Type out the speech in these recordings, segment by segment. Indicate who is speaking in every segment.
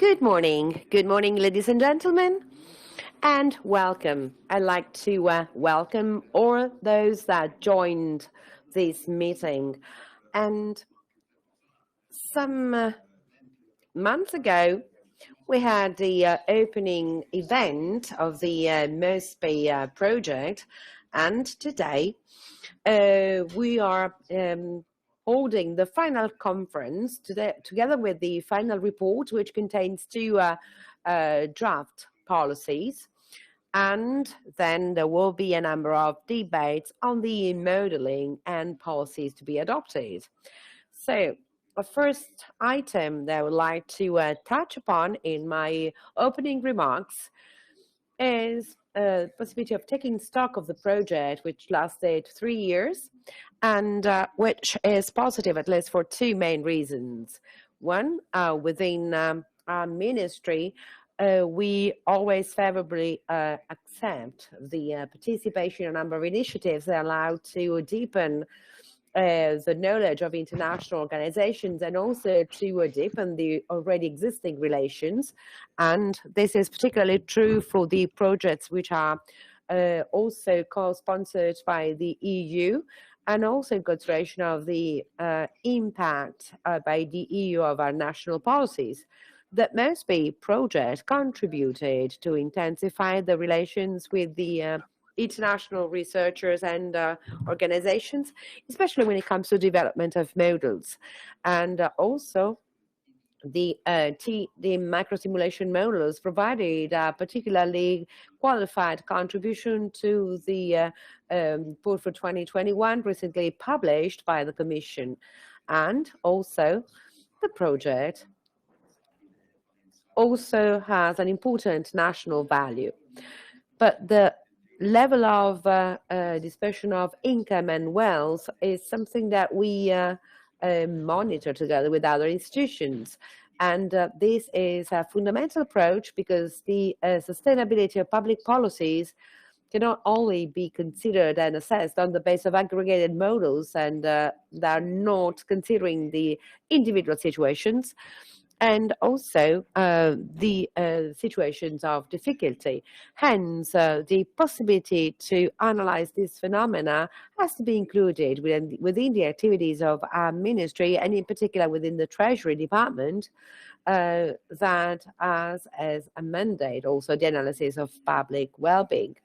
Speaker 1: Good morning, ladies and gentlemen, and welcome. I'd like to welcome all those that joined this meeting. And some months ago, we had the opening event of the MOSPI project, and today we are holding the final conference together with the final report, which contains two draft policies. And then there will be a number of debates on the modeling and policies to be adopted. So the first item that I would like to touch upon in my opening remarks is the possibility of taking stock of the project, which lasted 3 years, and which is positive at least for two main reasons. One, within our ministry, we always favorably accept the participation in a number of initiatives that allow to deepen the knowledge of international organizations and also to deepen the already existing relations. And this is particularly true for the projects which are also co-sponsored by the EU, and also in consideration of the impact by the EU of our national policies. The MOSPI project contributed to intensify the relations with the international researchers and organizations, especially when it comes to development of models. And also the Tdym microsimulation models provided a particularly qualified contribution to the report for 2021 recently published by the Commission. And also the project also has an important national value. But the level of dispersion of income and wealth is something that we monitor together with other institutions. And this is a fundamental approach because the sustainability of public policies cannot only be considered and assessed on the basis of aggregated models and that are not considering the individual situations, and also the situations of difficulty. Hence, the possibility to analyze this phenomena has to be included within the activities of our ministry, and in particular within the Treasury Department, that has as a mandate also the analysis of public well-being.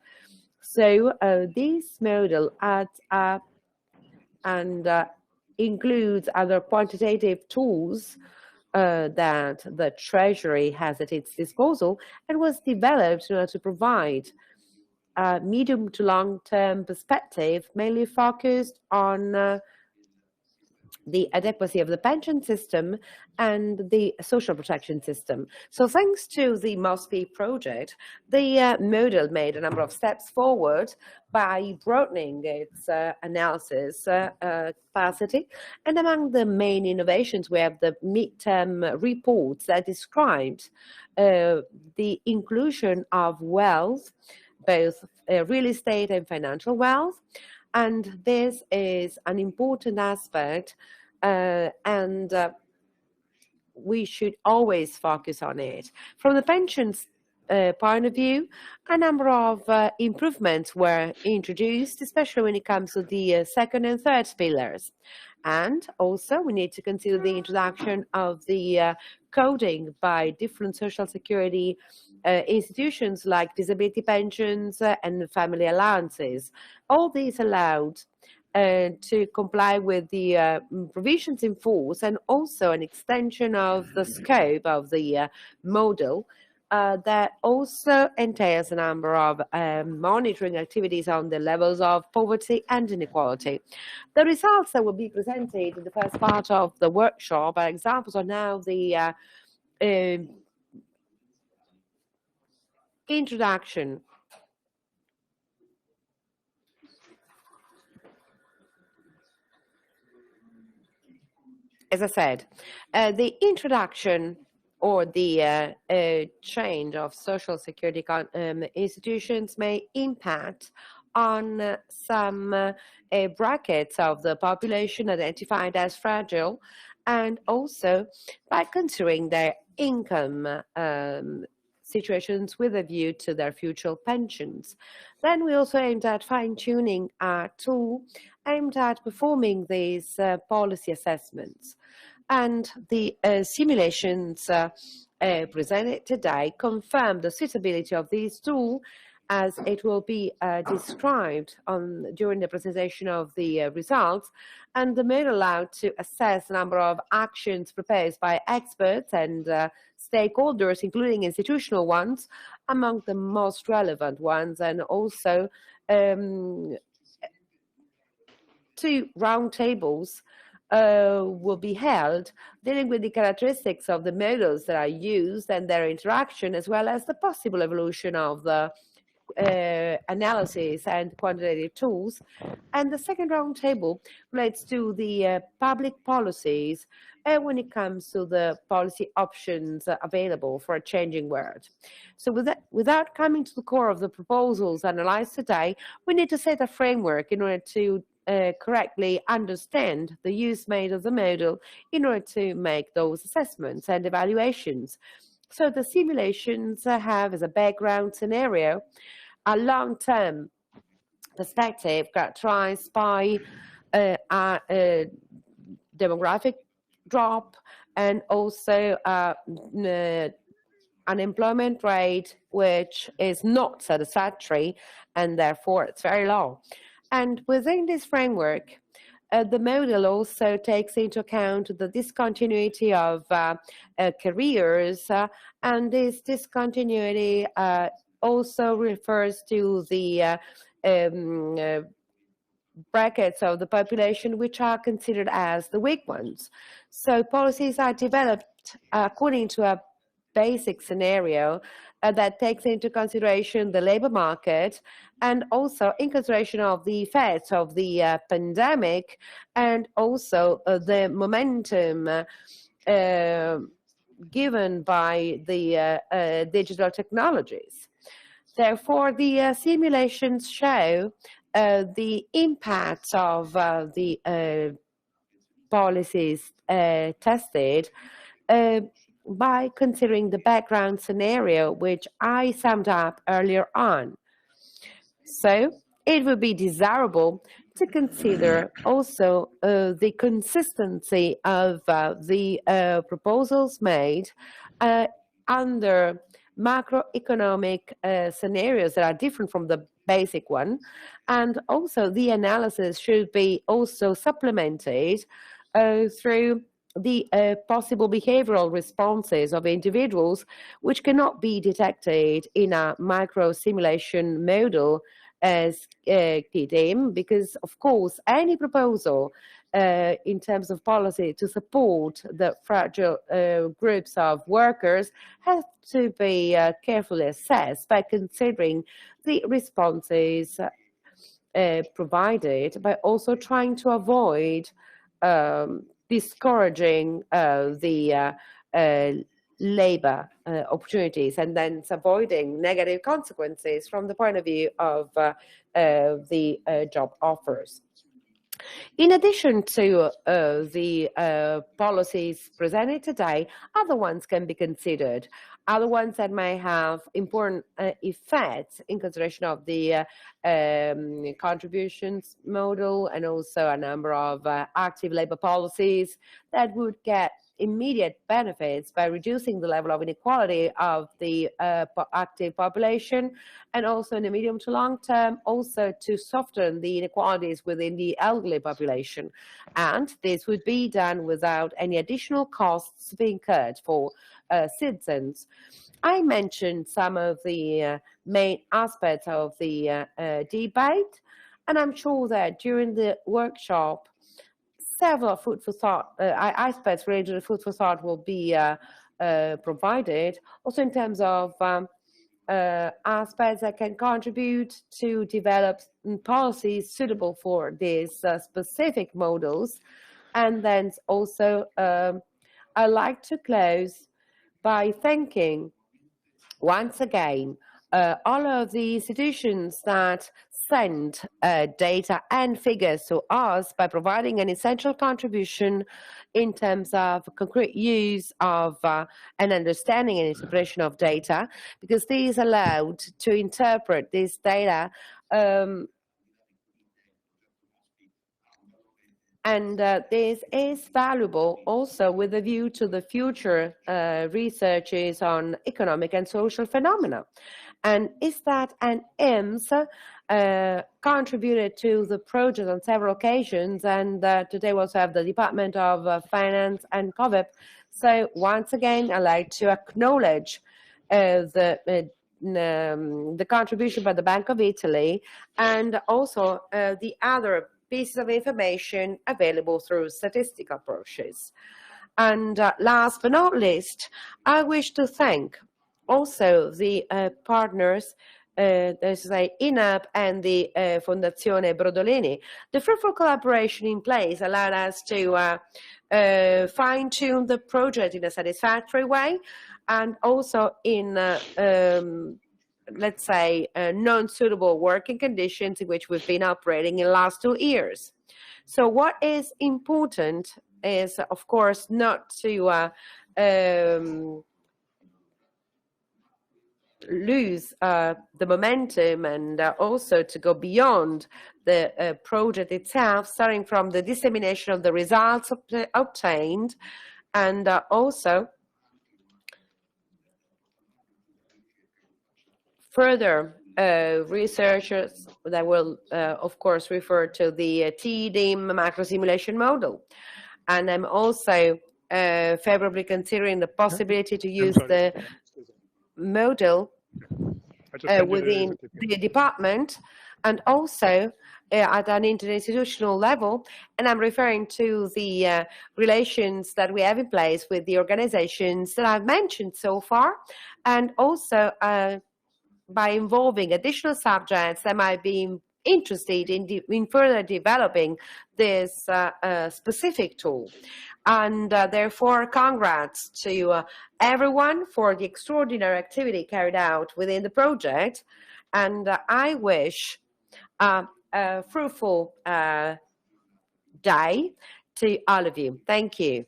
Speaker 1: So this model adds up and includes other quantitative tools that the Treasury has at its disposal, and was developed in order to provide a medium to long-term perspective, mainly focused on the adequacy of the pension system and the social protection system. So thanks to the MOSPI project, the model made a number of steps forward by broadening its analysis capacity. And among the main innovations, we have the midterm reports that described the inclusion of wealth, both real estate and financial wealth. And this is an important aspect, and we should always focus on it. From the pensions point of view, a number of improvements were introduced, especially when it comes to the second and third pillars. And also we need to consider the introduction of the coding by different social security institutions like disability pensions and family allowances. All these allowed to comply with the provisions in force, and also an extension of the scope of the model that also entails a number of monitoring activities on the levels of poverty and inequality. The results that will be presented in the first part of the workshop are examples of now the introduction. As I said, the introduction or the change of social security institutions may impact on some brackets of the population identified as fragile, and also by considering their income situations with a view to their future pensions. Then we also aimed at fine-tuning our tool aimed at performing these policy assessments. And the simulations presented today confirm the suitability of this tool, as it will be described during the presentation of the results, and the model allowed to assess the number of actions proposed by experts and stakeholders, including institutional ones, among the most relevant ones, and also 2 roundtables will be held, dealing with the characteristics of the models that are used and their interaction, as well as the possible evolution of the analysis and quantitative tools. And the second roundtable relates to the public policies when it comes to the policy options available for a changing world. So without coming to the core of the proposals analyzed today, we need to set a framework in order to correctly understand the use made of the model in order to make those assessments and evaluations. So the simulations have as a background scenario a long-term perspective characterized by a demographic drop and also unemployment rate which is not satisfactory, and therefore it's very low. And within this framework, the model also takes into account the discontinuity of careers, and this discontinuity also refers to the brackets of the population which are considered as the weak ones. So policies are developed according to a basic scenario that takes into consideration the labor market and also in consideration of the effects of the pandemic and also the momentum given by the digital technologies. Therefore, the simulations show the impact of the policies tested by considering the background scenario, which I summed up earlier on. So it would be desirable to consider also the consistency of the proposals made under macroeconomic scenarios that are different from the basic one, and also the analysis should be also supplemented through the possible behavioral responses of individuals which cannot be detected in a micro simulation model as Tdym, because of course any proposal in terms of policy to support the fragile groups of workers has to be carefully assessed by considering the responses provided, by also trying to avoid discouraging the labor opportunities and then avoiding negative consequences from the point of view of the job offers. In addition to the policies presented today, other ones can be considered, other ones that may have important effects in consideration of the contributions model and also a number of active labor policies that would get immediate benefits by reducing the level of inequality of the active population, and also in the medium to long term also to soften the inequalities within the elderly population. And this would be done without any additional costs being incurred for citizens. I mentioned some of the main aspects of the debate, and I'm sure that during the workshop several food for thought aspects related to food for thought will be provided, also in terms of aspects that can contribute to develop policies suitable for these specific models. And then also I'd like to close by thanking once again all of the institutions that send data and figures to us by providing an essential contribution in terms of concrete use of and understanding and interpretation of data, because these allowed to interpret this data and this is valuable also with a view to the future researches on economic and social phenomena. And is that an IMS contributed to the project on several occasions, and today we also have the Department of Finance and COVIP. So once again, I'd like to acknowledge the contribution by the Bank of Italy and also the other pieces of information available through statistical approaches. And last but not least, I wish to thank also the partners, there's INAP and the Fondazione Brodolini. The fruitful collaboration in place allowed us to fine-tune the project in a satisfactory way, and also in let's say, non-suitable working conditions in which we've been operating in the last 2 years. So what is important is, of course, not to lose the momentum, and also to go beyond the project itself, starting from the dissemination of the results obtained, and also further researchers that will, of course, refer to the T-DYM macro simulation model. And I'm also favorably considering the possibility to use the model within the department and also at an interinstitutional level. And I'm referring to the relations that we have in place with the organizations that I've mentioned so far, and also by involving additional subjects that might be interested in further developing this specific tool. And therefore, congrats to everyone for the extraordinary activity carried out within the project. And I wish a fruitful day to all of you. Thank you.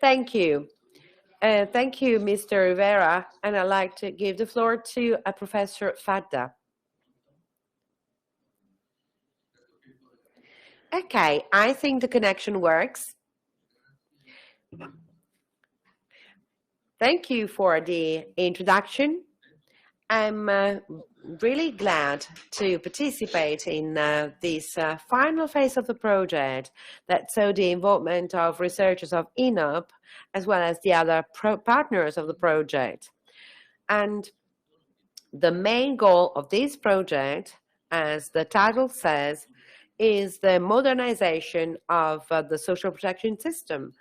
Speaker 1: Thank you. Thank you, Mr. Rivera, and I'd like to give the floor to Professor Fadda. Okay, I think the connection works. Thank you for the introduction. I'm really glad to participate in this final phase of the project that saw the involvement of researchers of INOP as well as the other partners of the project. And the main goal of this project, as the title says, is the modernization of the social protection system.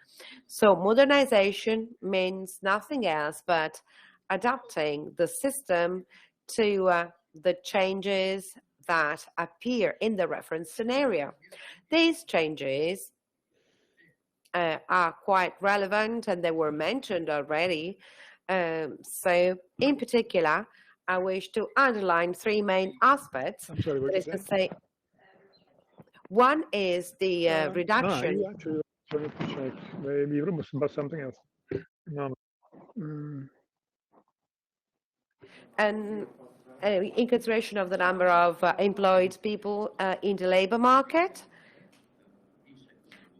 Speaker 1: So modernization means nothing else but adapting the system to the changes that appear in the reference scenario. These changes are quite relevant, and they were mentioned already. So in particular, I wish to underline 3 main aspects.
Speaker 2: I'm sorry, what did you
Speaker 1: say? One is the reduction.
Speaker 2: No, actually trying to check. Maybe you must about something else. No.
Speaker 1: And in consideration of the number of employed people in the labor market.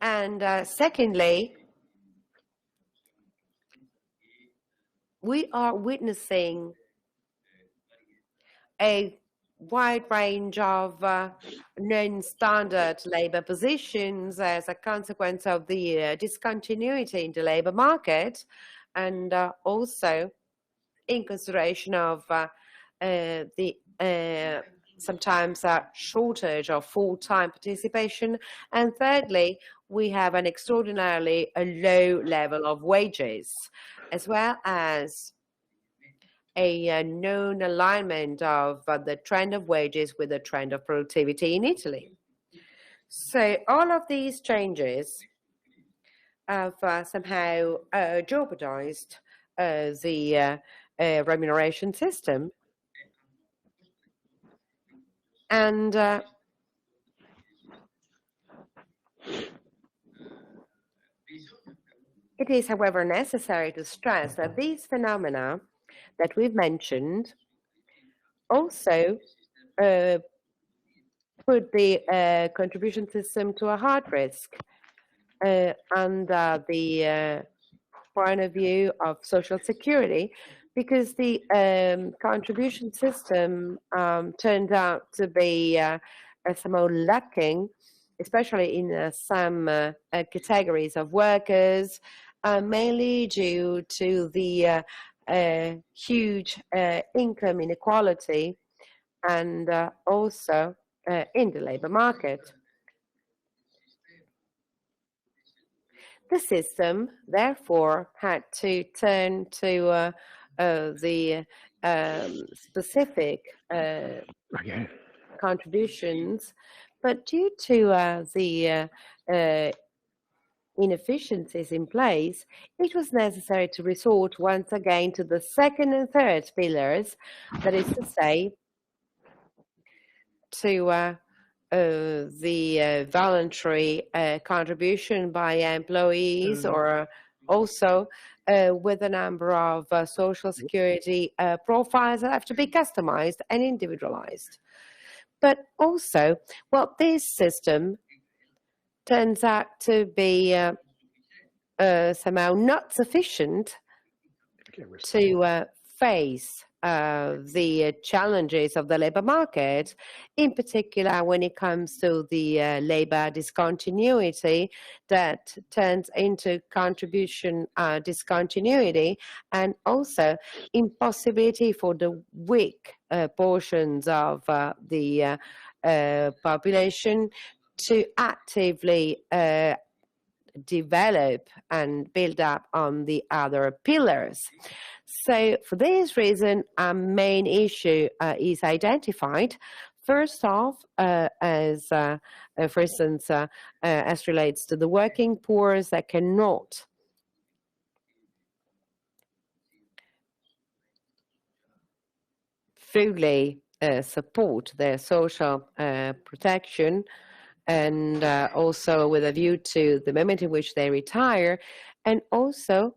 Speaker 1: And secondly, we are witnessing a wide range of non-standard labor positions as a consequence of the discontinuity in the labor market, and also in consideration of the sometimes a shortage of full-time participation. And thirdly, we have an extraordinarily low level of wages, as well as a known alignment of the trend of wages with the trend of productivity in Italy. So all of these changes have somehow jeopardized the remuneration system. And it is, however, necessary to stress that these phenomena that we've mentioned also put the contribution system to a hard risk under the point of view of social security, because the contribution system turned out to be somehow lacking, especially in some categories of workers, mainly due to the huge income inequality and also in the labor market. The system, therefore, had to turn to the specific contributions, but due to the inefficiencies in place, it was necessary to resort once again to the second and third pillars, that is to say, to the voluntary contribution by employees, or also with a number of social security profiles that have to be customized and individualized. But also, well, this system turns out to be somehow not sufficient to face the challenges of the labor market, in particular when it comes to the labor discontinuity that turns into contribution discontinuity, and also impossibility for the weak portions of the population to actively develop and build up on the other pillars. So for this reason, a main issue is identified. First off, as for instance, as relates to the working poor that cannot fully support their social protection, and also with a view to the moment in which they retire, and also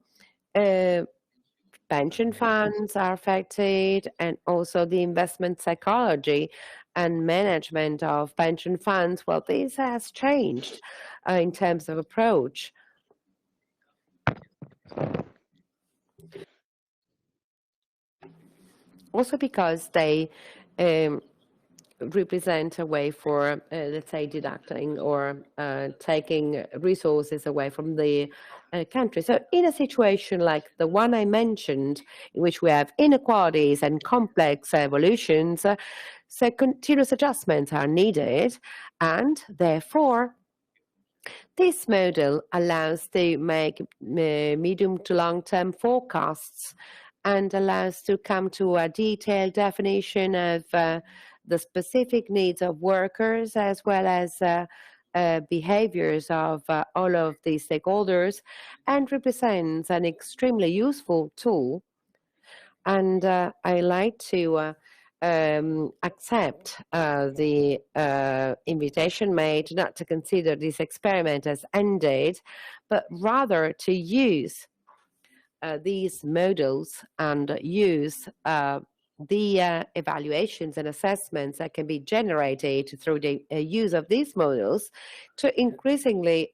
Speaker 1: pension funds are affected, and also the investment psychology and management of pension funds. Well, this has changed in terms of approach. Also because they represent a way for, let's say, deducting or taking resources away from the country. So in a situation like the one I mentioned, in which we have inequalities and complex evolutions, so continuous adjustments are needed, and therefore this model allows to make medium to long-term forecasts and allows to come to a detailed definition of the specific needs of workers, as well as behaviors of all of the stakeholders, and represents an extremely useful tool. And I like to accept the invitation made not to consider this experiment as ended, but rather to use these models and use the evaluations and assessments that can be generated through the use of these models to increasingly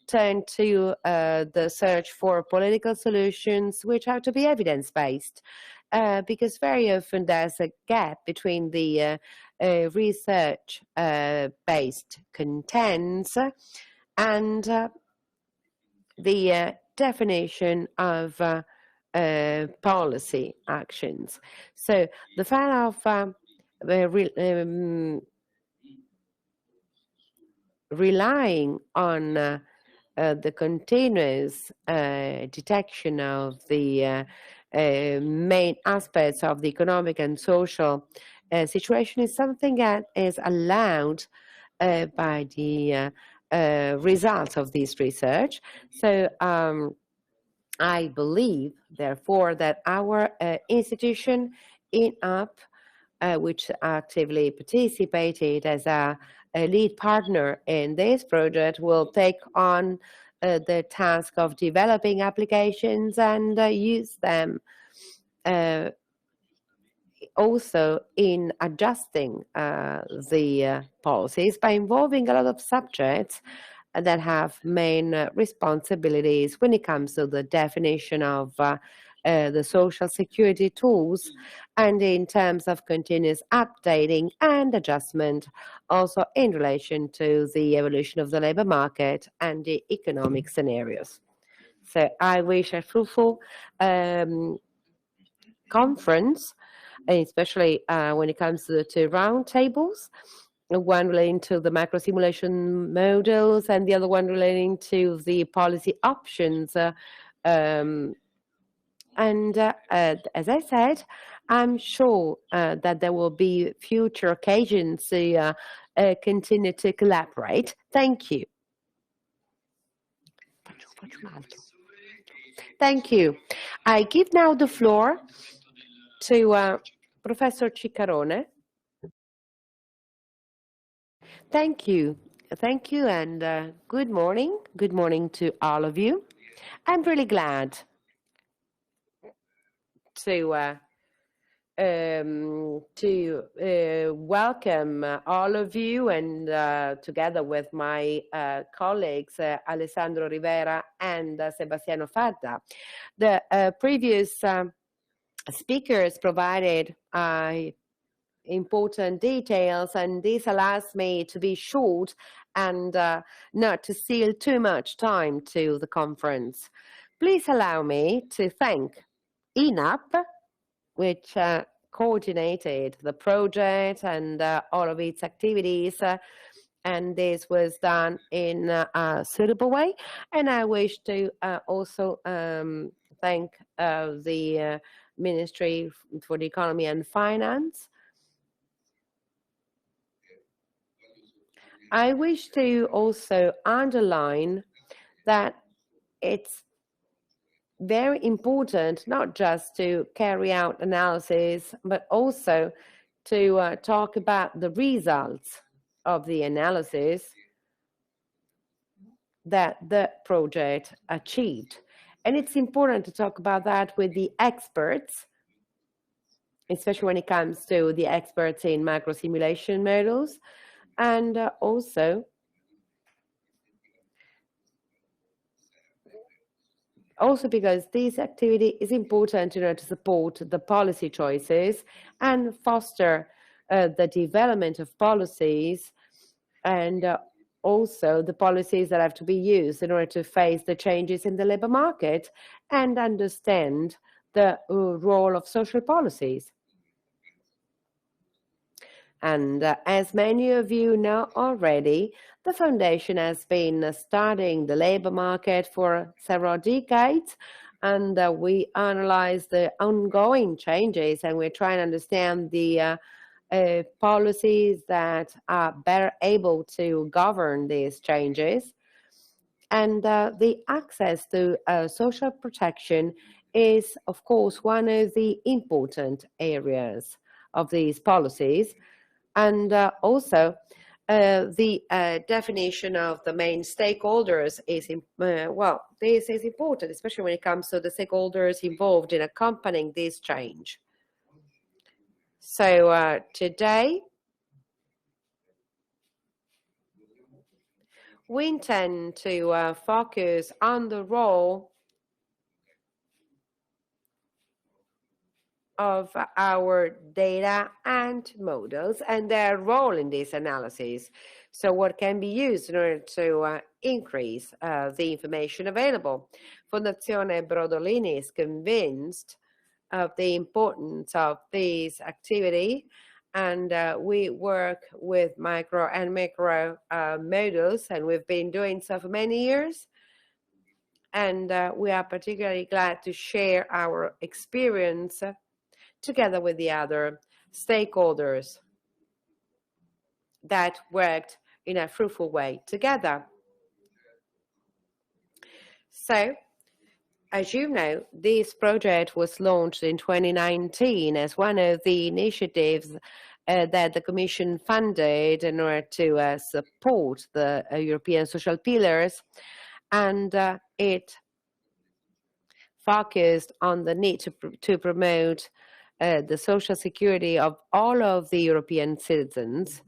Speaker 1: turn to the search for political solutions which have to be evidence-based, because very often there's a gap between the research-based contents and the definition of policy actions. So the fact of relying on the continuous detection of the main aspects of the economic and social situation is something that is allowed by the results of this research. So I believe, therefore, that our institution, INUP, which actively participated as a lead partner in this project, will take on the task of developing applications and use them also in adjusting the policies by involving a lot of subjects that have main responsibilities when it comes to the definition of the social security tools, and in terms of continuous updating and adjustment, also in relation to the evolution of the labor market and the economic scenarios. So I wish a fruitful conference, especially when it comes to the two round tables, one relating to the macro simulation models and the other one relating to the policy options. And as I said, I'm sure that there will be future occasions to continue to collaborate. Thank you. Thank you. I give now the floor to Professor Ciccarone. Thank you. Thank you, and good morning. Good morning to all of you. I'm really glad to welcome all of you, and together with my colleagues Alessandro Rivera and Sebastiano Fadda. The previous speakers provided important details, and this allows me to be short and not to steal too much time to the conference. Please allow me to thank INUP, which coordinated the project and all of its activities, and this was done in a suitable way. And I wish to also thank the Ministry for the Economy and Finance. I wish to also underline that it's very important not just to carry out analysis, but also to talk about the results of the analysis that the project achieved. And it's important to talk about that with the experts, especially when it comes to the experts in macro simulation models, and also because this activity is important in order to support the policy choices and foster the development of policies, and also the policies that have to be used in order to face the changes in the labor market and understand the role of social policies. And as many of you know already, the Foundation has been studying the labor market for several decades, and we analyze the ongoing changes, and we're trying to understand the policies that are better able to govern these changes. And the access to social protection is, of course, one of the important areas of these policies. And also, the definition of the main stakeholders is, this is important, especially when it comes to the stakeholders involved in accompanying this change. So today, we intend to focus on the role of our data and models and their role in this analysis. So what can be used in order to increase the information available. Fondazione Brodolini is convinced of the importance of this activity, and we work with micro and macro models, and we've been doing so for many years. And we are particularly glad to share our experience together with the other stakeholders that worked in a fruitful way together. So As you know, this project was launched in 2019 as one of the initiatives that the Commission funded in order to support the European social pillars, and it focused on the need to promote the social security of all of the European citizens.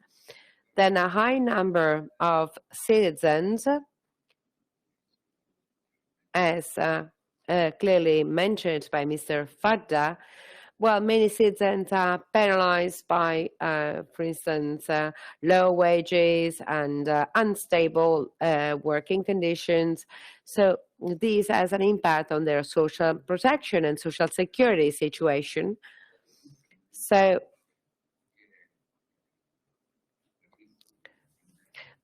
Speaker 1: Then a high number of citizens, as clearly mentioned by Mr. Fadda, well, many citizens are penalized by, for instance, low wages and unstable working conditions. So this has an impact on their social protection and social security situation. So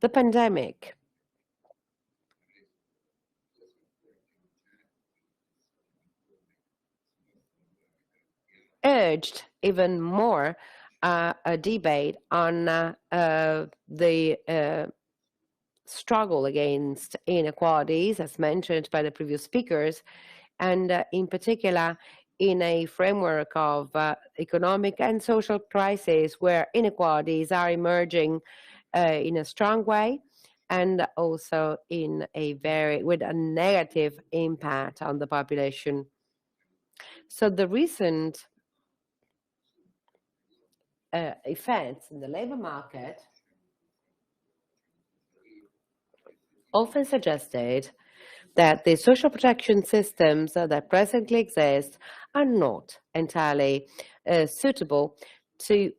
Speaker 1: the pandemic urged even more a debate on the struggle against inequalities, as mentioned by the previous speakers, and in particular in a framework of economic and social crisis where inequalities are emerging in a strong way, and also in with a negative impact on the population. So the recent effects in the labor market often suggested that the social protection systems that presently exist are not entirely suitable to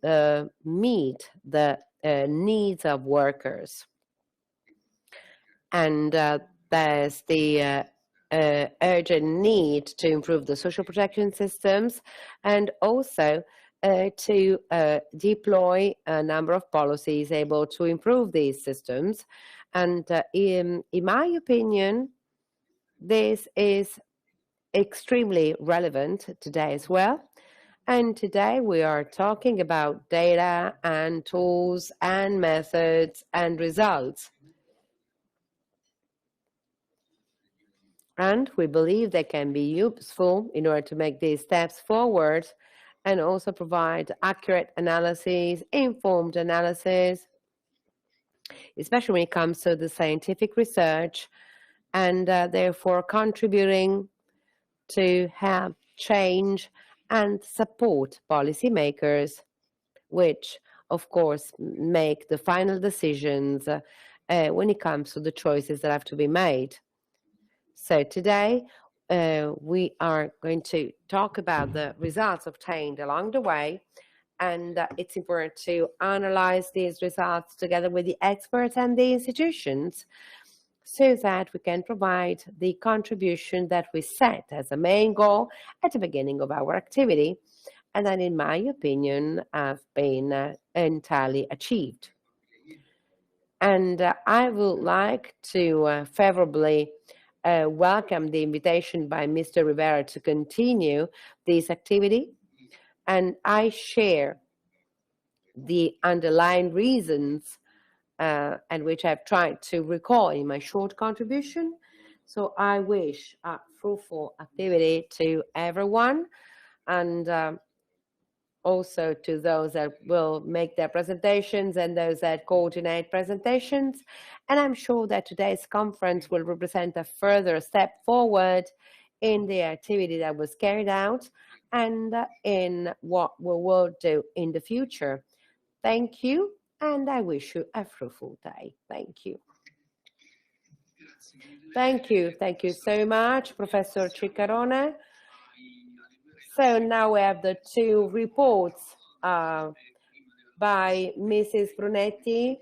Speaker 1: meet the needs of workers. And there's the urgent need to improve the social protection systems and also to deploy a number of policies able to improve these systems. And in my opinion, this is extremely relevant today as well. And today we are talking about data and tools and methods and results. And we believe they can be useful in order to make these steps forward and also provide accurate analysis, informed analysis, especially when it comes to the scientific research, and therefore contributing to help change and support policymakers, which of course make the final decisions when it comes to the choices that have to be made. So today we are going to talk about the results obtained along the way, and it's important to analyze these results together with the experts and the institutions so that we can provide the contribution that we set as a main goal at the beginning of our activity, and that, in my opinion, have been entirely achieved. And I would like to favorably welcome the invitation by Mr. Rivera to continue this activity, and I share the underlying reasons and which I've tried to recall in my short contribution. So I wish a fruitful activity to everyone, and also to those that will make their presentations and those that coordinate presentations. And I'm sure that today's conference will represent a further step forward in the activity that was carried out and in what we will do in the future. Thank you, and I wish you a fruitful day. Thank you. Thank you. Thank you so much, Professor Ciccarone. So now we have the two reports by Mrs. Brunetti,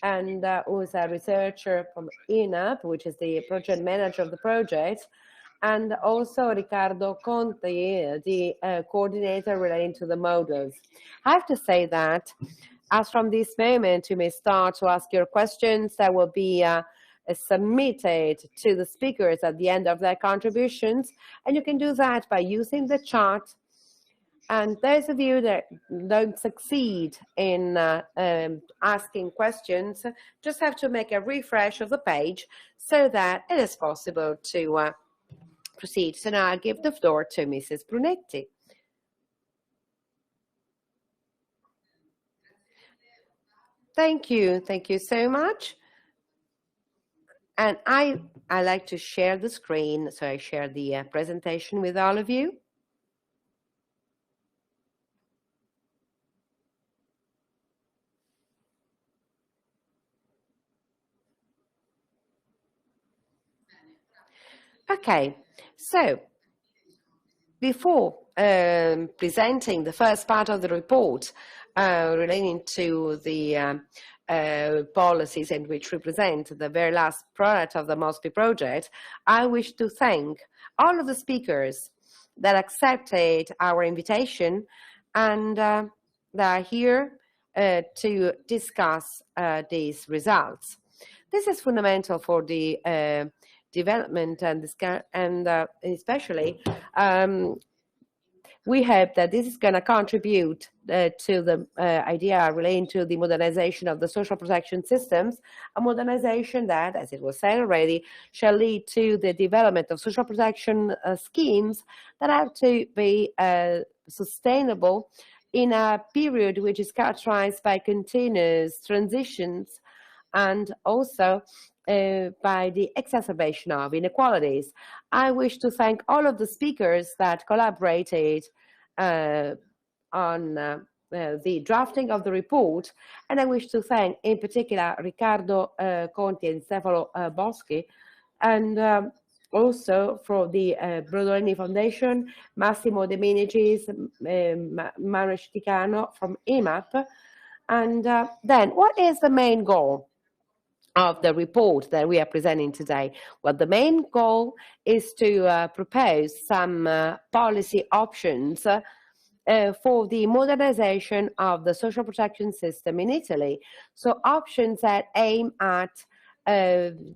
Speaker 1: and who's a researcher from INAP, which is the project manager of the project, and also Riccardo Conti, the coordinator relating to the models. I have to say that as from this moment, you may start to ask your questions that will be submitted to the speakers at the end of their contributions, and you can do that by using the chat. And those of you that don't succeed in asking questions, just have to make a refresh of the page so that it is possible to proceed. So now I give the floor to Mrs. Brunetti. Thank you so much. And I like to share the screen, so I share the presentation with all of you. Okay, so before presenting the first part of the report relating to the policies and which represent the very last product of the MOSPI project, I wish to thank all of the speakers that accepted our invitation and that are here to discuss these results. This is fundamental for the development and especially we hope that this is going to contribute to the idea relating to the modernization of the social protection systems, a modernization that, as it was said already, shall lead to the development of social protection schemes that have to be sustainable in a period which is characterized by continuous transitions and also by the exacerbation of inequalities. I wish to thank all of the speakers that collaborated on the drafting of the report, and I wish to thank in particular Riccardo Conti and Stefano Boschi, and also for the Brodolini Foundation, Massimo De Minicis, Manuel Ticano from EMAP. And then what is the main goal of the report that we are presenting today? Well, the main goal is to propose some policy options for the modernization of the social protection system in Italy. So options that aim at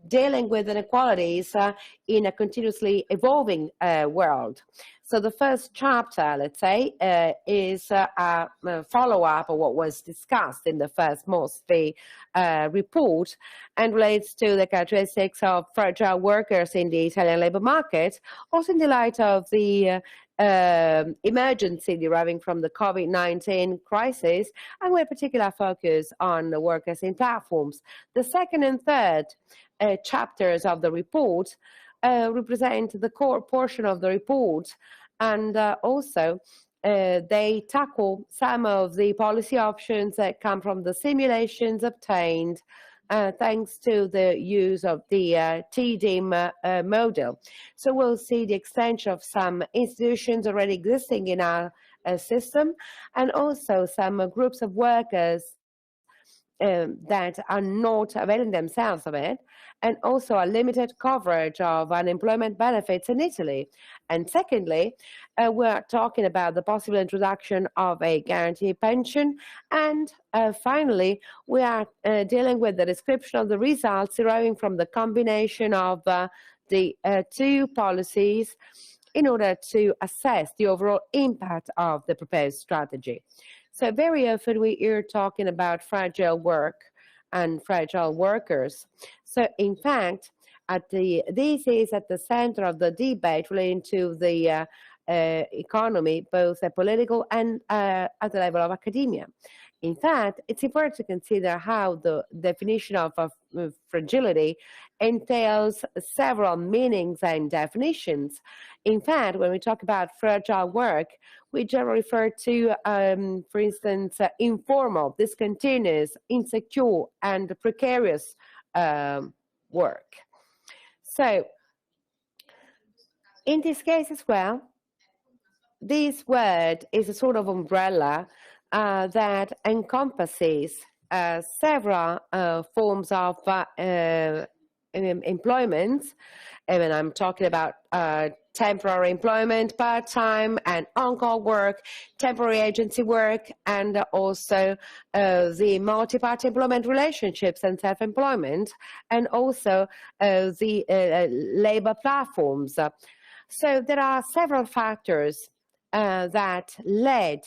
Speaker 1: dealing with inequalities in a continuously evolving world. So the first chapter, let's say, is a follow-up of what was discussed in the first MOSPI report and relates to the characteristics of fragile workers in the Italian labor market, also in the light of the emergency deriving from the COVID-19 crisis, and with particular focus on the workers in platforms. The second and third chapters of the report represent the core portion of the report, and also they tackle some of the policy options that come from the simulations obtained thanks to the use of the Tdym model. So we'll see the extension of some institutions already existing in our system, and also some groups of workers that are not availing themselves of it, and also a limited coverage of unemployment benefits in Italy. And secondly, we're talking about the possible introduction of a guaranteed pension. And finally, we are dealing with the description of the results deriving from the combination of the two policies in order to assess the overall impact of the proposed strategy. So very often we hear talking about fragile work and fragile workers. So in fact, this is at the center of the debate relating to the economy, both political and at the level of academia. In fact, it's important to consider how the definition of fragility entails several meanings and definitions. In fact, when we talk about fragile work, we generally refer to, for instance, informal, discontinuous, insecure, and precarious work. So, in this case as well, this word is a sort of umbrella that encompasses several forms of employment. And I'm talking about temporary employment, part-time and on-call work, temporary agency work, and also the multi-party employment relationships and self-employment, and also the labor platforms. So there are several factors that led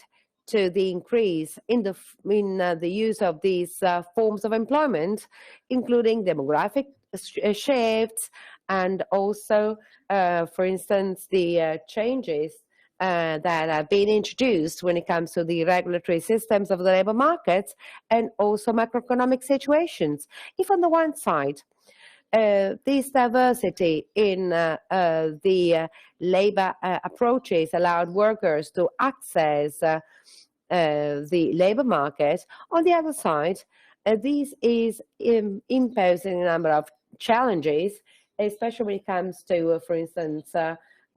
Speaker 1: to the increase in the use of these forms of employment, including demographic shifts, and also, for instance, the changes that have been introduced when it comes to the regulatory systems of the labor markets, and also macroeconomic situations. If on the one side, this diversity in the labor approaches allowed workers to access the labor market, on the other side, this is imposing a number of challenges, especially when it comes to, for instance,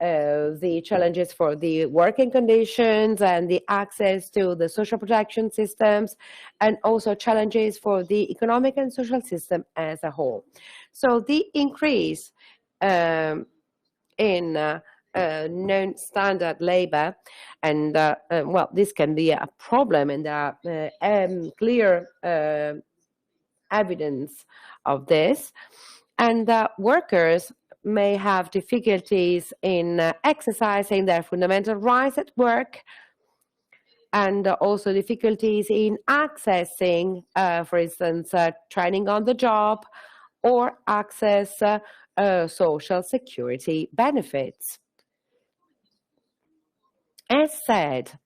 Speaker 1: the challenges for the working conditions and the access to the social protection systems, and also challenges for the economic and social system as a whole. So the increase in non-standard labor, and well, this can be a problem, and there are clear evidence of this, and workers may have difficulties in exercising their fundamental rights at work, and also difficulties in accessing, for instance, training on the job, or access social security benefits. As said,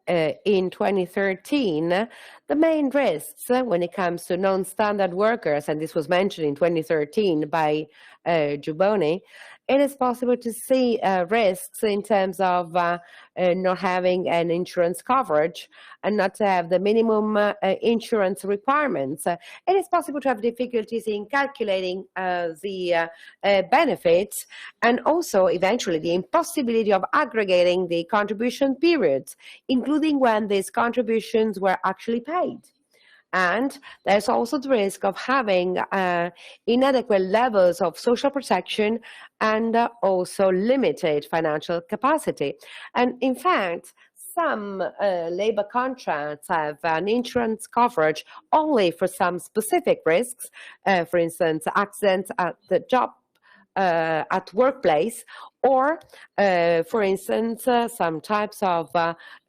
Speaker 1: in 2013, the main risks when it comes to non-standard workers, and this was mentioned in 2013 by Giubboni, it is possible to see risks in terms of not having an insurance coverage and not to have the minimum insurance requirements. It is possible to have difficulties in calculating the benefits, and also eventually the impossibility of aggregating the contribution periods, including when these contributions were actually paid. And there's also the risk of having inadequate levels of social protection, and also limited financial capacity. And in fact, some labor contracts have an insurance coverage only for some specific risks, for instance, accidents at the job, at workplace, or, for instance, some types of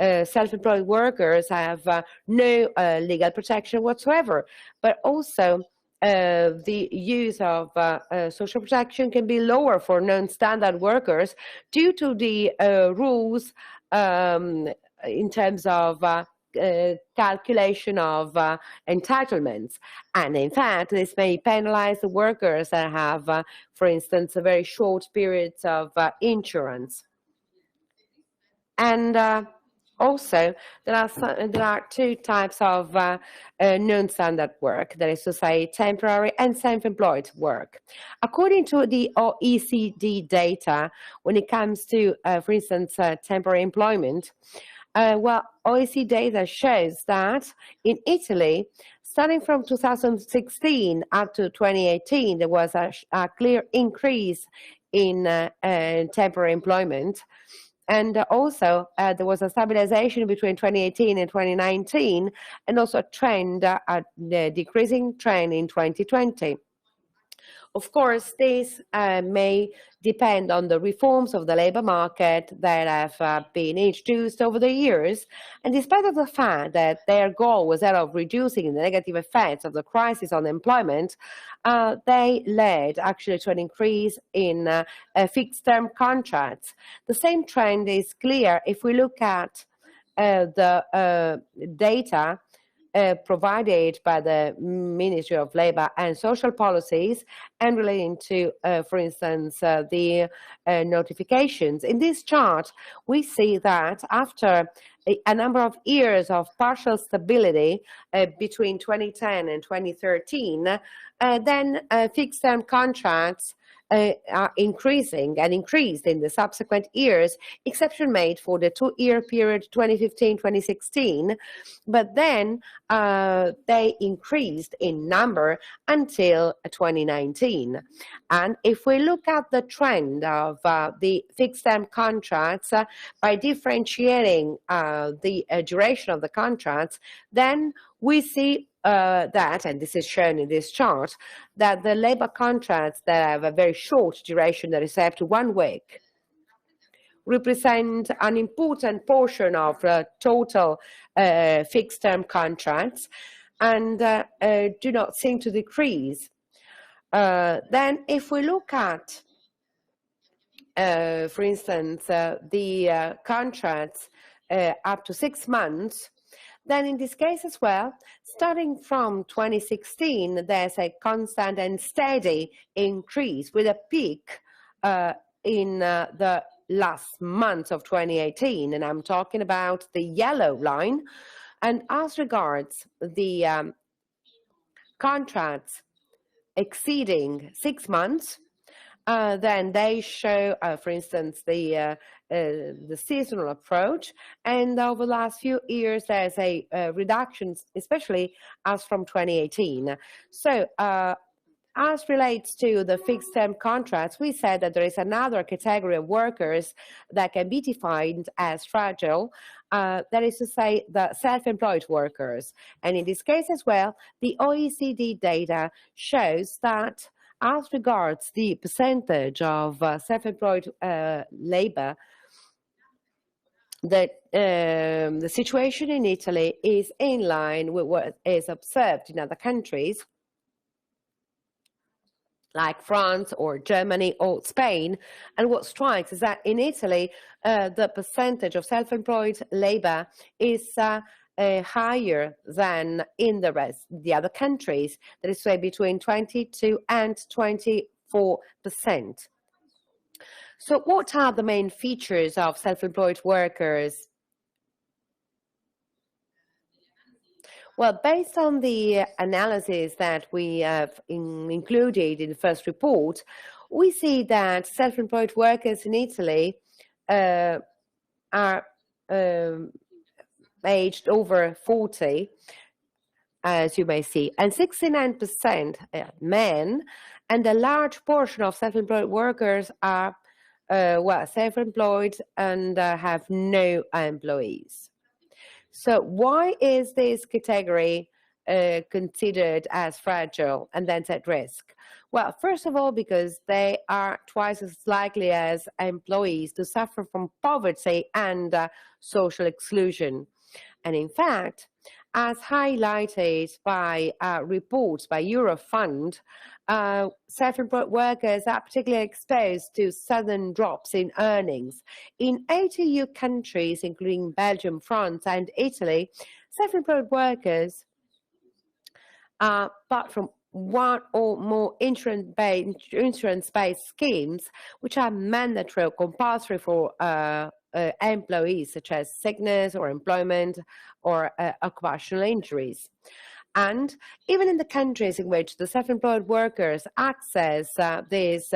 Speaker 1: self-employed workers have no legal protection whatsoever. But also, the use of social protection can be lower for non-standard workers due to the rules in terms of calculation of entitlements. And in fact, this may penalize the workers that have, for instance, very short periods of insurance. And also, there are two types of non-standard work, that is to say, temporary and self-employed work. According to the OECD data, when it comes to, for instance, temporary employment, well, OECD data shows that in Italy, starting from 2016 up to 2018, there was a clear increase in temporary employment. And also, there was a stabilization between 2018 and 2019, and also a trend, a decreasing trend in 2020. Of course, this may depend on the reforms of the labor market that have been introduced over the years. And despite of the fact that their goal was that of reducing the negative effects of the crisis on employment, they led actually to an increase in fixed-term contracts. The same trend is clear if we look at the data provided by the Ministry of Labor and Social Policies, and relating to, for instance, the notifications. In this chart, we see that after a number of years of partial stability between 2010 and 2013, then fixed-term contracts are increasing and increased in the subsequent years, exception made for the 2-year period 2015-2016, but then they increased in number until 2019. And if we look at the trend of the fixed-term contracts by differentiating the duration of the contracts, then we see that, and this is shown in this chart, that the labor contracts that have a very short duration, that is up to 1 week, represent an important portion of total fixed-term contracts, and do not seem to decrease. Then if we look at, for instance, the contracts up to 6 months, then in this case as well, starting from 2016, there's a constant and steady increase with a peak in the last month of 2018, and I'm talking about the yellow line. And as regards the contracts exceeding 6 months, then they show, for instance, the seasonal approach. And over the last few years, there's a reduction, especially as from 2018. So as relates to the fixed-term contracts, we said that there is another category of workers that can be defined as fragile, that is to say, the self-employed workers. And in this case as well, the OECD data shows that as regards the percentage of self-employed labor, the situation in Italy is in line with what is observed in other countries, like France or Germany or Spain. And what strikes is that in Italy, the percentage of self-employed labor is higher than in the other countries. That is, say, between 22 and 24%. So what are the main features of self-employed workers? Well, based on the analysis that we have included in the first report, we see that self-employed workers in Italy are aged over 40, as you may see, and 69% men, and a large portion of self-employed workers are self-employed and have no employees. So why is this category considered as fragile and then at risk? Well, first of all, because they are twice as likely as employees to suffer from poverty and social exclusion. And in fact, as highlighted by reports by Eurofund, self-employed workers are particularly exposed to sudden drops in earnings. In 8 EU countries, including Belgium, France, and Italy, self-employed workers, apart from one or more insurance-based schemes, which are mandatory or compulsory for employees, such as sickness or employment or occupational injuries. And even in the countries in which the self-employed workers access these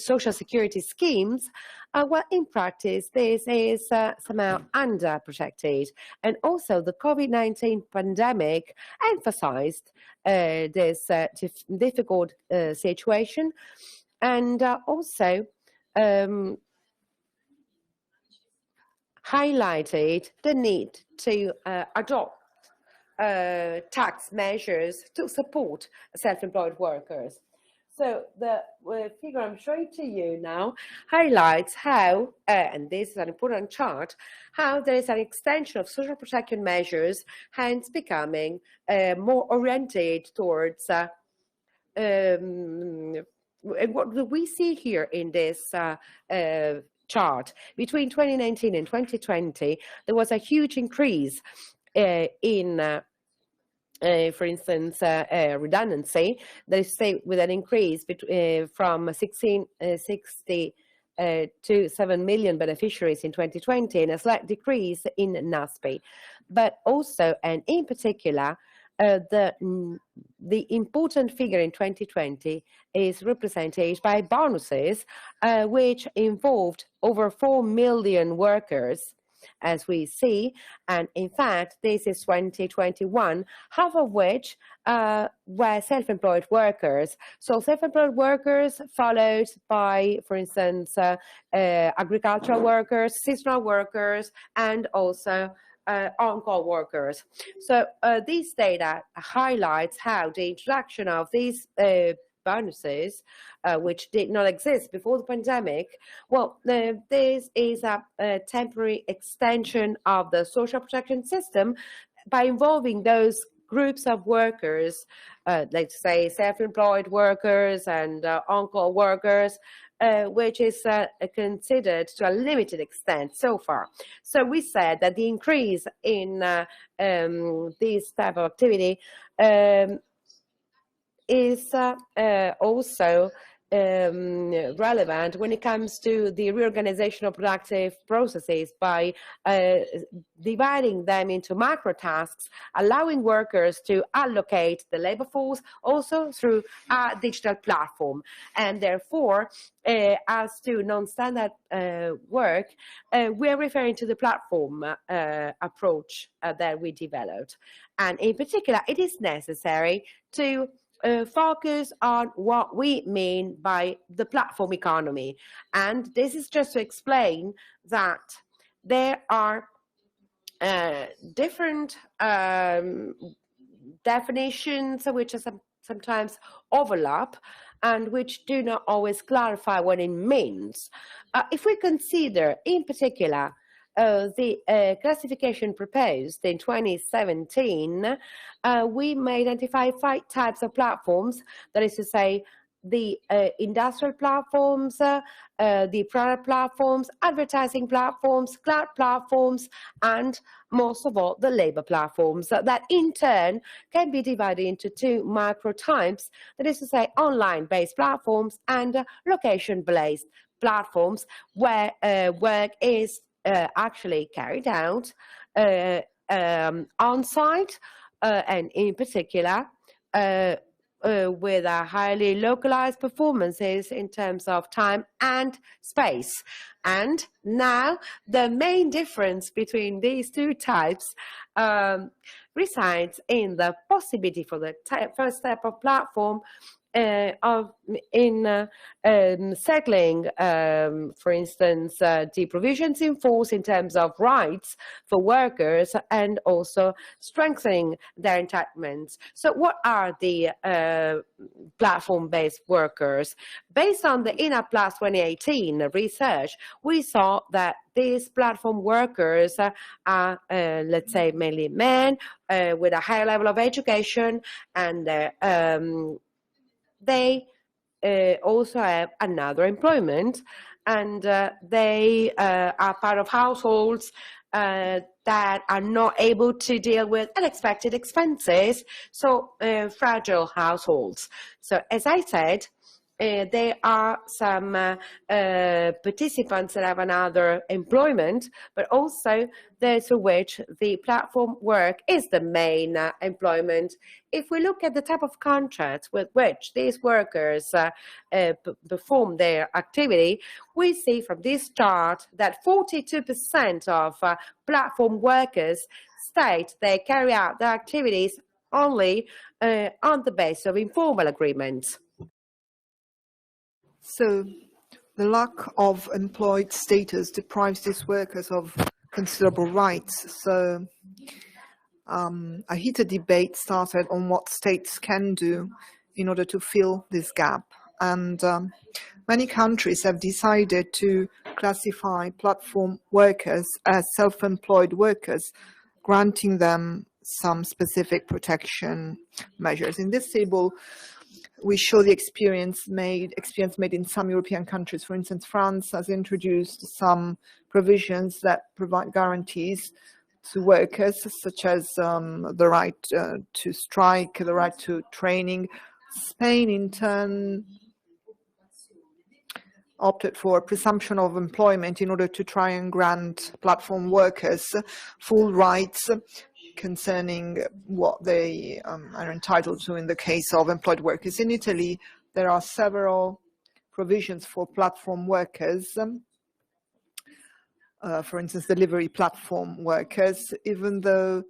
Speaker 1: social security schemes, well, in practice, this is somehow underprotected. And also the COVID-19 pandemic emphasized this difficult situation, and also highlighted the need to adopt tax measures to support self-employed workers. So the figure I'm showing to you now highlights how, and this is an important chart, how there is an extension of social protection measures, hence becoming more oriented towards what we see here in this chart. Between 2019 and 2020, there was a huge increase in for instance, redundancy, that is, say, with an increase from 60 to 7 million beneficiaries in 2020 and a slight decrease in MOSPI. But also, and in particular, the important figure in 2020 is represented by bonuses, which involved over 4 million workers, as we see. And in fact, this is 2021, half of which were self-employed workers. So self-employed workers followed by, for instance, agricultural workers, seasonal workers, and also on-call workers. So this data highlights how the introduction of these bonuses, which did not exist before the pandemic, well, this is a temporary extension of the social protection system by involving those groups of workers, let's say self-employed workers and on-call workers, which is considered to a limited extent so far. So we said that the increase in this type of activity is also relevant when it comes to the reorganization of productive processes by dividing them into macro tasks, allowing workers to allocate the labor force also through a digital platform. And therefore, as to non-standard work, we're referring to the platform approach that we developed. And in particular, it is necessary to focus on what we mean by the platform economy. And this is just to explain that there are different definitions which are sometimes overlap and which do not always clarify what it means. If we consider in particular the classification proposed in 2017, we may identify 5 types of platforms, that is to say, the industrial platforms, the product platforms, advertising platforms, cloud platforms, and most of all, the labor platforms that in turn can be divided into 2 micro types, that is to say, online-based platforms and location-based platforms where work is actually carried out on-site and in particular with a highly localized performances in terms of time and space. And now the main difference between these 2 types resides in the possibility for the first type of platform settling, for instance, the provisions in force in terms of rights for workers and also strengthening their entitlements. So what are the platform-based workers? Based on the INAPLAS 2018 research, we saw that these platform workers are, let's say, mainly men with a higher level of education, and they also have another employment, and they are part of households that are not able to deal with unexpected expenses, so fragile households. So as I said, there are some participants that have another employment, but also those for which the platform work is the main employment. If we look at the type of contracts with which these workers perform their activity, we see from this chart that 42% of platform workers state they carry out their activities only on the basis of informal agreements.
Speaker 3: So the lack of employed status deprives these workers of considerable rights. So a heated debate started on what states can do in order to fill this gap. And many countries have decided to classify platform workers as self-employed workers, granting them some specific protection measures. In this table, we show the experience made in some European countries. For instance, France has introduced some provisions that provide guarantees to workers, such as the right to strike, the right to training. Spain, in turn, opted for presumption of employment in order to try and grant platform workers full rights concerning what they are entitled to in the case of employed workers. In Italy, there are several provisions for platform workers, for instance, delivery platform workers, even though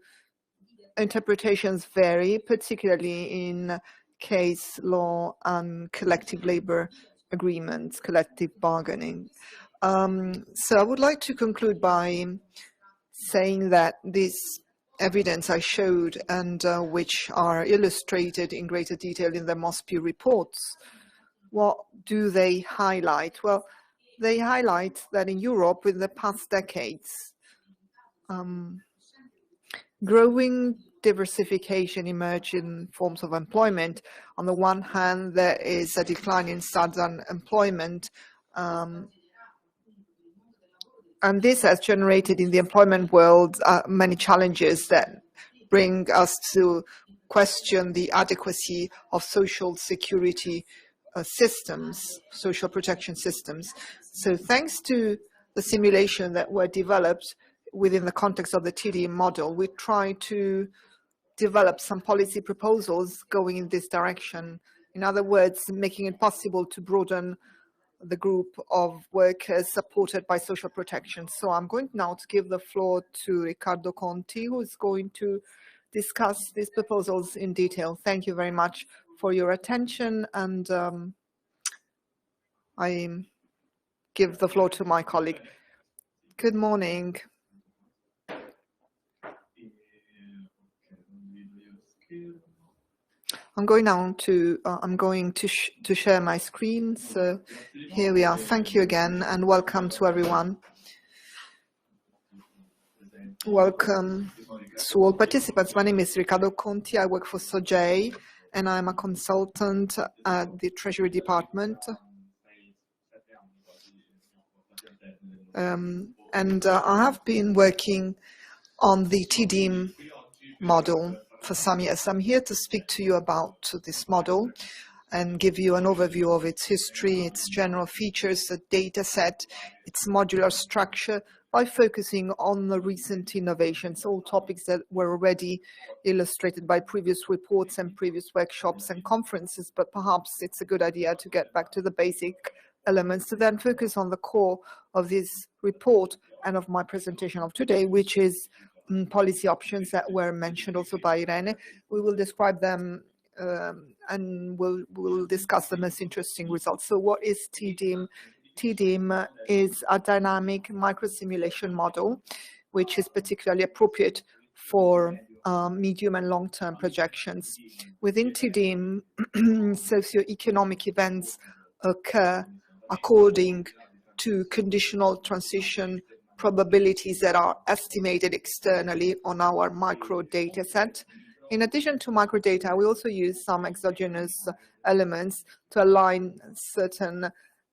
Speaker 3: interpretations vary, particularly in case law and collective labor agreements, collective bargaining. So I would like to conclude by saying that this evidence I showed and which are illustrated in greater detail in the MOSPI reports, what do they highlight? Well, they highlight that in Europe in the past decades, growing diversification emerged in forms of employment. On the one hand, there is a decline in southern employment, and this has generated in the employment world many challenges that bring us to question the adequacy of social security systems, social protection systems. So thanks to the simulation that were developed within the context of the TDM model, we try to develop some policy proposals going in this direction. In other words, making it possible to broaden the group of workers supported by social protection. So I'm going now to give the floor to Riccardo Conti, who is going to discuss these proposals in detail. Thank you very much for your attention, and I give the floor to my colleague. Good morning. I'm going to share my screen. So here we are. Thank you again, and welcome to everyone. Welcome to all participants. My name is Riccardo Conti. I work for SOGEI, and I'm a consultant at the Treasury Department. I have been working on the TDM model for some years. I'm here to speak to you about this model and give you an overview of its history, its general features, the data set, its modular structure, by focusing on the recent innovations, all topics that were already illustrated by previous reports and previous workshops and conferences, but perhaps it's a good idea to get back to the basic elements to then focus on the core of this report and of my presentation of today, which is policy options that were mentioned also by Irene. We will describe them and we'll discuss the most interesting results. So what is TDM? TDM is a dynamic microsimulation model, which is particularly appropriate for medium and long-term projections. Within TDM, socioeconomic events occur according to conditional transition probabilities that are estimated externally on our micro data set. In addition to microdata, we also use some exogenous elements to align certain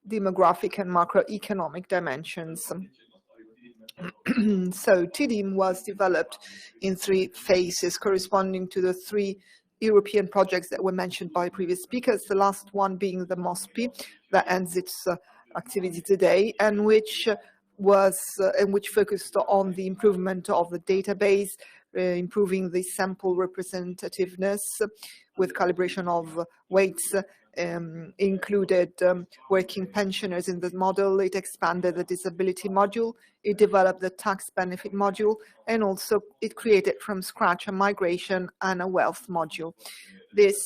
Speaker 3: demographic and macroeconomic dimensions. So TDM was developed in 3 phases corresponding to the 3 European projects that were mentioned by previous speakers, the last one being the MOSPI that ends its activity today, and which focused on the improvement of the database, improving the sample representativeness with calibration of weights, included working pensioners in the model. It expanded the disability module, it developed the tax benefit module, and also it created from scratch a migration and a wealth module. This,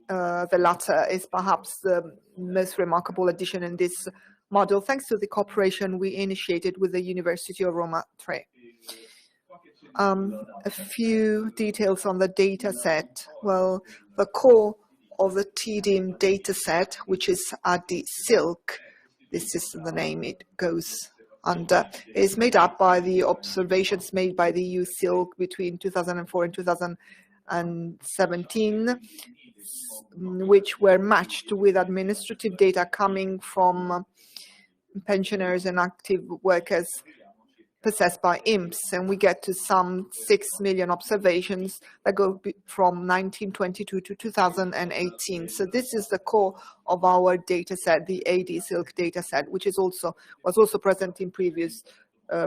Speaker 3: the latter, is perhaps the most remarkable addition in this model, thanks to the cooperation we initiated with the University of Roma 3. A few details on the data set. Well, the core of the Tdm Data Set, which is the silk, this is the name it goes under, is made up by the observations made by the EU silk between 2004 and 2017, which were matched with administrative data coming from pensioners and active workers possessed by IMPs, and we get to some 6 million observations that go from 1922 to 2018. So this is the core of our data set, the AD Silk data set, which was also present in previous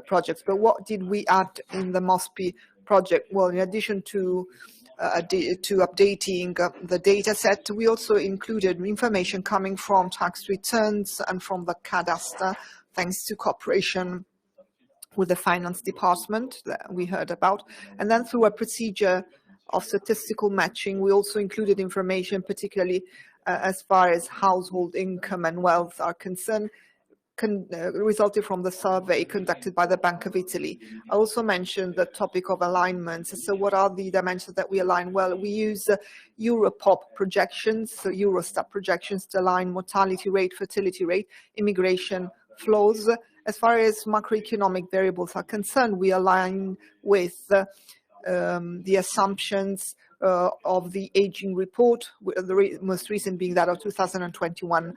Speaker 3: projects. But what did we add in the MOSPI project? Well, in addition to updating the data set, we also included information coming from tax returns and from the cadastre, thanks to cooperation with the finance department that we heard about. And then through a procedure of statistical matching, we also included information, particularly as far as household income and wealth are concerned, resulted from the survey conducted by the Bank of Italy. I also mentioned the topic of alignments. So what are the dimensions that we align? Well, we use Europop projections, so Eurostat projections to align mortality rate, fertility rate, immigration flows. As far as macroeconomic variables are concerned, we align with the assumptions of the aging report, the most recent being that of 2021.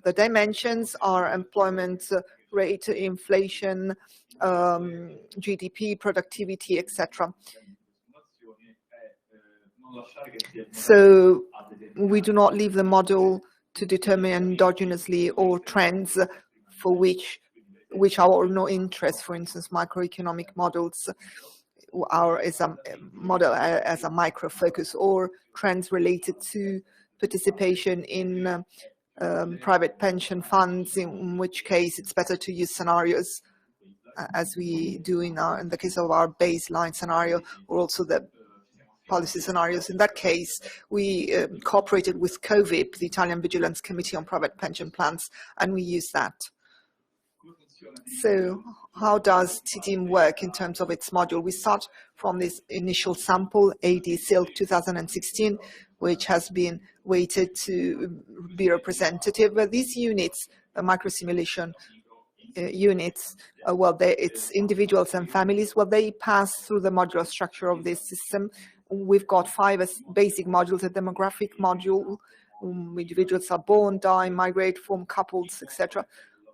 Speaker 3: The dimensions are employment rate, inflation, GDP, productivity, etc. So we do not leave the model to determine endogenously or trends for which are of no interest. For instance, macroeconomic models are as a model as a micro focus, or trends related to participation in private pension funds, in which case it's better to use scenarios as we do in the case of our baseline scenario, or also the policy scenarios. In that case, we cooperated with COVIP, the Italian Vigilance Committee on Private Pension Plans, and we use that. So how does Tdym work in terms of its module? We start from this initial sample, AD Silk 2016, which has been weighted to be representative. These units, the microsimulation units, it's individuals and families. Well, they pass through the modular structure of this system. We've got 5 basic modules: a demographic module, individuals are born, die, migrate, form couples, etc.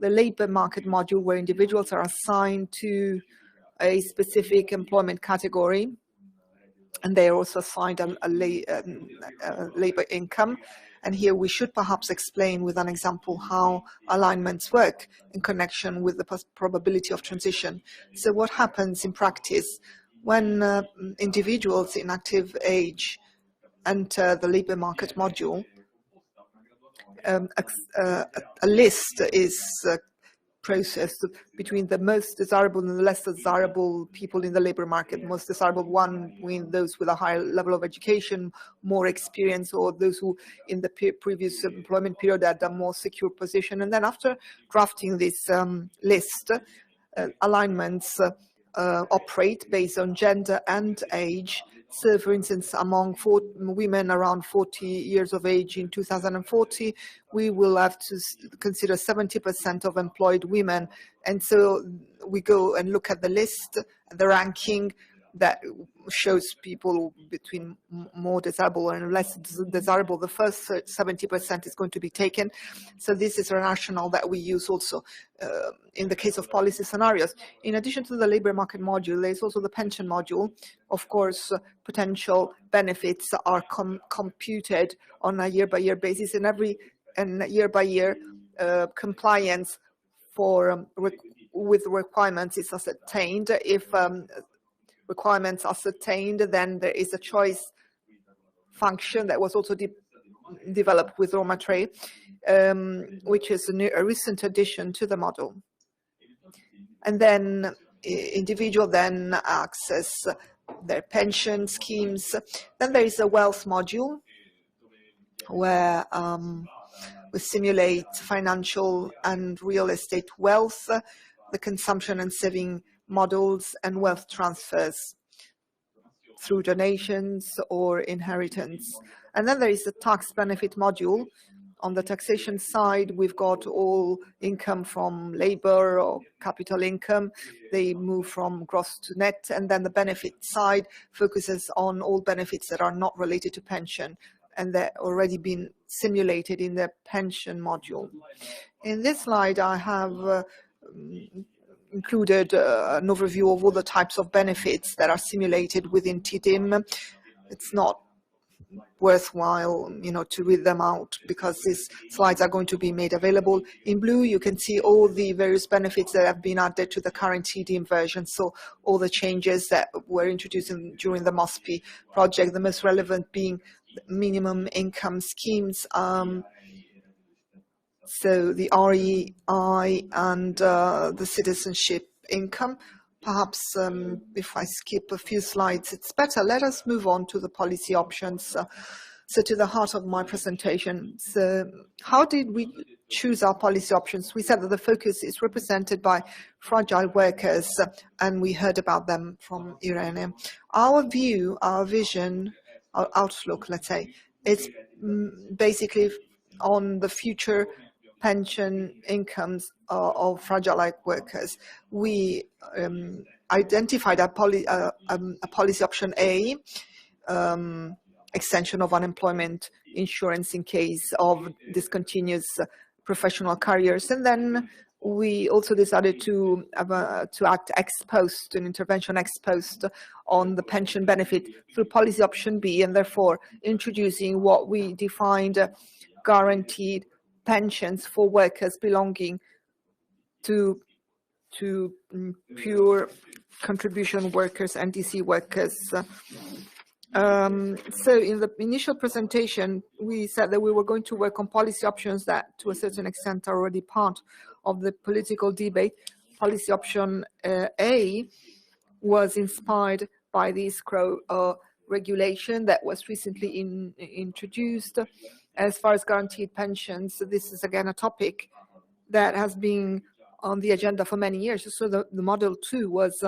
Speaker 3: The labor market module, where individuals are assigned to a specific employment category, and they are also assigned a labor income. And here we should perhaps explain with an example how alignments work in connection with the probability of transition. So what happens in practice when individuals in active age enter the labor market module? A list is processed between the most desirable and the less desirable people in the labor market. Most desirable one being those with a higher level of education, more experience, or those who in the previous employment period had a more secure position. And then after drafting this list, alignments operate based on gender and age. So, for instance, among women around 40 years of age in 2040, we will have to consider 70% of employed women. And so we go and look at the list, the ranking that shows people between more desirable and less desirable. The first 70% is going to be taken. So this is a rationale that we use also in the case of policy scenarios. In addition to the labor market module, there's also the pension module. Of course, potential benefits are computed on a year-by-year basis, and year-by-year compliance with requirements is ascertained. If requirements are ascertained, then there is a choice function that was also developed with Roma Tre, which is a recent addition to the model. And then individual then access their pension schemes. Then there is a wealth module where we simulate financial and real estate wealth, the consumption and saving models, and wealth transfers through donations or inheritance. And then there is a tax benefit module. On the taxation side, we've got all income from labor or capital income. They move from gross to net. And then the benefit side focuses on all benefits that are not related to pension, and they're already been simulated in the pension module. In this slide, I have included an overview of all the types of benefits that are simulated within Tdym. It's not worthwhile, to read them out, because these slides are going to be made available. In blue, you can see all the various benefits that have been added to the current Tdym version. So all the changes that were introduced during the MOSPI project, the most relevant being minimum income schemes. So the REI and the citizenship income. Perhaps if I skip a few slides, it's better. Let us move on to the policy options. So to the heart of my presentation. So how did we choose our policy options? We said that the focus is represented by fragile workers, and we heard about them from Irene. Our view, our vision, our outlook, let's say, is basically on the future pension incomes of fragile workers. We identified a policy option A, extension of unemployment insurance in case of discontinuous professional careers, and then we also decided to act ex post, an intervention ex post on the pension benefit through policy option B, and therefore introducing what we defined guaranteed pensions for workers belonging to pure contribution workers, NDC workers. So in the initial presentation, we said that we were going to work on policy options that to a certain extent are already part of the political debate. Policy option A was inspired by the ISCRO regulation that was recently introduced. As far as guaranteed pensions, this is again a topic that has been on the agenda for many years. So the model 2 was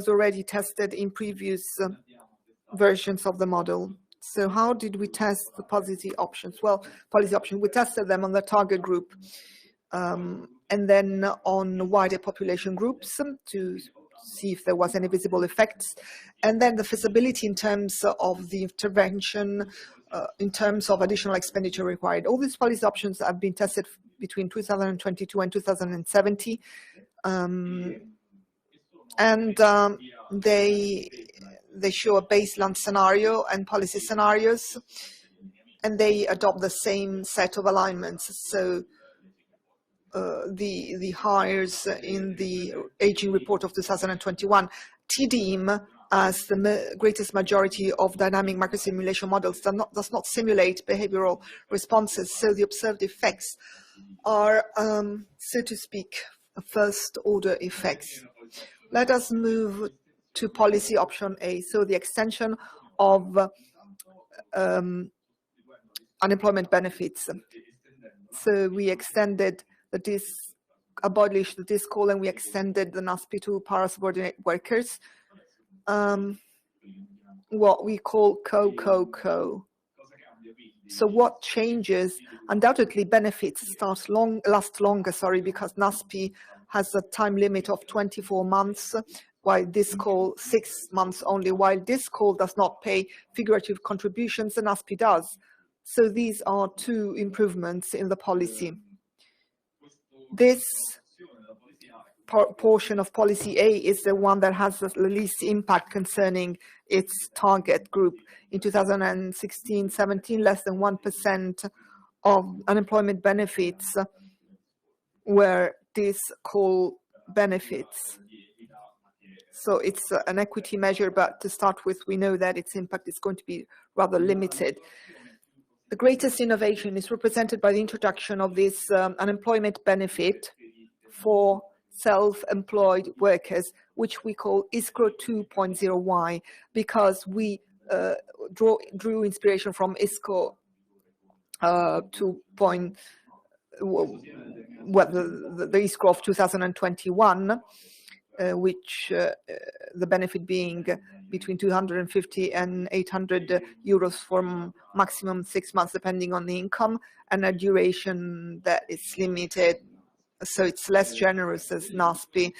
Speaker 3: already tested in previous versions of the model. So how did we test the policy options? Well, policy options, we tested them on the target group and then on wider population groups to see if there was any visible effects, and then the feasibility in terms of the intervention, in terms of additional expenditure required. All these policy options have been tested between 2022 and 2070. They show a baseline scenario and policy scenarios, and they adopt the same set of alignments. So the hires in the aging report of 2021, Tdym, as the greatest majority of dynamic market simulation models, does not simulate behavioral responses. So the observed effects are, so to speak, first order effects. Let us move to policy option A, so the extension of unemployment benefits. So we extended abolished the discall, and we extended the NASPI to para-subordinate workers, what we call co. So what changes? Undoubtedly benefits last longer, because NASPI has a time limit of 24 months, while discall 6 months only. While discall does not pay figurative contributions, the NASPI does. So these are two improvements in the policy. This portion of policy A is the one that has the least impact concerning its target group. In 2016-17, less than 1% of unemployment benefits were discall benefits. So it's an equity measure, but to start with, we know that its impact is going to be rather limited. The greatest innovation is represented by the introduction of this unemployment benefit for self-employed workers, which we call ISCRO 2.0Y, because we drew inspiration from ISCRO 2.0, the ISCRO of 2021, which the benefit being between 250 and 800 euros for maximum 6 months, depending on the income, and a duration that is limited, so it's less generous as NASPI.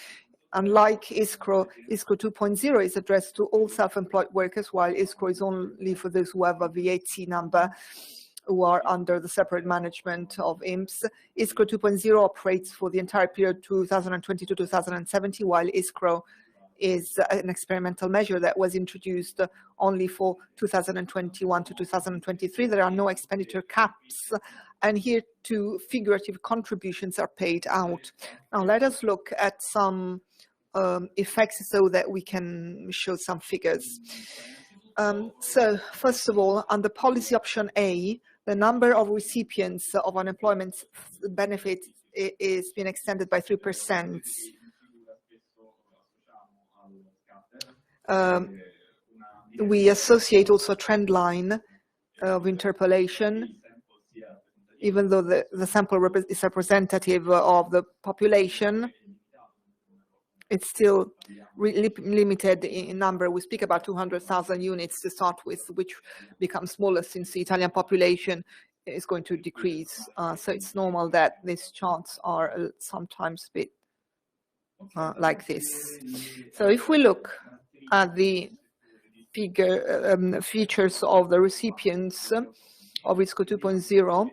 Speaker 3: Unlike ISCRO 2.0 is addressed to all self-employed workers, while ISCRO is only for those who have a VAT number, who are under the separate management of IMSS. ISCRO 2.0 operates for the entire period 2020-2070, while ISCRO is an experimental measure that was introduced only for 2021 to 2023. There are no expenditure caps, and here too figurative contributions are paid out. Now let us look at some effects so that we can show some figures. So first of all, under policy option A, the number of recipients of unemployment benefit is being extended by 3%. We associate also a trend line of interpolation, even though the sample is representative of the population. It's still limited in number. We speak about 200,000 units to start with, which becomes smaller since the Italian population is going to decrease. So it's normal that these charts are sometimes a bit like this. So if we look at the features of the recipients of ISCO 2.0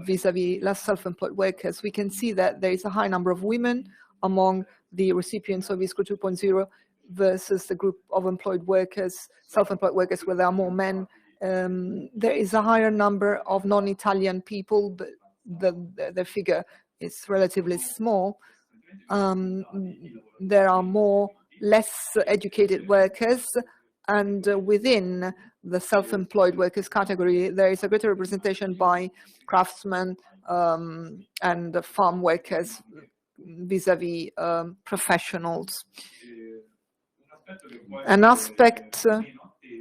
Speaker 3: vis-a-vis less self-employed workers, we can see that there is a high number of women among the recipients of ISCO 2.0 versus the group of employed workers, self-employed workers, where there are more men. There is a higher number of non-Italian people, but the figure is relatively small. There are more less educated workers, and within the self-employed workers category, there is a greater representation by craftsmen and farm workers vis-a-vis professionals. An aspect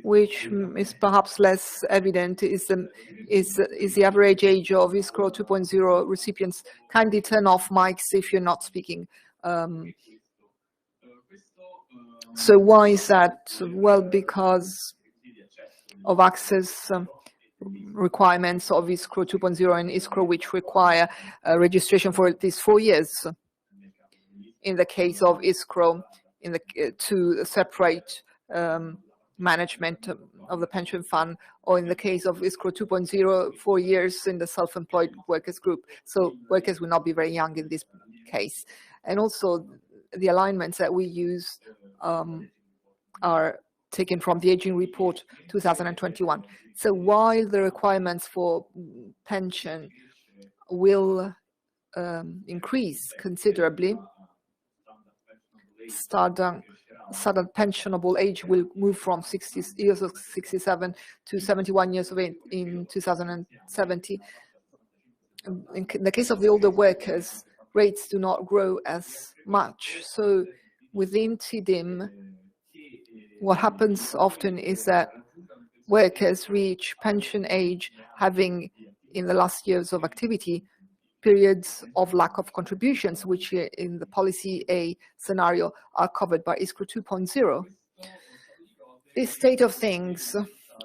Speaker 3: which is perhaps less evident is the average age of ISCO 2.0 recipients. Kindly turn off mics if you're not speaking. So why is that? Well, because of access requirements of ISCO 2.0 and ISCO, which require registration for at least 4 years. In the case of ISCO, to separate management of the pension fund, or in the case of ISCO 2.0, 4 years in the self-employed workers group. So workers will not be very young in this case. And also the alignments that we use are taken from the Aging Report 2021. So while the requirements for pension will increase considerably, standard pensionable age will move from 60 years of 67 to 71 years of age in 2070. In the case of the older workers, rates do not grow as much. So within Tdym, what happens often is that workers reach pension age having, in the last years of activity, periods of lack of contributions, which in the policy A scenario are covered by ISCO 2.0. This state of things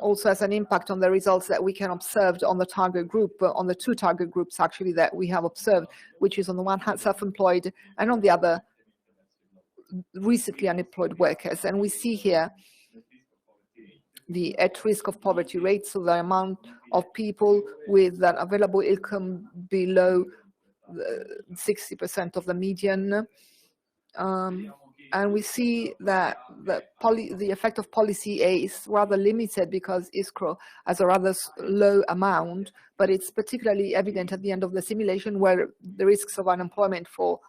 Speaker 3: also has an impact on the results that we can observe on the target group, on the two target groups actually that we have observed, which is on the one hand self-employed and on the other recently unemployed workers. And we see here the at risk of poverty rate, so the amount of people with an available income below 60% of the median. And we see that the effect of policy A is rather limited because ISCO has a rather low amount, but it's particularly evident at the end of the simulation where the risks of unemployment for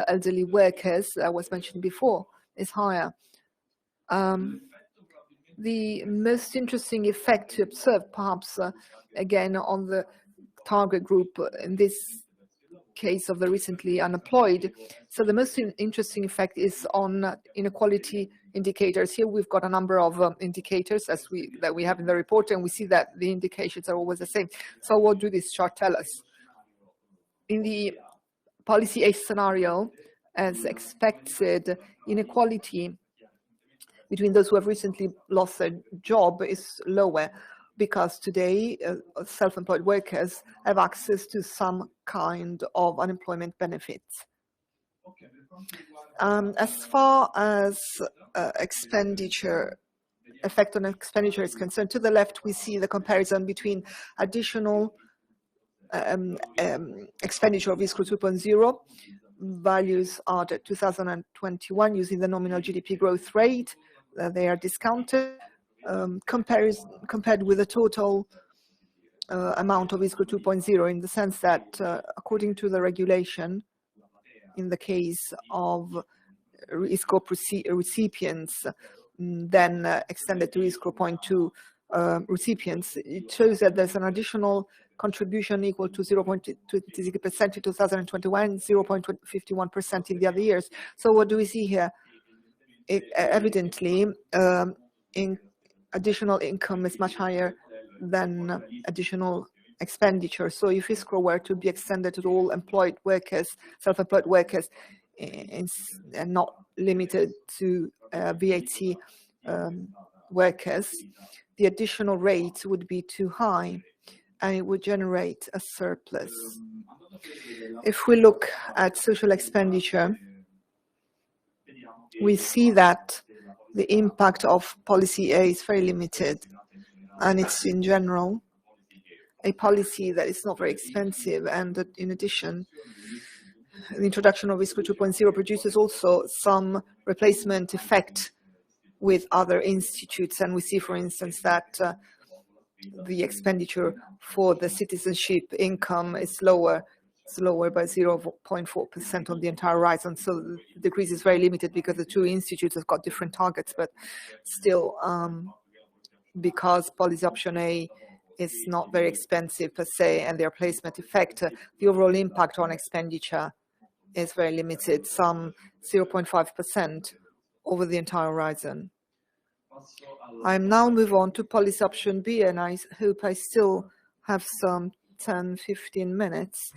Speaker 3: elderly workers, that was mentioned before, is higher. The most interesting effect to observe, perhaps, again, on the target group, in this case of the recently unemployed. So the most interesting effect is on inequality indicators. Here we've got a number of indicators that we have in the report, and we see that the indications are always the same. So what do this chart tell us? In the policy A scenario, as expected, inequality between those who have recently lost their job is lower, because today self-employed workers have access to some kind of unemployment benefits. As far as effect on expenditure is concerned, to the left we see the comparison between additional expenditure of ISCO 2.0. Values are at 2021 using the nominal GDP growth rate. They are discounted. Compared with the total amount of ISCO 2.0, in the sense that according to the regulation, in the case of ISCO recipients, then extended to ISCO 0.2 recipients, it shows that there's an additional contribution equal to 0.20% in 2021, 0.51% in the other years. So what do we see here? Evidently, additional income is much higher than additional expenditure. So if ISCO were to be extended to all employed workers, self-employed workers, and not limited to VAT workers, the additional rate would be too high. and it would generate a surplus. If we look at social expenditure, we see that the impact of policy A is very limited, and it's in general a policy that is not very expensive, and that in addition, the introduction of ISCO 2.0 produces also some replacement effect with other institutes, and we see, for instance, that the expenditure for the citizenship income is lower. It's lower by 0.4% on the entire horizon, so the decrease is very limited because the two institutes have got different targets, but still, because policy option A is not very expensive per se, and their placement effect, the overall impact on expenditure is very limited, some 0.5% over the entire horizon. I now move on to policy option B, and I hope I still have some 10-15 minutes.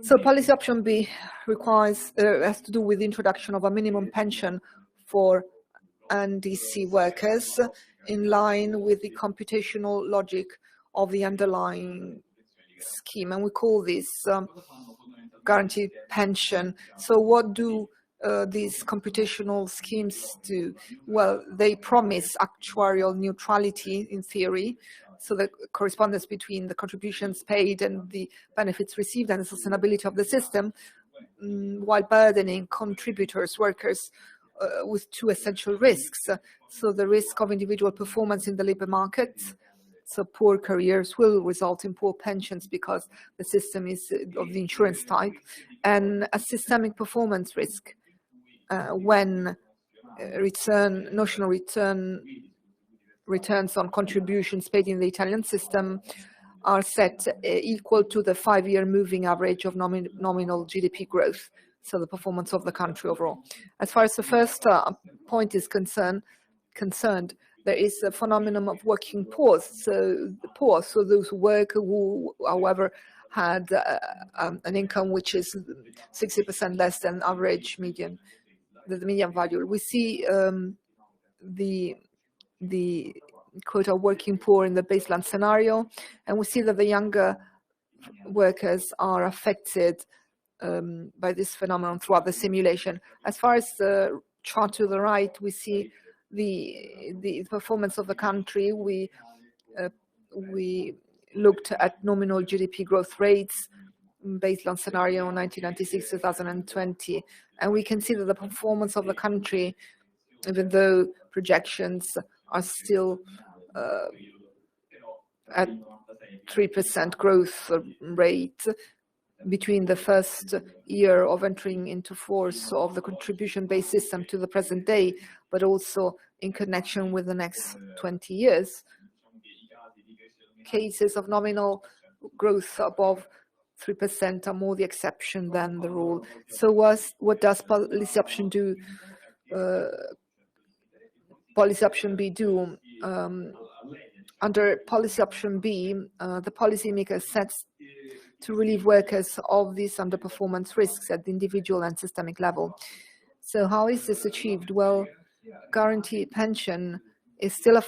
Speaker 3: So policy option B requires, has to do with the introduction of a minimum pension for NDC workers in line with the computational logic of the underlying scheme, and we call this guaranteed pension. So what do these computational schemes do? Well, they promise actuarial neutrality in theory, so the correspondence between the contributions paid and the benefits received and the sustainability of the system, while burdening contributors, workers, with two essential risks. So the risk of individual performance in the labor market, so poor careers will result in poor pensions because the system is of the insurance type, and a systemic performance risk when notional returns on contributions paid in the Italian system are set equal to the 5-year moving average of nominal GDP growth, so the performance of the country overall. As far as the first point is concerned, there is a phenomenon of working poor. So those who work who, however, had an income which is 60% less than average median, the median value. We see the quota working poor in the baseline scenario, and we see that the younger workers are affected by this phenomenon throughout the simulation. As far as the chart to the right, we see the performance of the country. We looked at nominal GDP growth rates, baseline scenario 1996-2020, and we can see that the performance of the country, even though projections are still at 3% growth rate between the first year of entering into force of the contribution-based system to the present day, but also in connection with the next 20 years. Cases of nominal growth above 3% are more the exception than the rule. So what does policy option do? Policy option B do? Under policy option B, the policymaker sets to relieve workers of these underperformance risks at the individual and systemic level. So how is this achieved? Well, guaranteed pension is still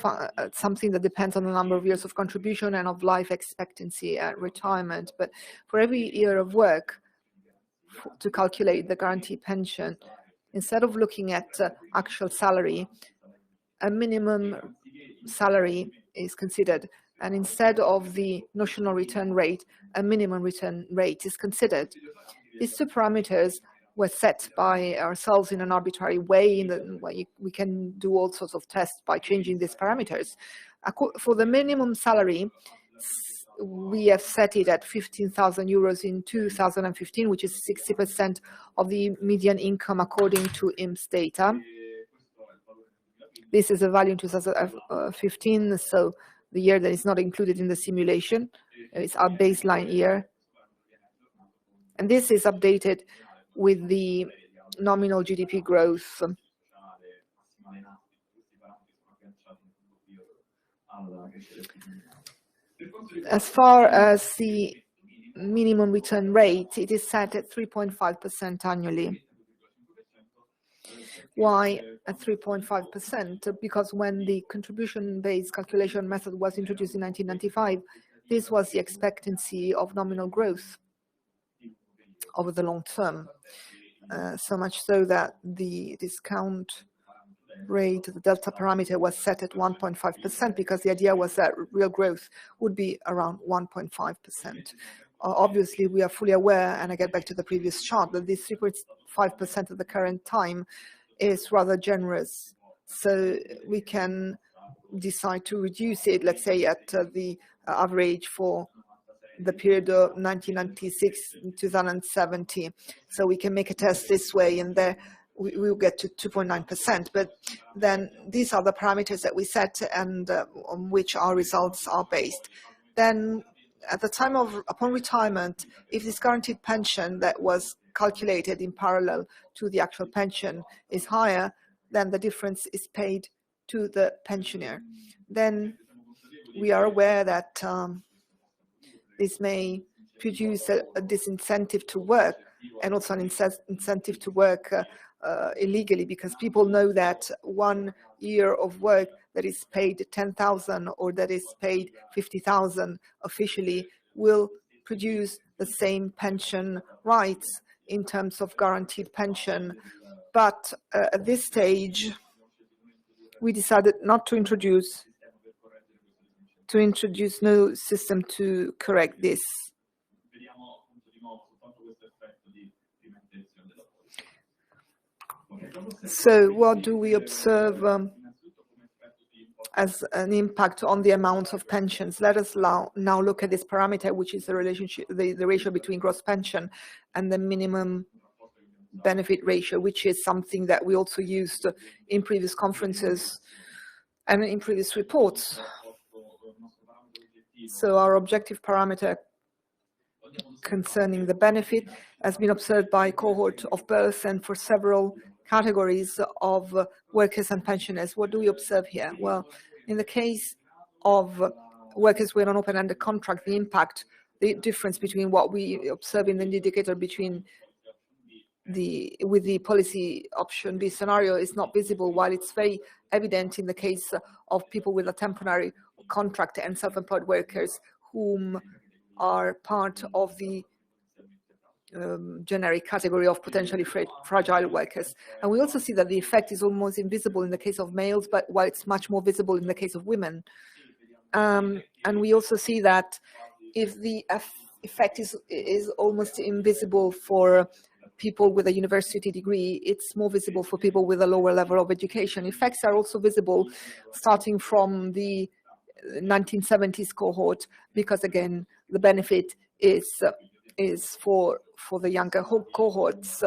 Speaker 3: something that depends on the number of years of contribution and of life expectancy at retirement. But for every year of work, to calculate the guaranteed pension, instead of looking at actual salary, a minimum salary is considered. And instead of the notional return rate, a minimum return rate is considered. These two parameters were set by ourselves in an arbitrary way. We can do all sorts of tests by changing these parameters. For the minimum salary, we have set it at 15,000 euros in 2015, which is 60% of the median income according to IMSS data. This is a value in 2015, so the year that is not included in the simulation. It's our baseline year. And this is updated with the nominal GDP growth. As far as the minimum return rate, it is set at 3.5% annually. Why at 3.5%? Because when the contribution-based calculation method was introduced in 1995, this was the expectancy of nominal growth over the long term. So much so that the discount rate, the delta parameter, was set at 1.5% because the idea was that real growth would be around 1.5%. Obviously, we are fully aware, and I get back to the previous chart, that this 3.5% at the current time is rather generous. So we can decide to reduce it, let's say, at the average for the period of 1996 and 2070. So we can make a test this way, and there we will get to 2.9%. But then these are the parameters that we set and on which our results are based. Then at the time of upon retirement, if this guaranteed pension that was calculated in parallel to the actual pension is higher, then the difference is paid to the pensioner. Then we are aware that this may produce a disincentive to work, and also an incentive to work illegally, because people know that 1 year of work that is paid 10,000 or that is paid 50,000 officially will produce the same pension rights in terms of guaranteed pension. But at this stage, we decided not to introduce no system to correct this. So what do we observe as an impact on the amount of pensions? Let us now look at this parameter, which is the relationship, the ratio between gross pension and the minimum benefit ratio, which is something that we also used in previous conferences and in previous reports. So our objective parameter concerning the benefit has been observed by cohort of both and for several categories of workers and pensioners. What do we observe here? Well, in the case of workers with an open-ended contract, the impact, the difference between what we observe in the indicator between with the policy option B scenario is not visible, while it's very evident in the case of people with a temporary contract and self-employed workers whom are part of the generic category of potentially fragile workers. And we also see that the effect is almost invisible in the case of males, but while it's much more visible in the case of women. And we also see that if the effect is almost invisible for people with a university degree, it's more visible for people with a lower level of education. Effects are also visible starting from the 1970s cohort, because again, the benefit is for the younger cohorts.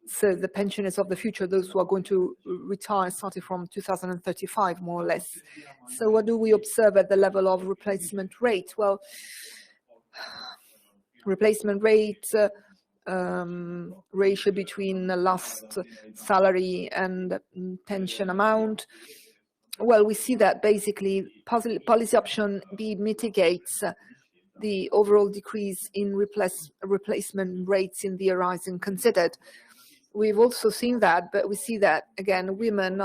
Speaker 3: So the pensioners of the future, those who are going to retire starting from 2035, more or less. So what do we observe at the level of replacement rate? Well, replacement rate ratio between the last salary and pension amount. Well, we see that basically policy option B mitigates the overall decrease in replacement rates in the horizon considered. We've also seen that, but we see that, again, women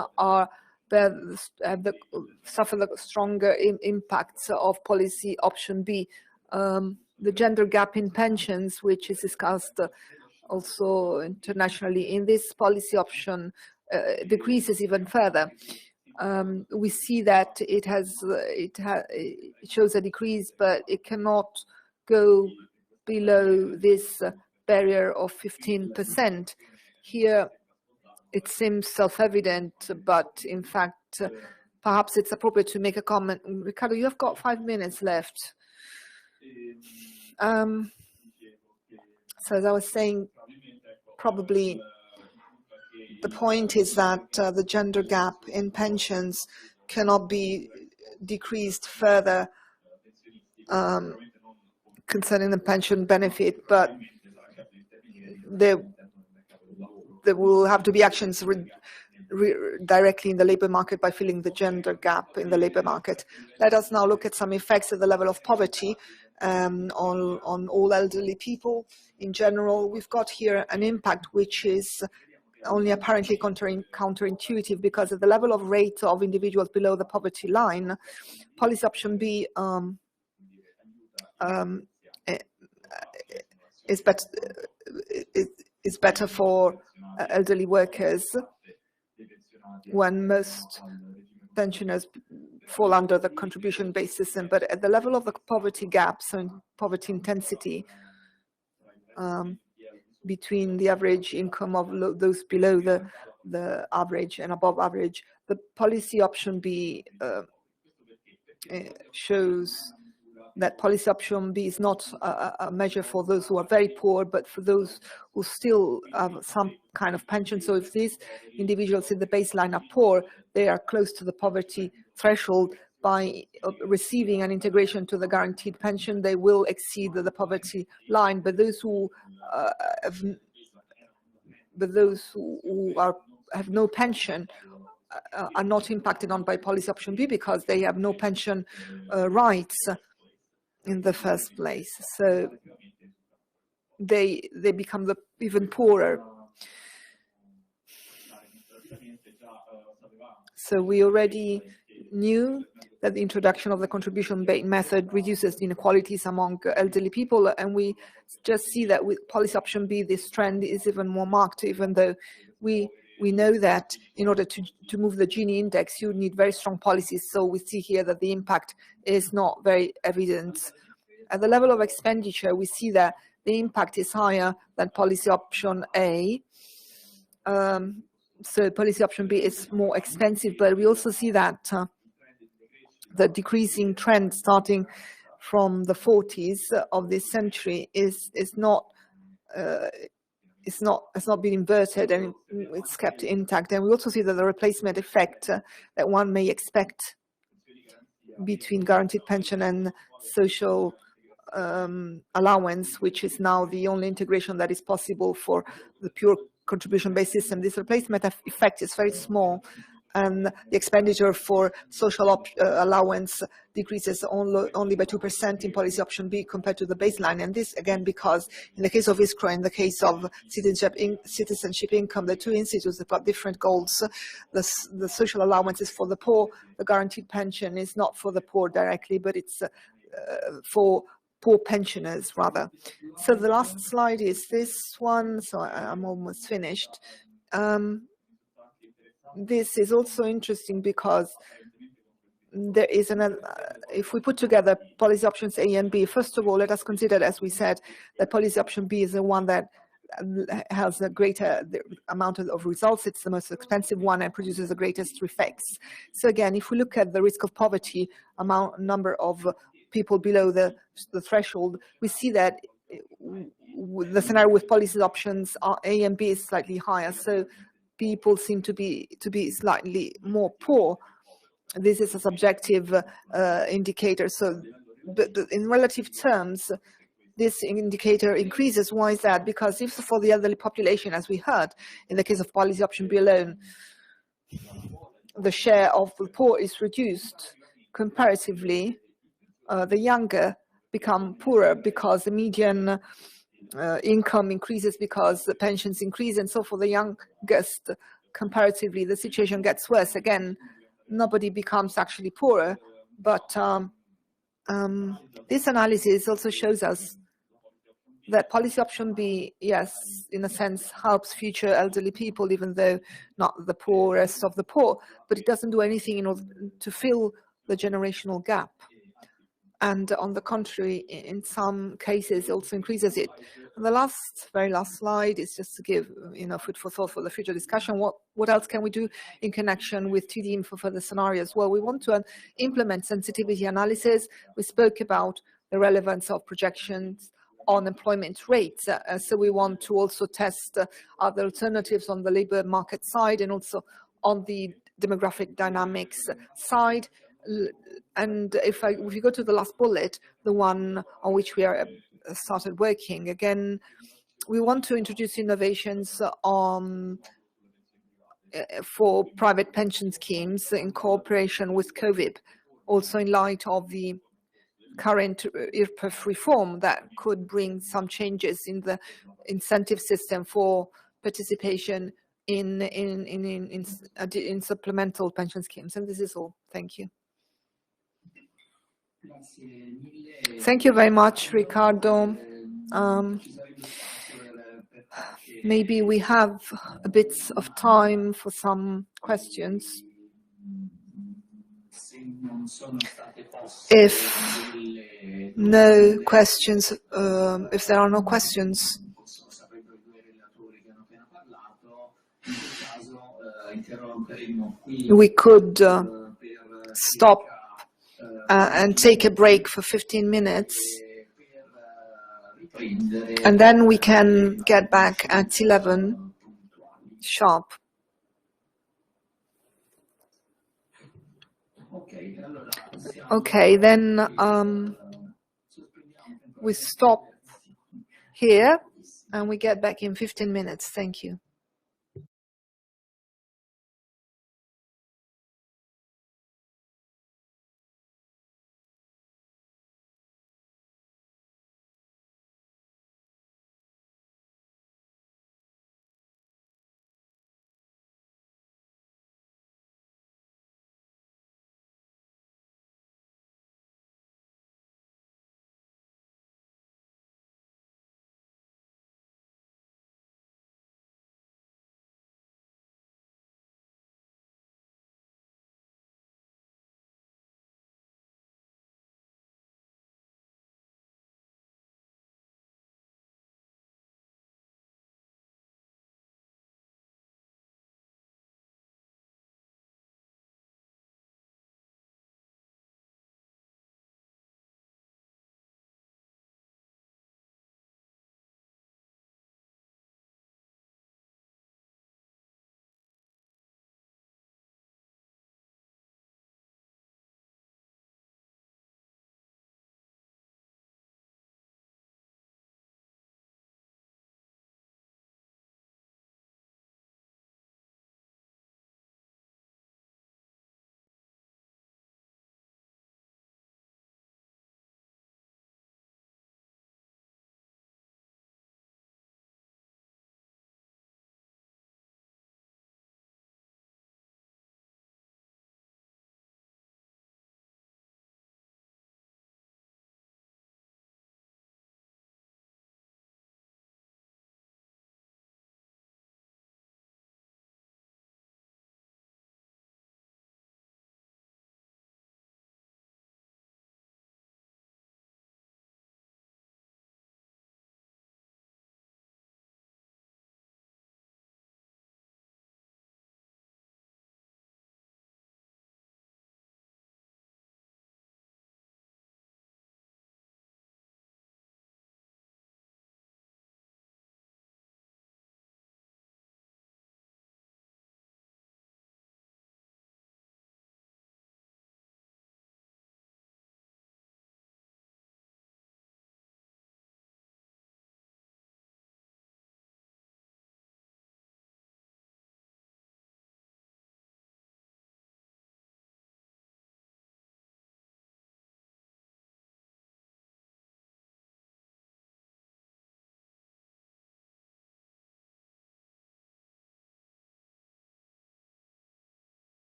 Speaker 3: suffer the stronger impacts of policy option B. The gender gap in pensions, which is discussed also internationally in this policy option, decreases even further. We see that it shows a decrease, but it cannot go below this barrier of 15%. Here, it seems self-evident, but in fact, perhaps it's appropriate to make a comment. Riccardo, you have got 5 minutes left. So as I was saying, probably the point is that the gender gap in pensions cannot be decreased further concerning the pension benefit, but there will have to be actions directly in the labor market by filling the gender gap in the labor market. Let us now look at some effects at the level of poverty on all elderly people. In general, we've got here an impact which is only apparently counterintuitive, because at the level of rate of individuals below the poverty line, policy option B is better for elderly workers when most pensioners fall under the contribution-based system. But at the level of the poverty gaps and poverty intensity between the average income of those below the average and above average, the policy option B shows that policy option B is not a measure for those who are very poor, but for those who still have some kind of pension. So if these individuals in the baseline are poor, they are close to the poverty threshold. By receiving an integration to the guaranteed pension, they will exceed the poverty line. But those who have no pension are not impacted on by policy option B because they have no pension rights in the first place. So they become even poorer. So we already knew that the introduction of the contribution-based method reduces the inequalities among elderly people, and we just see that with policy option B, this trend is even more marked, even though we know that in order to move the Gini index, you need very strong policies. So we see here that the impact is not very evident. At the level of expenditure, we see that the impact is higher than policy option A. So policy option B is more expensive, but we also see that the decreasing trend starting from the 40s of this century has not been inverted, and it's kept intact. And we also see that the replacement effect that one may expect between guaranteed pension and social allowance, which is now the only integration that is possible for the pure contribution-based system. This replacement effect is very small, and the expenditure for social allowance decreases only by 2% in policy option B compared to the baseline. And this, again, because in the case of ISCRO, in the case of citizenship income, the two institutes have got different goals. The social allowance is for the poor. The guaranteed pension is not for the poor directly, but it's for poor pensioners, rather. So the last slide is this one, so I'm almost finished. This is also interesting because there is if we put together policy options A and B, first of all, let us consider, as we said, that policy option B is the one that has a greater amount of results. It's the most expensive one and produces the greatest effects. So again, if we look at the risk of poverty number of people below the threshold, we see that the scenario with policy options A and B is slightly higher. So people seem to be slightly more poor. This is a subjective indicator. So in relative terms, this indicator increases. Why is that? Because if for the elderly population, as we heard, in the case of policy option B alone, the share of the poor is reduced comparatively, the younger become poorer because the median income increases because the pensions increase, and so for the youngest, comparatively, the situation gets worse. Again, nobody becomes actually poorer, but this analysis also shows us that policy option B, yes, in a sense, helps future elderly people, even though not the poorest of the poor, but it doesn't do anything in order to fill the generational gap. And on the contrary, in some cases, it also increases it. And the very last slide is just to give food for thought for the future discussion. What else can we do in connection with Tdm for further scenarios? Well, we want to implement sensitivity analysis. We spoke about the relevance of projections on employment rates. So we want to also test other alternatives on the labor market side and also on the demographic dynamics side. And if you go to the last bullet, the one on which we are started working, again, we want to introduce innovations for private pension schemes in cooperation with COVID, also in light of the current IRPF reform that could bring some changes in the incentive system for participation in supplemental pension schemes. And this is all. Thank you. Thank you very much, Riccardo. Maybe we have a bit of time for some questions. If no questions, if there are no questions, we could stop and take a break for 15 minutes. And then we can get back at 11 sharp. Okay, then we stop here and we get back in 15 minutes. Thank you.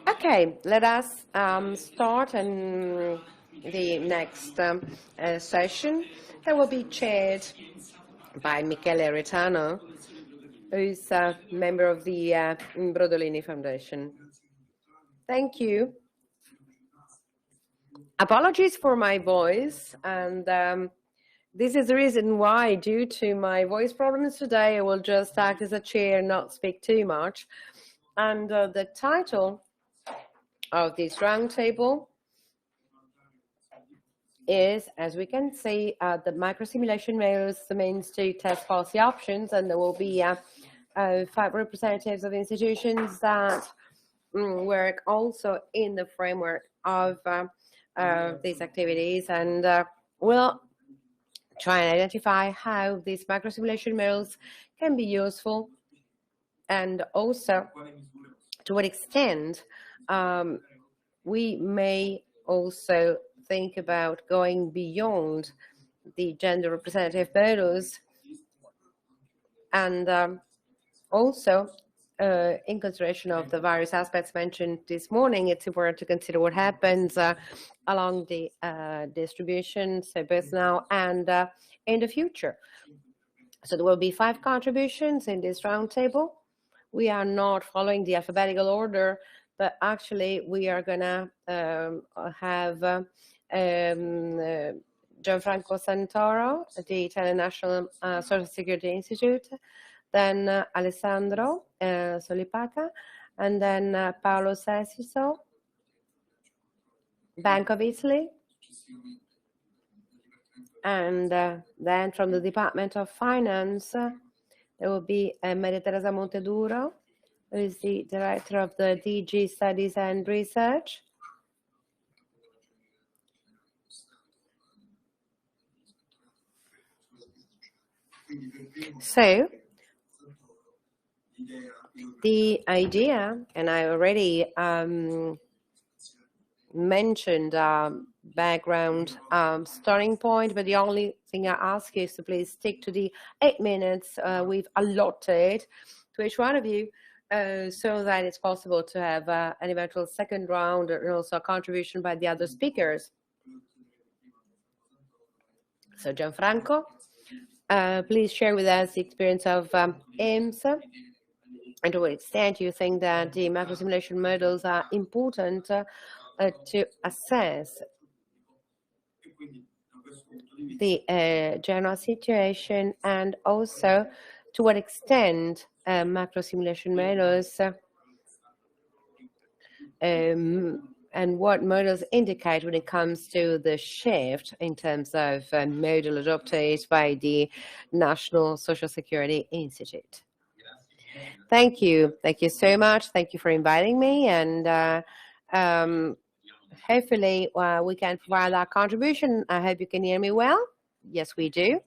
Speaker 1: Okay, let us start the next session that will be chaired by Michele Retano, who is a member of the Brodolini Foundation. Thank you. Apologies for my voice, and this is the reason why, due to my voice problems today, I will just act as a chair, not speak too much. And the title of this roundtable is, as we can see, the microsimulation models means to test policy options, and there will be 5 representatives of institutions that work also in the framework of these activities, and we'll try and identify how these microsimulation models can be useful, and also to what extent we may also think about going beyond the gender representative models, and also in consideration of the various aspects mentioned this morning, it's important to consider what happens along the distribution, so both now and in the future. So there will be 5 contributions in this roundtable. We are not following the alphabetical order, but actually we are going to have Gianfranco Santoro, the Italian National Social Security Institute, then Alessandro Solipaca, and then Paolo Sessiso, Bank of Italy, and then from the Department of Finance, there will be Maria Teresa Monteduro, who is the Director of the DG Studies and Research. So, the idea, and I already mentioned background starting point, but the only thing I ask you is to please stick to the 8 minutes we've allotted to each one of you, so that it's possible to have an eventual second round and also a contribution by the other speakers. So Gianfranco, please share with us the experience of IMSS, and to what extent you think that the macrosimulation models are important to assess the general situation, and also to what extent macrosimulation models and what models indicate when it comes to the shift in terms of model adopted by the National Social Security Institute. Thank you. Thank you so much. Thank you for inviting me, and hopefully we can provide our contribution. I hope you can hear me well. Yes, we do.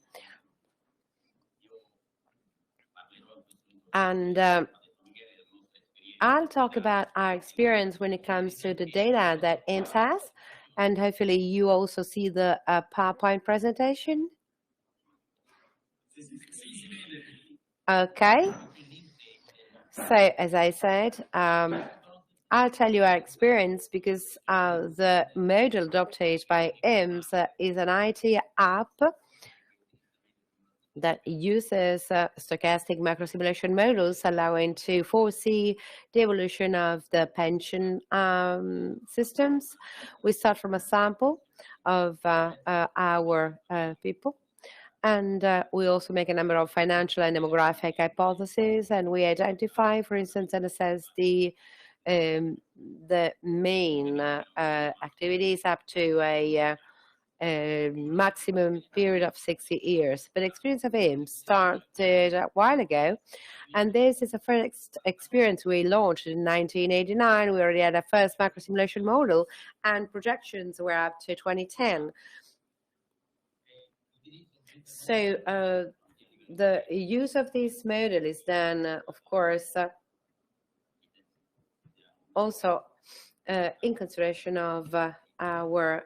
Speaker 1: And I'll talk about our experience when it comes to the data that IMSS has, and hopefully you also see the PowerPoint presentation. Okay. So, as I said, I'll tell you our experience, because the model adopted by IMSS is an IT app that uses stochastic macrosimulation models, allowing to foresee the evolution of the pension systems. We start from a sample of our people, and we also make a number of financial and demographic hypotheses, and we identify, for instance, and assess the main activities up to a maximum period of 60 years. But the experience of IMSS started a while ago, and this is a first experience we launched in 1989. We already had a first macrosimulation model, and projections were up to 2010. So the use of this model is then, of course, also in consideration of our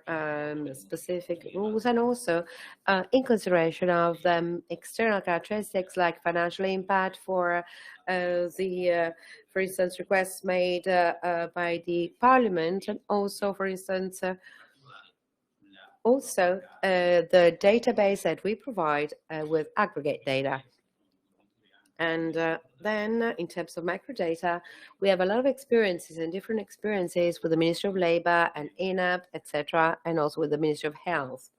Speaker 1: specific rules, and also in consideration of external characteristics like financial impact for for instance, requests made by the Parliament, and also, for instance, the database that we provide with aggregate data. And then in terms of microdata, we have a lot of experiences and different experiences with the Ministry of Labor and INAP, etc., and also with the Ministry of Health.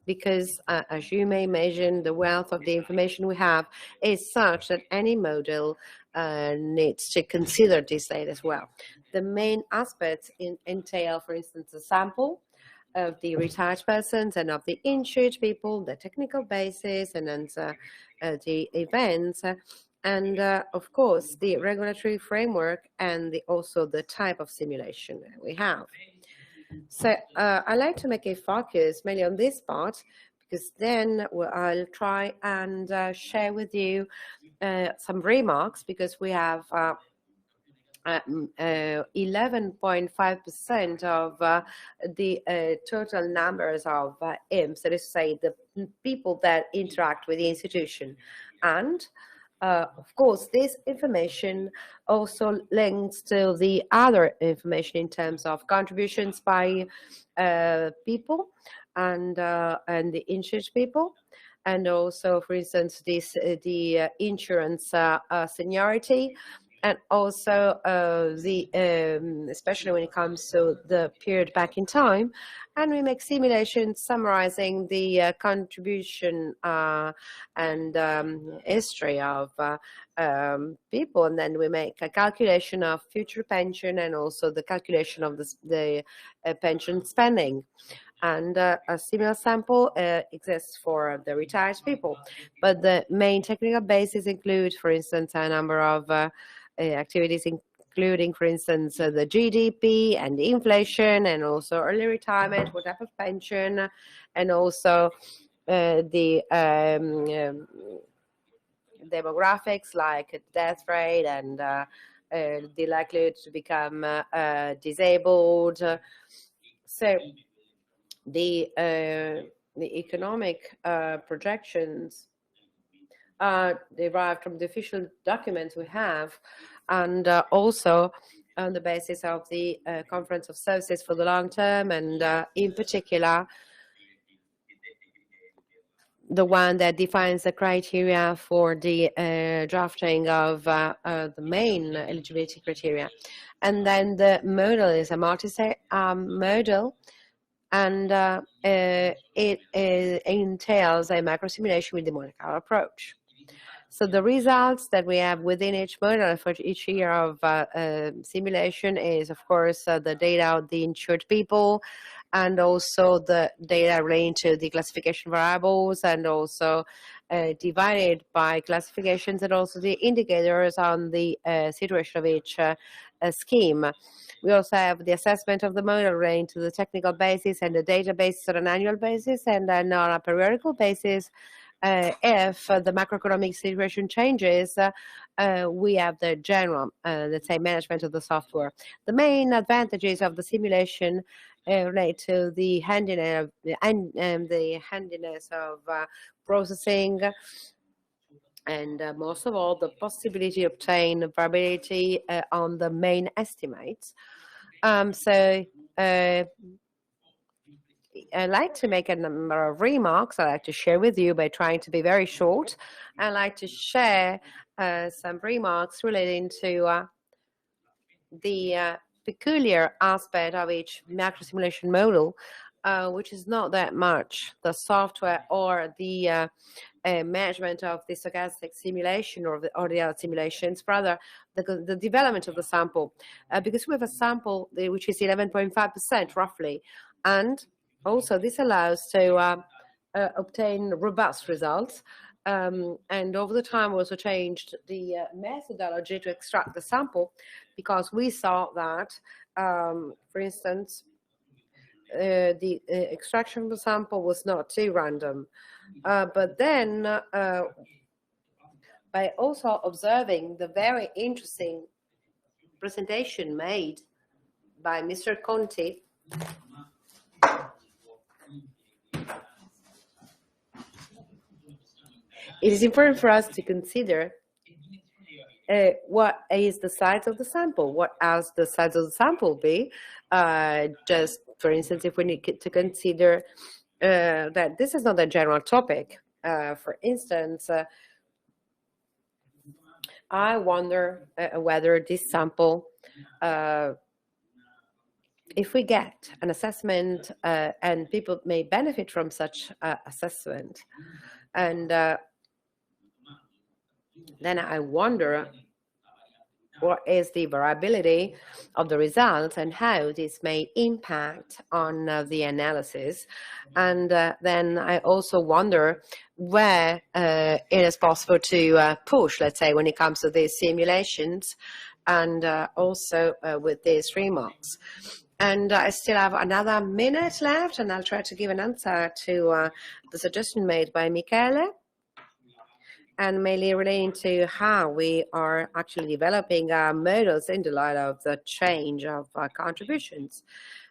Speaker 1: Because as you may imagine, the wealth of the information we have is such that any model needs to consider this data as well. The main aspects entail, for instance, a sample of the retired persons and of the insured people, the technical basis, and then the events, and of course the regulatory framework, and also the type of simulation that we have. So I like to make a focus mainly on this part, because then I'll try and share with you some remarks, because we have 11.5% of the total numbers of IMPs, that is to say, the people that interact with the institution. And of course, this information also links to the other information in terms of contributions by people and the insured people, and also, for instance, the insurance seniority, and also especially when it comes to the period back in time. And we make simulations summarizing the contribution and history of people, and then we make a calculation of future pension, and also the calculation of the pension spending. And a similar sample exists for the retired people. But the main technical bases include, for instance, a number of activities, including, for instance, the GDP and the inflation, and also early retirement, what type of pension, and also the demographics like death rate and the likelihood to become disabled. So the economic projections are derived from the official documents we have, and also on the basis of the Conference of Services for the Long Term, and in particular the one that defines the criteria for the drafting of the main eligibility criteria. And then the model is a multi-state model, and it entails a macro simulation with the Monte Carlo approach. So the results that we have within each model for each year of simulation is, of course, the data of the insured people, and also the data relating to the classification variables, and also divided by classifications, and also the indicators on the situation of each scheme. We also have the assessment of the model relating to the technical basis and the database on an annual basis, and then on a periodical basis. If the macroeconomic situation changes, we have the general, let's say, management of the software. The main advantages of the simulation relate to the handiness of processing, and most of all, the possibility to obtain variability on the main estimates. I'd like to make a number of remarks I'd like to share with you by trying to be very short. I'd like to share some remarks relating to the peculiar aspect of each macro simulation model, which is not that much the software or the management of the stochastic simulation or the other simulations, rather the development of the sample, because we have a sample which is 11.5% roughly, and also this allows to obtain robust results, and over the time we also changed the methodology to extract the sample, because we saw that, for instance, the extraction of the sample was not too random. But then, by also observing the very interesting presentation made by Mr. Conti. It is important for us to consider what is the size of the sample. What else the size of the sample be? Just for instance, if we need to consider that this is not a general topic. For instance, I wonder whether this sample, if we get an assessment and people may benefit from such assessment, and then I wonder what is the variability of the results and how this may impact on the analysis. And then I also wonder where it is possible to push, let's say, when it comes to these simulations, and also with these remarks. And I still have another minute left, and I'll try to give an answer to the suggestion made by Michele, and mainly relating to how we are actually developing our models in the light of the change of contributions.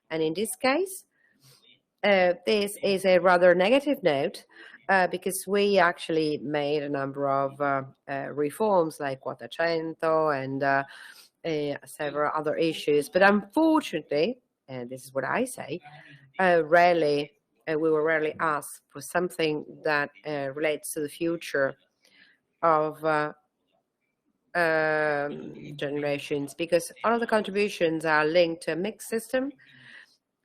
Speaker 1: And in this case, this is a rather negative note because we actually made a number of reforms like Quattrocento and several other issues. But unfortunately, and this is what I say, we were rarely asked for something that relates to the future of generations, because all of the contributions are linked to a mixed system,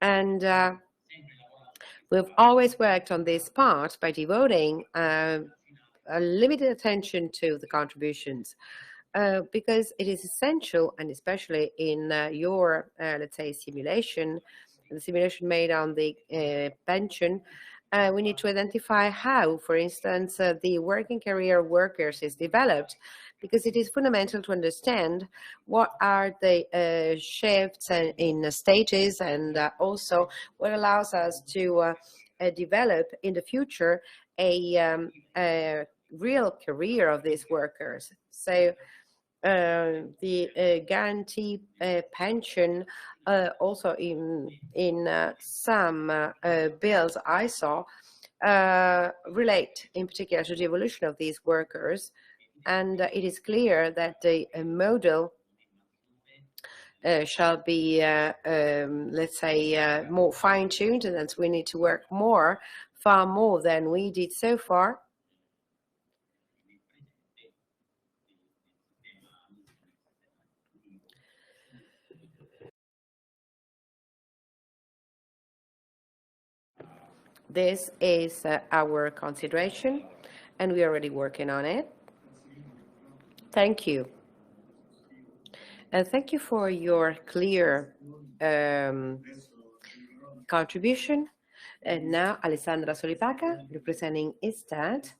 Speaker 1: and we've always worked on this part by devoting a limited attention to the contributions because it is essential, and especially in your, let's say, simulation, the simulation made on the pension, we need to identify how, for instance, the working career workers is developed, because it is fundamental to understand what are the shifts in stages, and also what allows us to develop in the future a real career of these workers. So the guarantee pension also in some bills I saw relate in particular to the evolution of these workers, and it is clear that the model shall be let's say more fine-tuned, and that we need to work far more than we did so far. This is our consideration, and we're already working on it. Thank you. And thank you for your clear contribution. And now Alessandra Solipaca, representing ISTAT,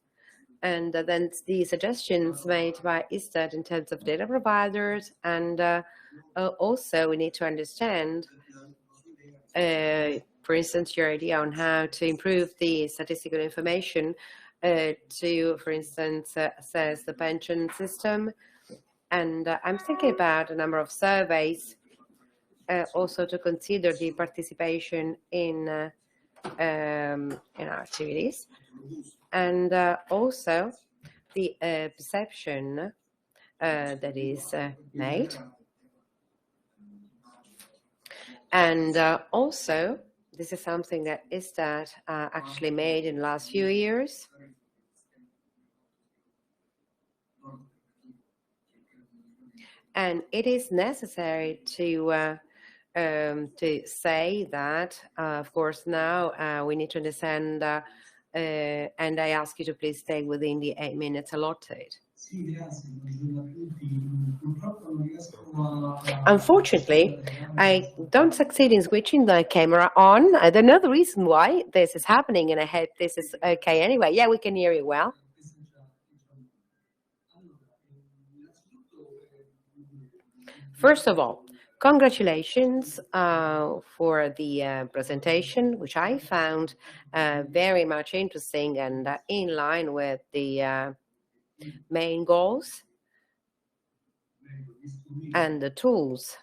Speaker 1: and then the suggestions made by ISTAT in terms of data providers, and also we need to understand for instance, your idea on how to improve the statistical information to, for instance, assess the pension system. And I'm thinking about a number of surveys also to consider the participation in our activities, and also the perception that is made. And also, this is something that ISTAT actually made in the last few years. And it is necessary to say that, of course, now we need to understand, and I ask you to please stay within the 8 minutes allotted. Unfortunately, I don't succeed in switching the camera on. I don't know the reason why this is happening, and I hope this is okay anyway. Yeah, we can hear you well. First of all, congratulations for the presentation, which I found very much interesting and in line with the main goals and the tools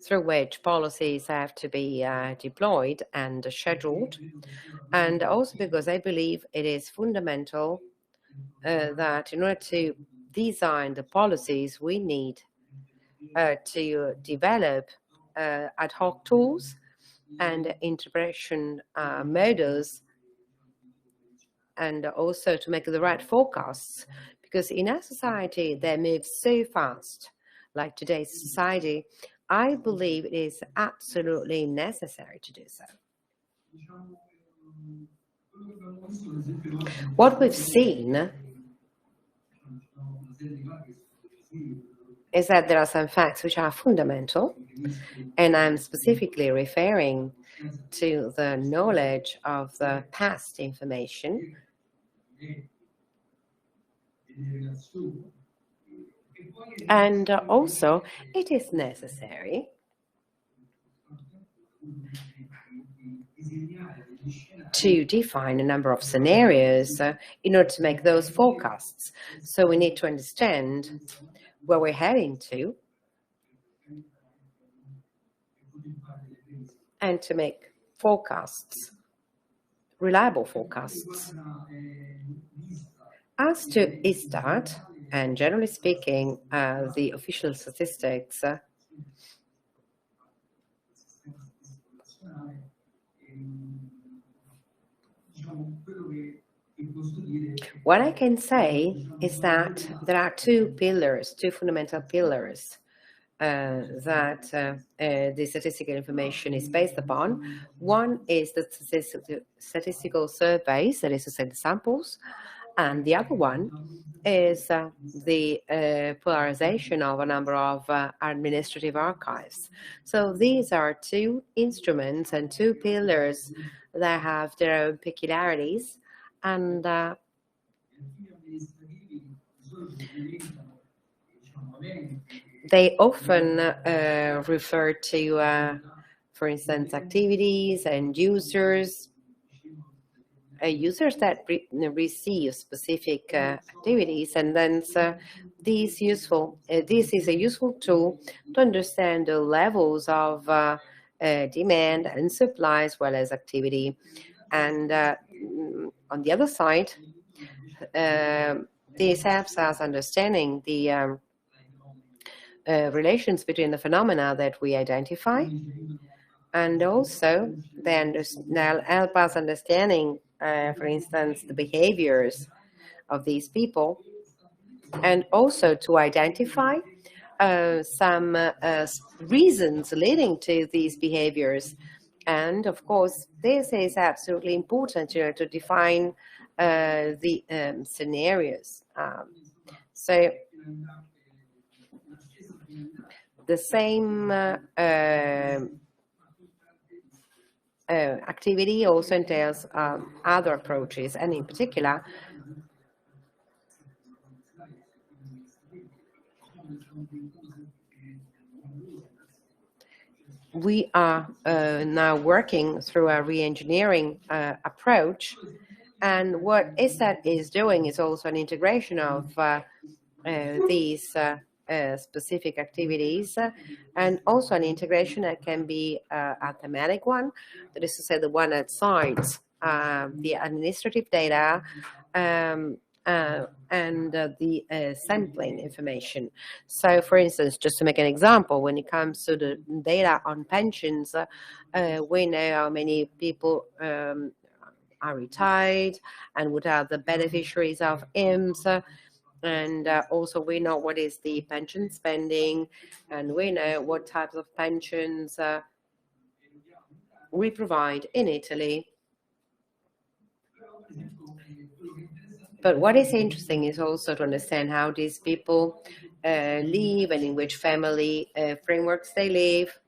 Speaker 1: through which policies have to be deployed and scheduled, and also because I believe it is fundamental that in order to design the policies, we need to develop ad hoc tools and interpretation models, and also to make the right forecasts, because in a society that moves so fast, like today's society, I believe it is absolutely necessary to do so. What we've seen is that there are some facts which are fundamental, and I'm specifically referring to the knowledge of the past information, and also it is necessary to define a number of scenarios in order to make those forecasts. So we need to understand where we're heading to and to make forecasts, reliable forecasts. As to ISTAT, and generally speaking, the official statistics what I can say is that there are two fundamental pillars that the statistical information is based upon. One is the statistical surveys, that is to say the samples, and the other one is the polarization of a number of administrative archives. So these are two instruments and two pillars that have their own peculiarities, and they often refer to, for instance, activities and users that receive specific activities, and then this is a useful tool to understand the levels of demand and supply as well as activity. And on the other side, this helps us understanding the relations between the phenomena that we identify, and also they'll help us understanding, for instance, the behaviors of these people, and also to identify some reasons leading to these behaviors. And of course, this is absolutely important to define the scenarios. So the same activity also entails other approaches, and in particular, we are now working through a re-engineering approach, and what ISTAT is doing is also an integration of these specific activities, and also an integration that can be a thematic one, that is to say the one that cites the administrative data and the sampling information. So, for instance, just to make an example, when it comes to the data on pensions, we know how many people are retired and what are the beneficiaries of IMSS. And also we know what is the pension spending, and we know what types of pensions we provide in Italy. But what is interesting is also to understand how these people live and in which family frameworks they live.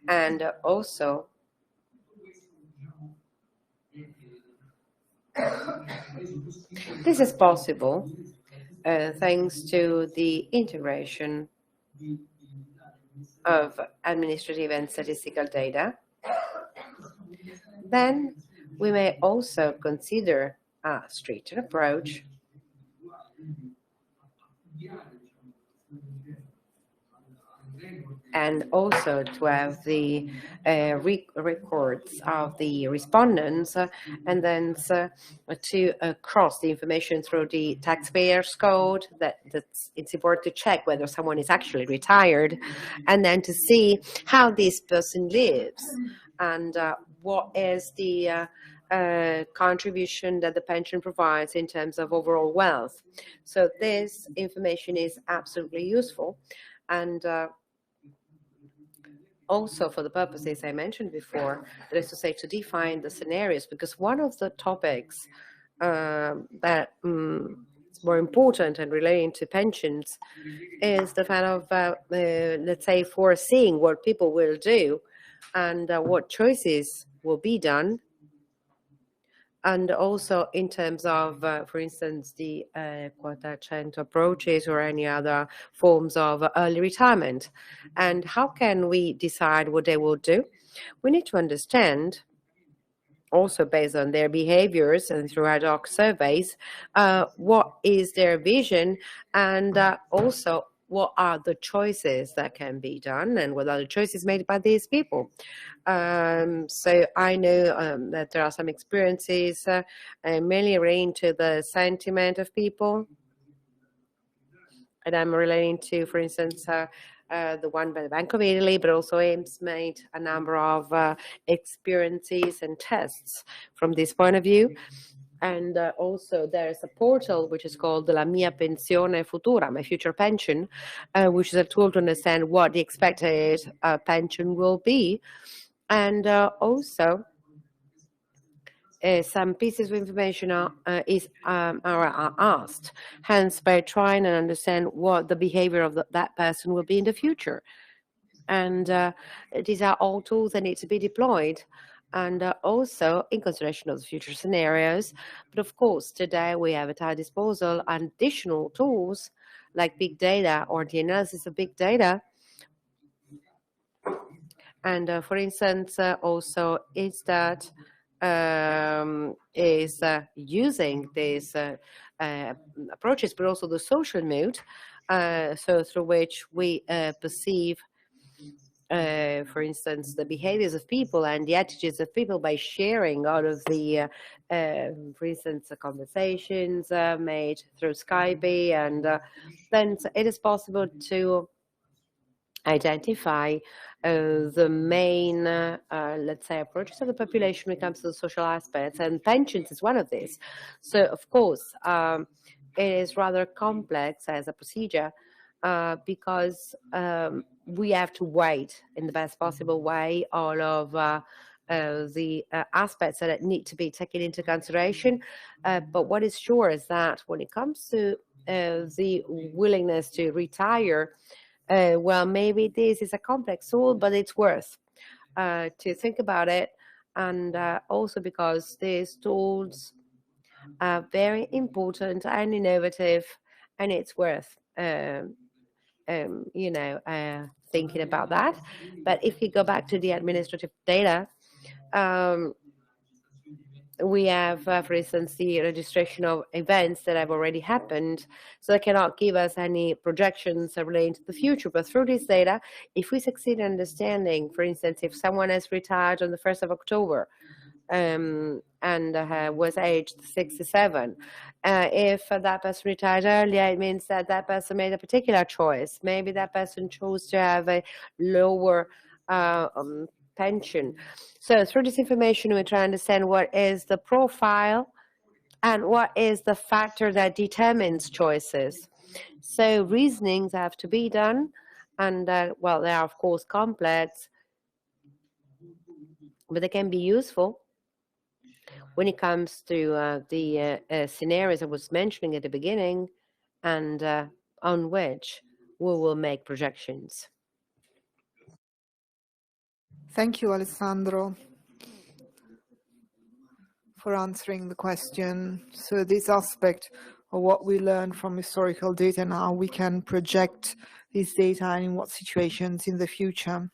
Speaker 1: And also this is possible thanks to the integration of administrative and statistical data. Then we may also consider a stricter approach and also to have the records of the respondents, and then to cross the information through the taxpayers code. It's important to check whether someone is actually retired, and then to see how this person lives and what is the contribution that the pension provides in terms of overall wealth. So this information is absolutely useful, and also for the purposes I mentioned before, that is to say, to define the scenarios, because one of the topics that is more important and relating to pensions is the kind of, let's say, foreseeing what people will do and what choices will be done. And also in terms of, for instance, the quota 100 approaches or any other forms of early retirement. And how can we decide what they will do? We need to understand, also based on their behaviors and through ad hoc surveys, what is their vision, and also what are the choices that can be done and what are the choices made by these people. So I know that there are some experiences mainly relating to the sentiment of people. And I'm relating to, for instance, the one by the Bank of Italy, but also AIMS made a number of experiences and tests from this point of view. And also there's a portal which is called La Mia Pensione Futura, My Future Pension, which is a tool to understand what the expected pension will be. And also some pieces of information are asked, hence by trying to understand what the behavior of that person will be in the future. And these are all tools that need to be deployed, and also in consideration of the future scenarios. But of course, today we have at our disposal additional tools like big data or the analysis of big data. And for instance, also is that using these approaches, but also the social mood, so through which we perceive, for instance, the behaviors of people and the attitudes of people by sharing out of the, for instance, the conversations made through Skype, and then it is possible to identify the main, let's say, approaches of the population when it comes to the social aspects, and pensions is one of these. So, of course, it is rather complex as a procedure because we have to weight in the best possible way all of the aspects that need to be taken into consideration. But what is sure is that when it comes to the willingness to retire, well, maybe this is a complex tool, but it's worth to think about it. And also because these tools are very important and innovative, and it's worth, thinking about that. But if you go back to the administrative data, we have, for instance, the registration of events that have already happened, so they cannot give us any projections relating to the future. But through this data, if we succeed in understanding, for instance, if someone has retired on the 1st of October and was aged 67, if that person retired earlier, it means that that person made a particular choice. Maybe that person chose to have a lower pension. So through this information, we try to understand what is the profile and what is the factor that determines choices. So reasonings have to be done, and well, they are of course complex, but they can be useful when it comes to the scenarios I was mentioning at the beginning, and on which we will make projections.
Speaker 3: Thank you, Alessandro, for answering the question. So this aspect of what we learn from historical data and how we can project these data and in what situations in the future.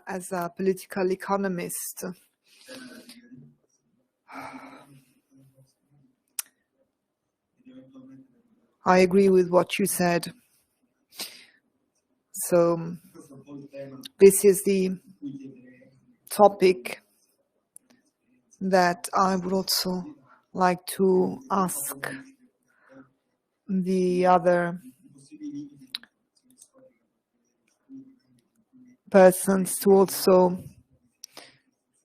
Speaker 3: As a political economist, I agree with what you said. So this is the topic that I would also like to ask the other persons to also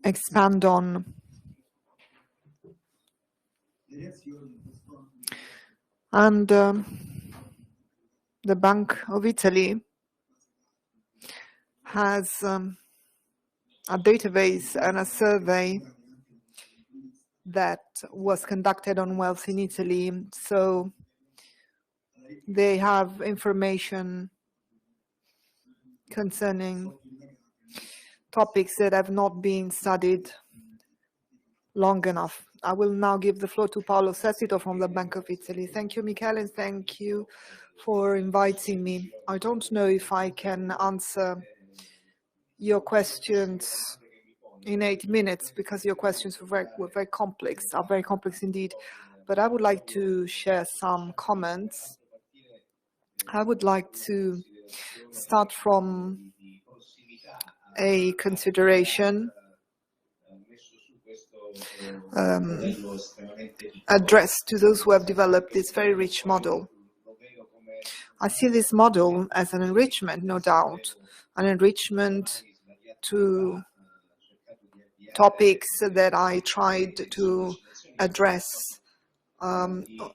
Speaker 3: expand on. And the Bank of Italy has a database and a survey that was conducted on wealth in Italy. So they have information concerning topics that have not been studied long enough. I will now give the floor to Paolo Sessito from the Bank of Italy. Thank you, Michele, and thank you for inviting me. I don't know if I can answer your questions in 8 minutes because your questions were very complex, are very complex indeed. But I would like to share some comments. I would like to start from a consideration addressed to those who have developed this very rich model. I see this model as an enrichment, no doubt, an enrichment to topics that I tried to address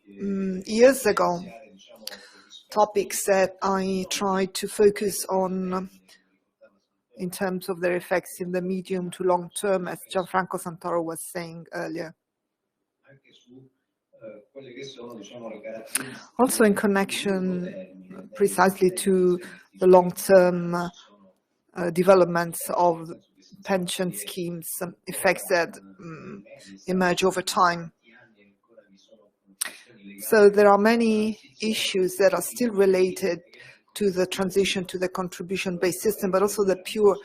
Speaker 3: years ago, topics that I tried to focus on in terms of their effects in the medium to long term, as Gianfranco Santoro was saying earlier. Also in connection precisely to the long-term developments of pension schemes, effects that emerge over time. So there are many issues that are still related to the transition to the contribution-based system, but also the pure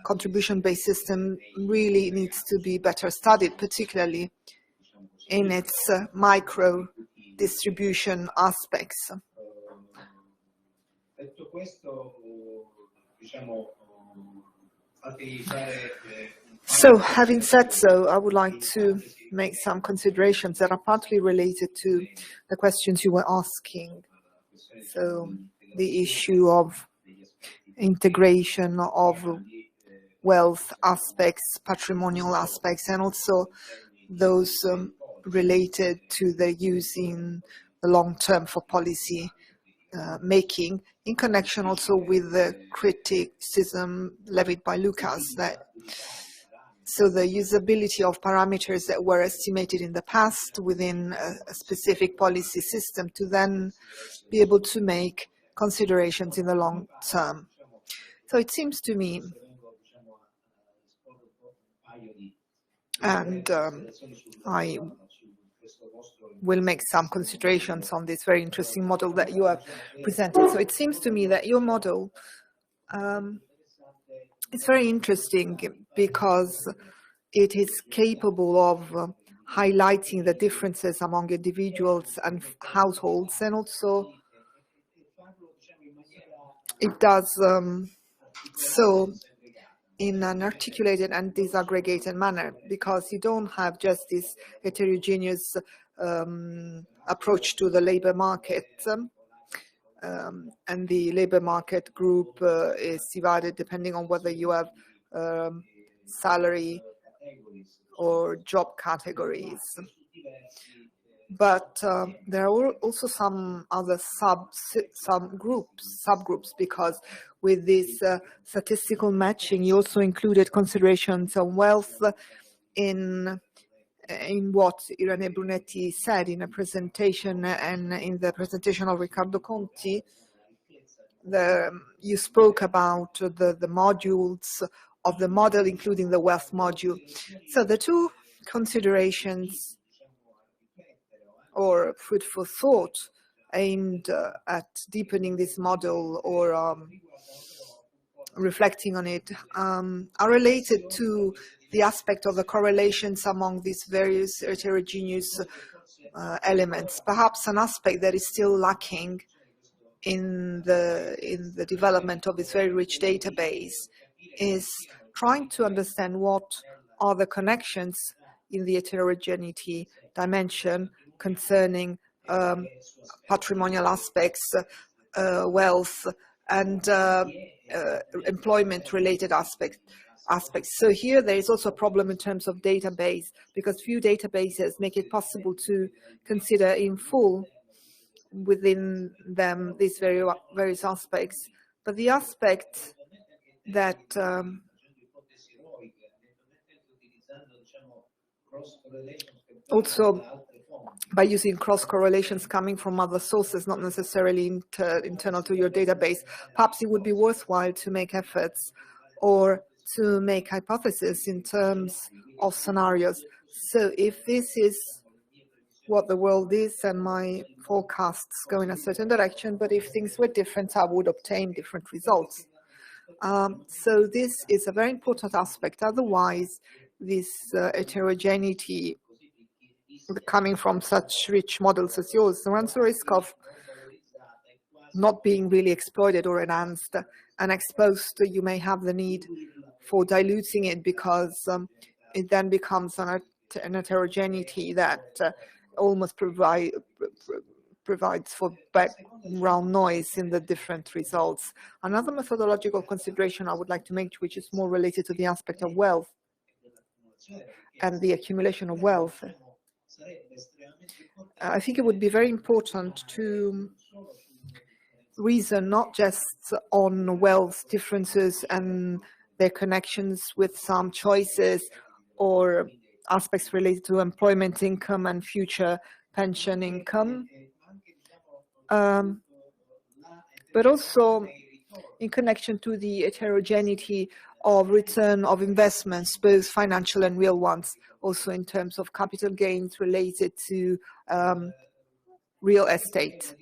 Speaker 3: contribution-based system really needs to be better studied, particularly in its micro distribution aspects. So, having said so, I would like to make some considerations that are partly related to the questions you were asking. So, the issue of integration of wealth aspects, patrimonial aspects, and also those related to the use in the long term for policy making, in connection also with the criticism levied by Lucas, that so the usability of parameters that were estimated in the past within a specific policy system to then be able to make considerations in the long term. So it seems to me, and I will make some considerations on this very interesting model that you have presented. So it seems to me that your model is very interesting because it is capable of highlighting the differences among individuals and households, and also it does so in an articulated and disaggregated manner, because you don't have just this heterogeneous approach to the labor market, and the labor market group is divided depending on whether you have salary or job categories. But there are also some other subgroups, because with this statistical matching, you also included considerations on wealth in what Irene Brunetti said in a presentation, and in the presentation of Riccardo Conti, you spoke about the modules of the model, including the wealth module. So the two considerations or food for thought aimed at deepening this model or reflecting on it are related to the aspect of the correlations among these various heterogeneous elements. Perhaps an aspect that is still lacking in the development of this very rich database is trying to understand what are the connections in the heterogeneity dimension concerning patrimonial aspects, wealth, and employment-related aspects. So here there is also a problem in terms of database, because few databases make it possible to consider in full within them these various aspects. But the aspect that also by using cross correlations coming from other sources, not necessarily internal to your database, perhaps it would be worthwhile to make efforts or to make hypotheses in terms of scenarios. So if this is what the world is and my forecasts go in a certain direction, but if things were different, I would obtain different results. So this is a very important aspect. Otherwise, this heterogeneity coming from such rich models as yours runs the risk of not being really exploited or enhanced and exposed. You may have the need for diluting it because it then becomes an heterogeneity that almost provides for background noise in the different results. Another methodological consideration I would like to make, which is more related to the aspect of wealth and the accumulation of wealth. I think it would be very important to reason not just on wealth differences and their connections with some choices or aspects related to employment income and future pension income, but also in connection to the heterogeneity of return of investments, both financial and real ones, also in terms of capital gains related to real estate,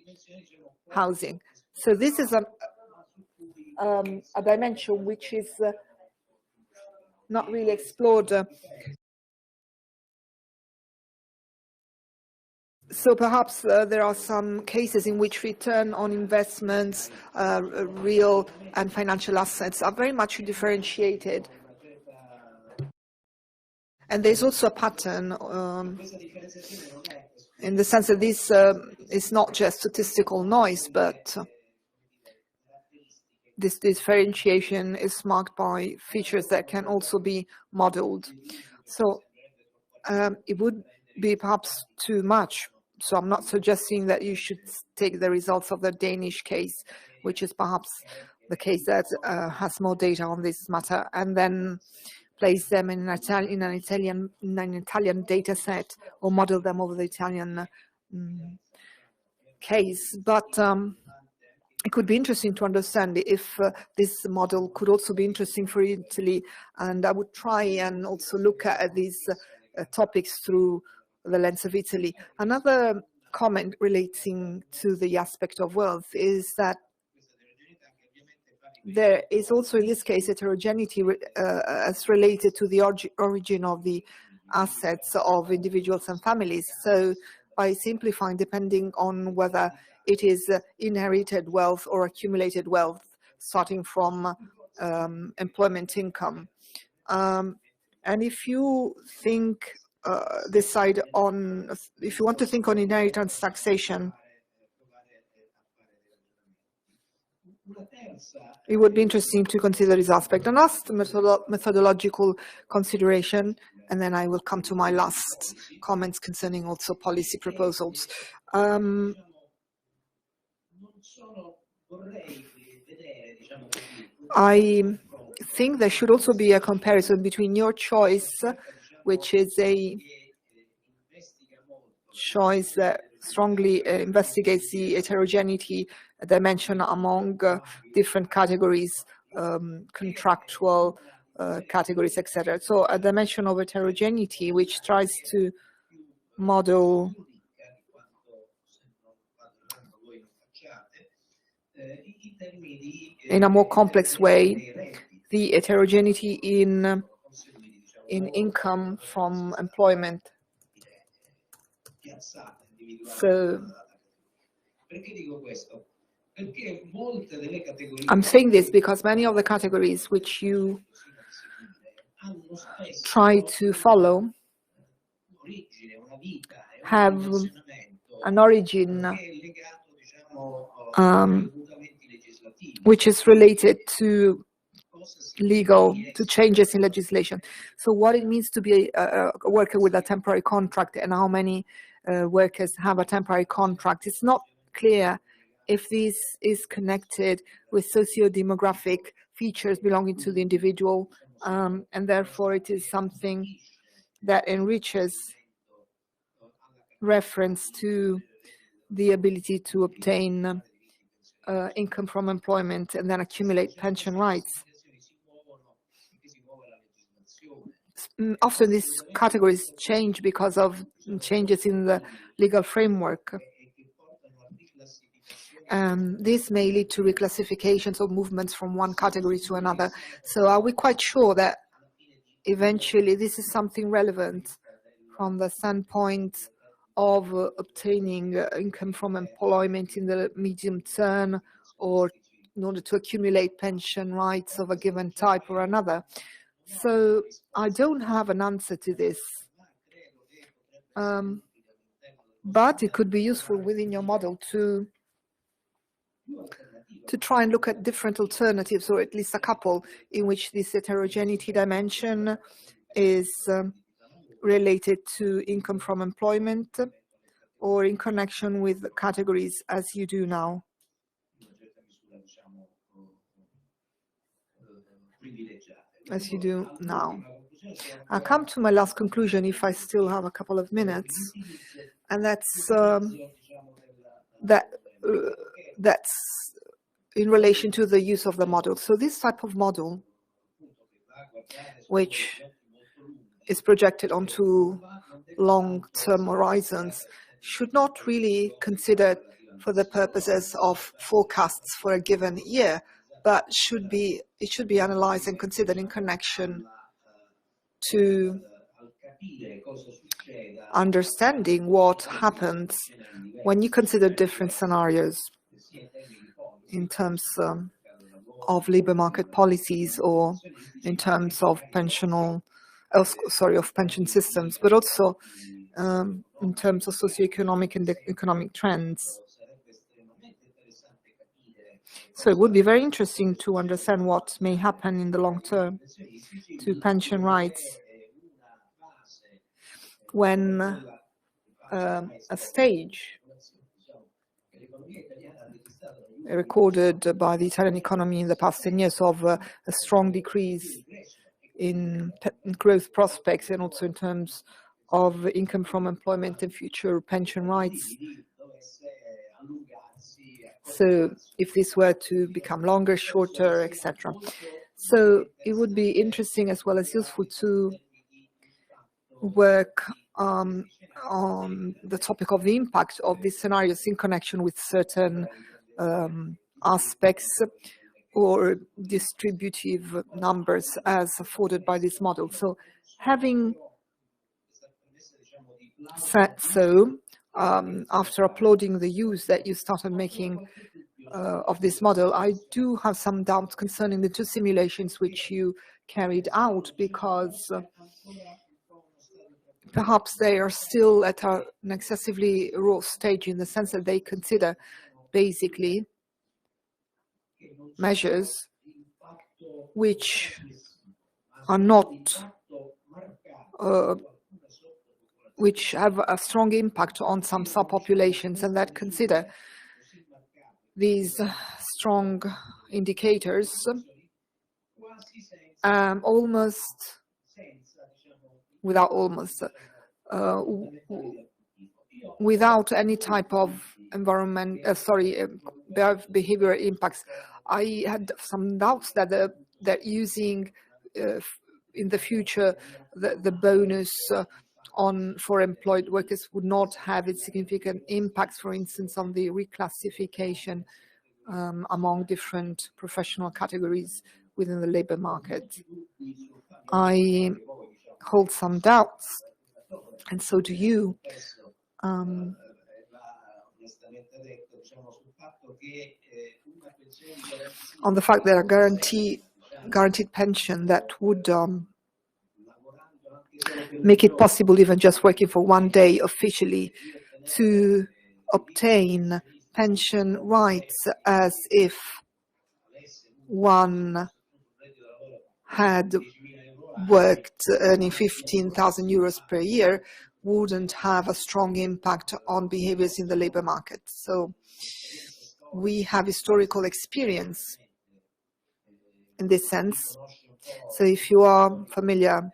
Speaker 3: housing. So this is a dimension which is not really explored. So perhaps there are some cases in which return on investments, real and financial assets are very much differentiated. And there's also a pattern in the sense that this is not just statistical noise, but this differentiation is marked by features that can also be modeled. So it would be perhaps too much. So I'm not suggesting that you should take the results of the Danish case, which is perhaps the case that has more data on this matter, and then place them in an Italian data set or model them over the Italian case. But it could be interesting to understand if this model could also be interesting for Italy, and I would try and also look at these topics through the lens of Italy. Another comment relating to the aspect of wealth is that there is also in this case heterogeneity as related to the origin of the assets of individuals and families. So by simplifying, depending on whether it is inherited wealth or accumulated wealth starting from employment income. And if you think decide on, if you want to think on inheritance taxation, it would be interesting to consider this aspect. And last methodological consideration, and then I will come to my last comments concerning also policy proposals. I think there should also be a comparison between your choice, which is a choice that strongly investigates the heterogeneity dimension among different categories, contractual categories, etc. So a dimension of heterogeneity which tries to model in a more complex way the heterogeneity in income from employment. So I'm saying this because many of the categories which you try to follow have an origin which is related to changes in legislation. So what it means to be a worker with a temporary contract and how many workers have a temporary contract, it's not clear if this is connected with socio-demographic features belonging to the individual, and therefore it is something that enriches reference to the ability to obtain income from employment and then accumulate pension rights. Often these categories change because of changes in the legal framework. This may lead to reclassifications or movements from one category to another. So are we quite sure that eventually this is something relevant from the standpoint of obtaining income from employment in the medium term, or in order to accumulate pension rights of a given type or another? So I don't have an answer to this, but it could be useful within your model to try and look at different alternatives, or at least a couple, in which this heterogeneity dimension is related to income from employment or in connection with categories as you do now. I'll come to my last conclusion if I still have a couple of minutes, and that's that's in relation to the use of the model. So this type of model, which is projected onto long-term horizons, should not really consider for the purposes of forecasts for a given year, but it should be analyzed and considered in connection to understanding what happens when you consider different scenarios in terms of labor market policies or in terms of pension systems, but also in terms of socioeconomic and economic trends. So it would be very interesting to understand what may happen in the long term to pension rights when a stage recorded by the Italian economy in the past 10 years of a strong decrease in growth prospects and also in terms of income from employment and future pension rights. So if this were to become longer, shorter, etc. So it would be interesting as well as useful to work on the topic of the impact of these scenarios in connection with certain aspects or distributive numbers as afforded by this model. So having said so, after applauding the use that you started making of this model, I do have some doubts concerning the two simulations which you carried out, because perhaps they are still at an excessively raw stage, in the sense that they consider basically measures which are not which have a strong impact on some subpopulations, and that consider these strong indicators without any type of behavioral impacts. I had some doubts that using in the future the bonus for employed workers would not have its significant impacts, for instance, on the reclassification among different professional categories within the labor market. I hold some doubts, and so do you. on the fact that a guaranteed pension that would make it possible, even just working for one day officially, to obtain pension rights as if one had worked earning 15,000 euros per year, wouldn't have a strong impact on behaviors in the labor market. So we have historical experience in this sense. So if you are familiar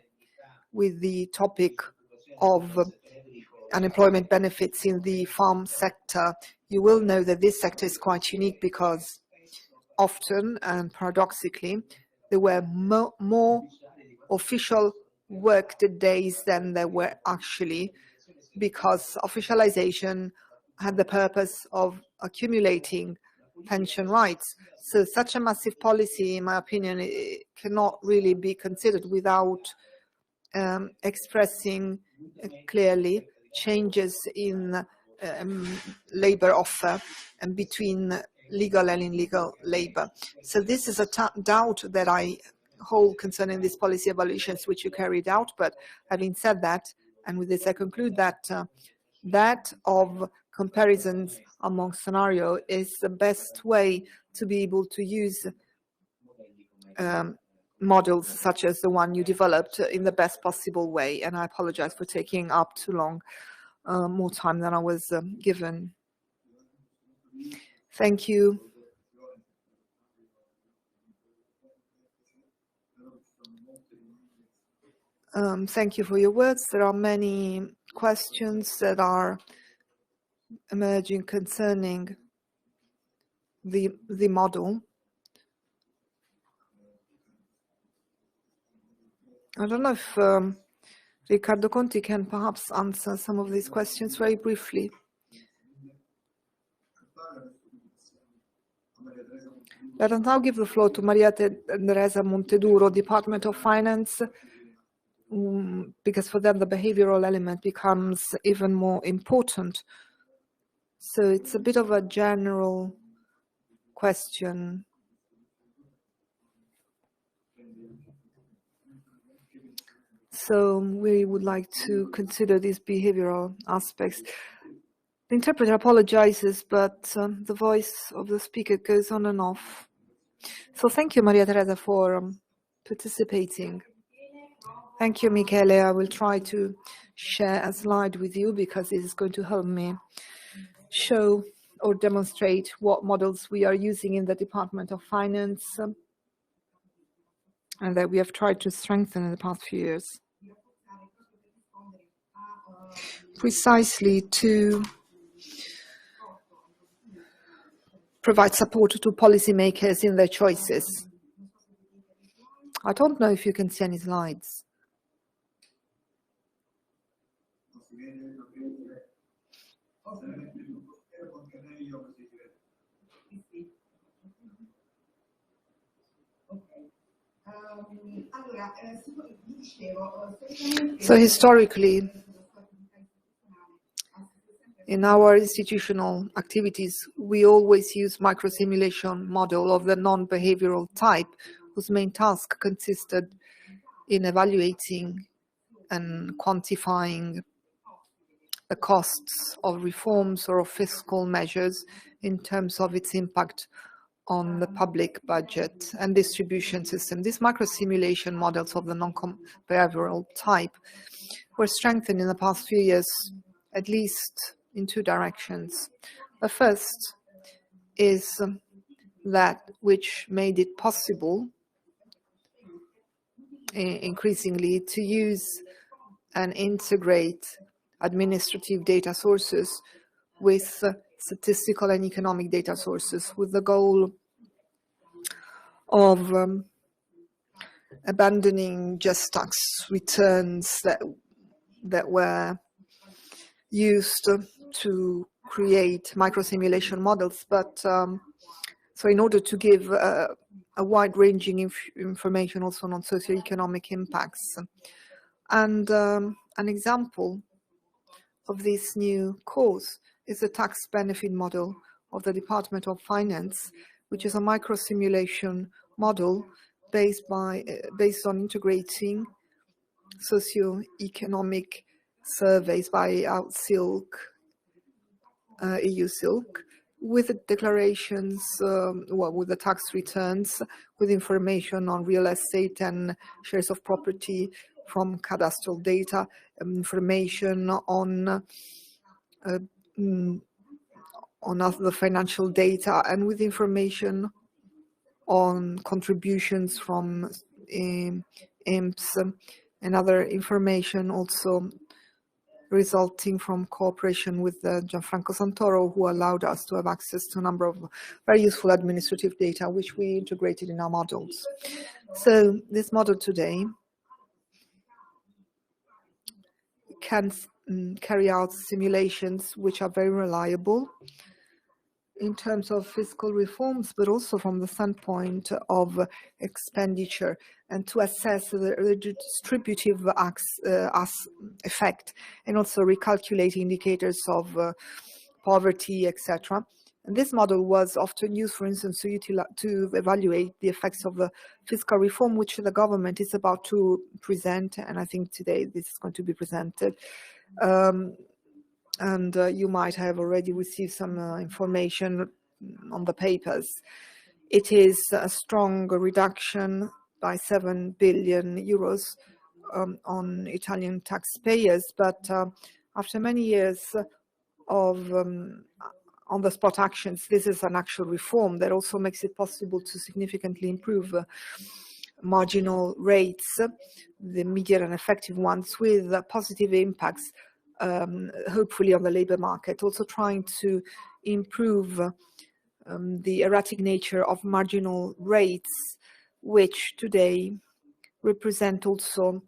Speaker 3: with the topic of unemployment benefits in the farm sector, you will know that this sector is quite unique because often and paradoxically, there were more official worked days than there were actually, because officialization had the purpose of accumulating pension rights. So such a massive policy, in my opinion, it cannot really be considered without expressing clearly changes in labor offer and between legal and illegal labor. So this is a doubt that I hold concerning these policy evaluations which you carried out. But having said that, and with this I conclude that that of comparisons among scenario is the best way to be able to use models such as the one you developed in the best possible way. And I apologize for taking up too long, more time than I was given. Thank you. Thank you for your words. There are many questions that are emerging concerning the model. I don't know if Riccardo Conti can perhaps answer some of these questions very briefly. Let us now give the floor to Maria Teresa Monteduro, Department of Finance, because for them the behavioral element becomes even more important. So it's a bit of a general question. So we would like to consider these behavioral aspects. The interpreter apologizes, but the voice of the speaker goes on and off. So thank you, Maria Teresa, for participating. Thank you, Michele. I will try to share a slide with you because this is going to help me show or demonstrate what models we are using in the Department of Finance and that we have tried to strengthen in the past few years. Precisely to provide support to policymakers in their choices. I don't know if you can see any slides. So historically, in our institutional activities, we always use microsimulation model of the non-behavioral type, whose main task consisted in evaluating and quantifying the costs of reforms or of fiscal measures in terms of its impact on the public budget and distribution system. These microsimulation models of the non-behavioral type were strengthened in the past few years, at least in two directions. The first is that which made it possible increasingly to use and integrate administrative data sources with statistical and economic data sources, with the goal of abandoning just tax returns that were used to create microsimulation models, but so in order to give a wide-ranging information also on socioeconomic impacts. And an example of this new course is the tax benefit model of the Department of Finance, which is a micro-simulation model based on integrating socio-economic surveys by EU Silk, with the declarations, with the tax returns, with information on real estate and shares of property from cadastral data, information on other financial data, and with information on contributions from IMPS and other information also resulting from cooperation with Gianfranco Santoro, who allowed us to have access to a number of very useful administrative data, which we integrated in our models. So this model today can carry out simulations which are very reliable in terms of fiscal reforms, but also from the standpoint of expenditure, and to assess the redistributive effect, and also recalculate indicators of poverty, etc. And this model was often used, for instance, to evaluate the effects of the fiscal reform, which the government is about to present, and I think today this is going to be presented. And you might have already received some information on the papers. It is a strong reduction by 7 billion euros on Italian taxpayers, but after many years of on-the-spot actions, this is an actual reform that also makes it possible to significantly improve marginal rates, the median and effective ones, with positive impacts hopefully on the labor market, also trying to improve the erratic nature of marginal rates, which today represent also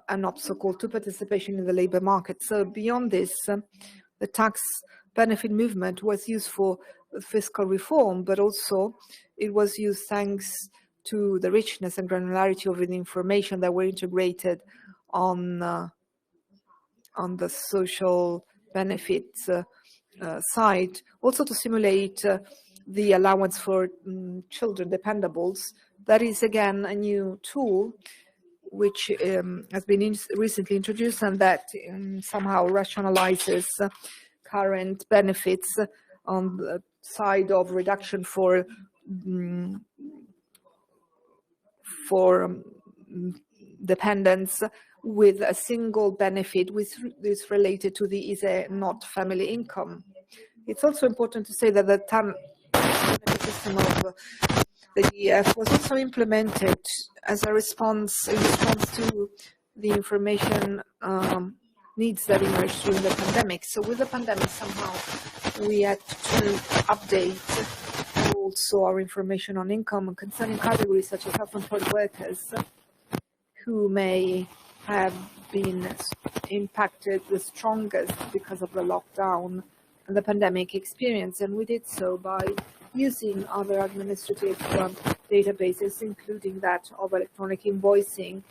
Speaker 3: an obstacle to participation in the labor market. So beyond this, the tax benefit movement was used for fiscal reform, but also it was used thanks to the richness and granularity of the information that were integrated on the social benefits side, also to simulate the allowance for children dependables. That is again a new tool which has been recently introduced, and that somehow rationalizes current benefits on the side of reduction for dependents, with a single benefit which is related to the ISEE not family income. It's also important to say that the TAM system of the DEF was also implemented as a response to the information needs that emerged during the pandemic. So with the pandemic, somehow we had to update also our information on income and concerning categories such as self-employed workers, who may have been impacted the strongest because of the lockdown and the pandemic experience. And we did so by using other administrative databases, including that of electronic invoicing,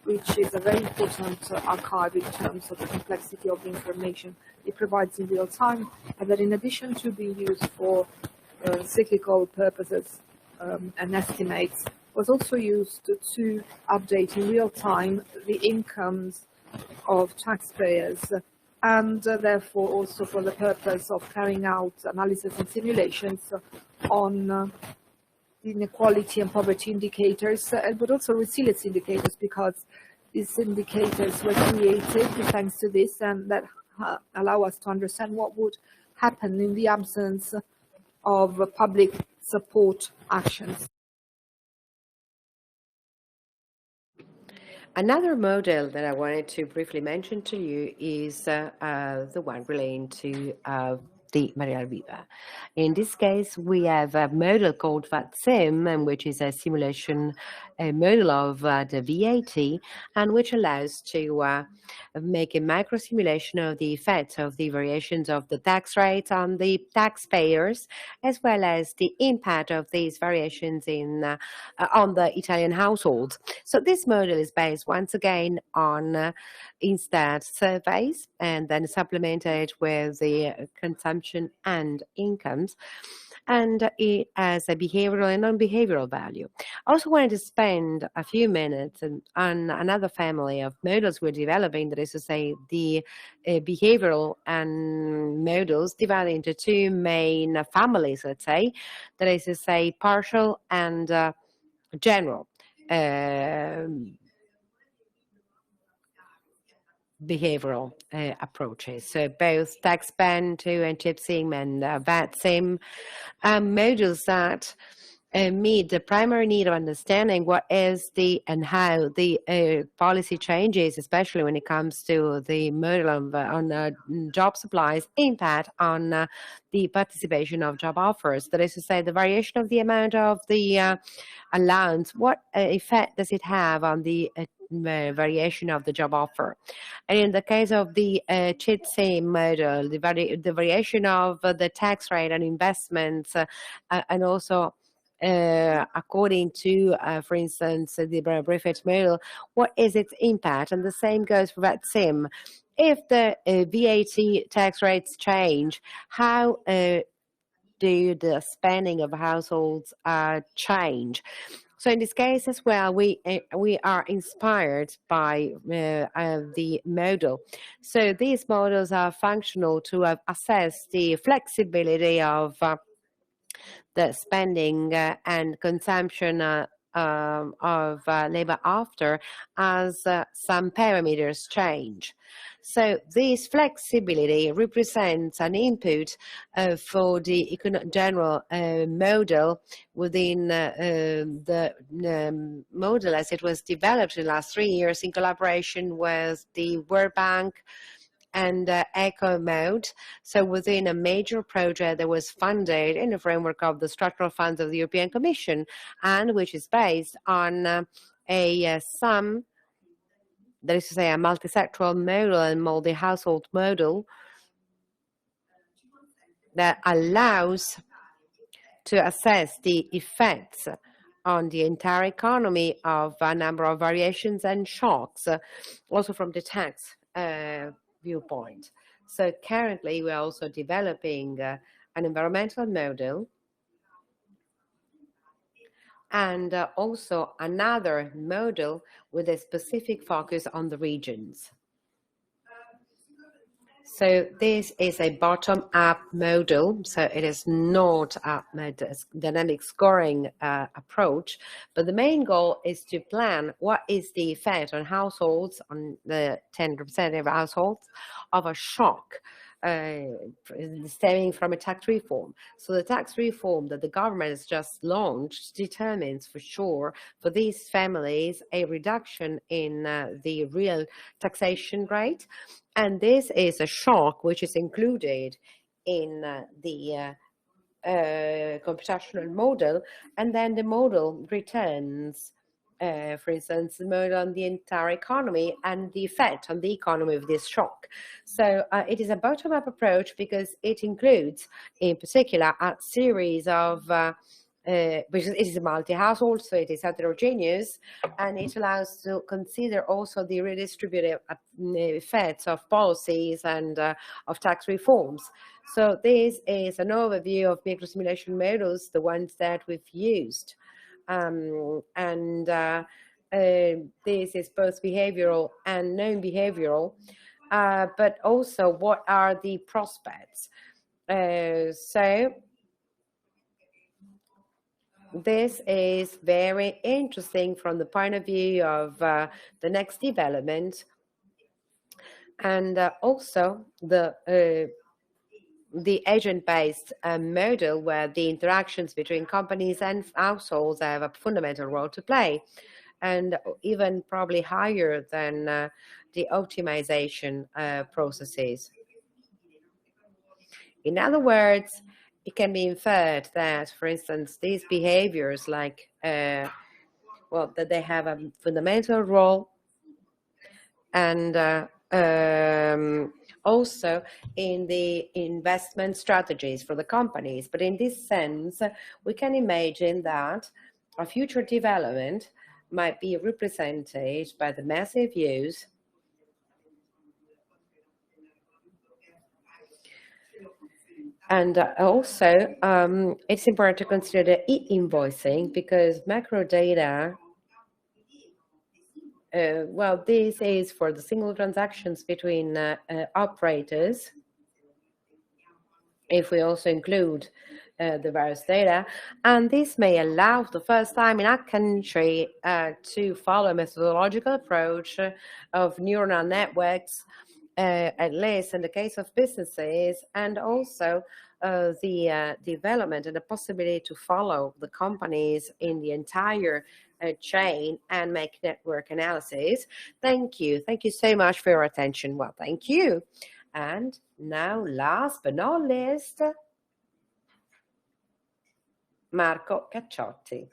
Speaker 3: which is a very important archive in terms of the complexity of the information it provides in real time, and that in addition to being used for cyclical purposes and estimates, was also used to update in real time the incomes of taxpayers, and therefore also for the purpose of carrying out analysis and simulations on inequality and poverty indicators, but also resilience indicators, because these indicators were created thanks to this, and that allow us to understand what would happen in the absence of public support actions.
Speaker 1: Another model that I wanted to briefly mention to you is the one relating to the Maria Viva. In this case, we have a model called Vatsim, which is a simulation model of the VAT, and which allows to make a micro simulation of the effects of the variations of the tax rate on the taxpayers, as well as the impact of these variations in on the Italian households. So this model is based once again on Instat surveys, and then supplemented with the consumption consumption and incomes, and it has a behavioral and non-behavioral value. I also wanted to spend a few minutes on another family of models we're developing, that is to say the behavioral and models divided into two main families, let's say, that is to say partial and general behavioral approaches. So both TaxBan2 and Gypsum and Vatsim models that meet the primary need of understanding what is the and how the policy changes, especially when it comes to the model of, on job supplies, impact on the participation of job offers. That is to say, the variation of the amount of the allowance, what effect does it have on the variation of the job offer? And in the case of the Gypsum model, the variation of the tax rate on investments and also according to, for instance, the Brevet model, what is its impact? And the same goes for Vatsim. If the VAT tax rates change, how do the spending of households change? So in this case as well, we are inspired by the model. So these models are functional to assess the flexibility of the spending and consumption of labor after as some parameters change. So this flexibility represents an input for the general model within the model as it was developed in the last 3 years in collaboration with the World Bank and ECHO mode. So within a major project that was funded in the framework of the structural funds of the European Commission, and which is based on a sum, that is to say a multi-sectoral model and multi-household model that allows to assess the effects on the entire economy of a number of variations and shocks, also from the tax viewpoint. So currently we're also developing an environmental model and also another model with a specific focus on the regions. So this is a bottom-up model, so it is not a dynamic scoring approach, but the main goal is to plan what is the effect on households, on the 10% of households, of a shock stemming from a tax reform. So the tax reform that the government has just launched determines for sure for these families a reduction in the real taxation rate. And this is a shock which is included in the computational model, and then the model returns, for instance, the model on the entire economy and the effect on the economy of this shock. So it is a bottom-up approach because it includes, in particular, a series of because it is a multi-household, so it is heterogeneous, and it allows to consider also the redistributive effects of policies and of tax reforms. So this is an overview of microsimulation models, the ones that we've used. This is both behavioral and non-behavioral, but also what are the prospects. So this is very interesting from the point of view of the next development, and also the agent-based model, where the interactions between companies and households have a fundamental role to play, and even probably higher than the optimization processes. In other words, it can be inferred that, for instance, these behaviors, like, well, that they have a fundamental role, and also in the investment strategies for the companies. But in this sense, we can imagine that a future development might be represented by the massive use And also, it's important to consider the e-invoicing, because macro data, well, this is for the single transactions between operators. If we also include the various data, and this may allow for the first time in a country to follow a methodological approach of neural networks, at least in the case of businesses, and also the development and the possibility to follow the companies in the entire chain and make network analysis. Thank you. Thank you so much for your attention. Well, thank you. And now, last but not least, Marco Cacciotti.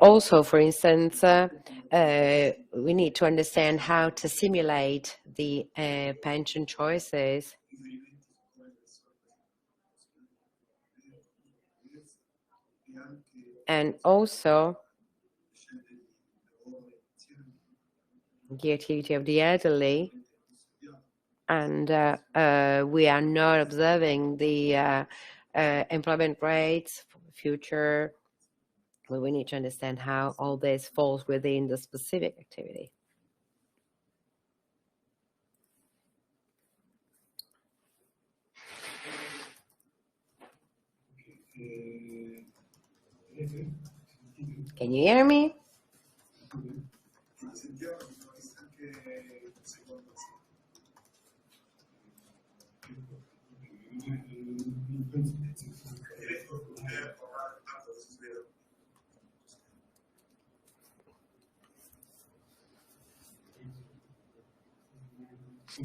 Speaker 1: Also, for instance, we need to understand how to simulate the pension choices. And also the activity of the elderly. And we are not observing the employment rates for the future. Well, we need to understand how all this falls within the specific activity. Can you hear me?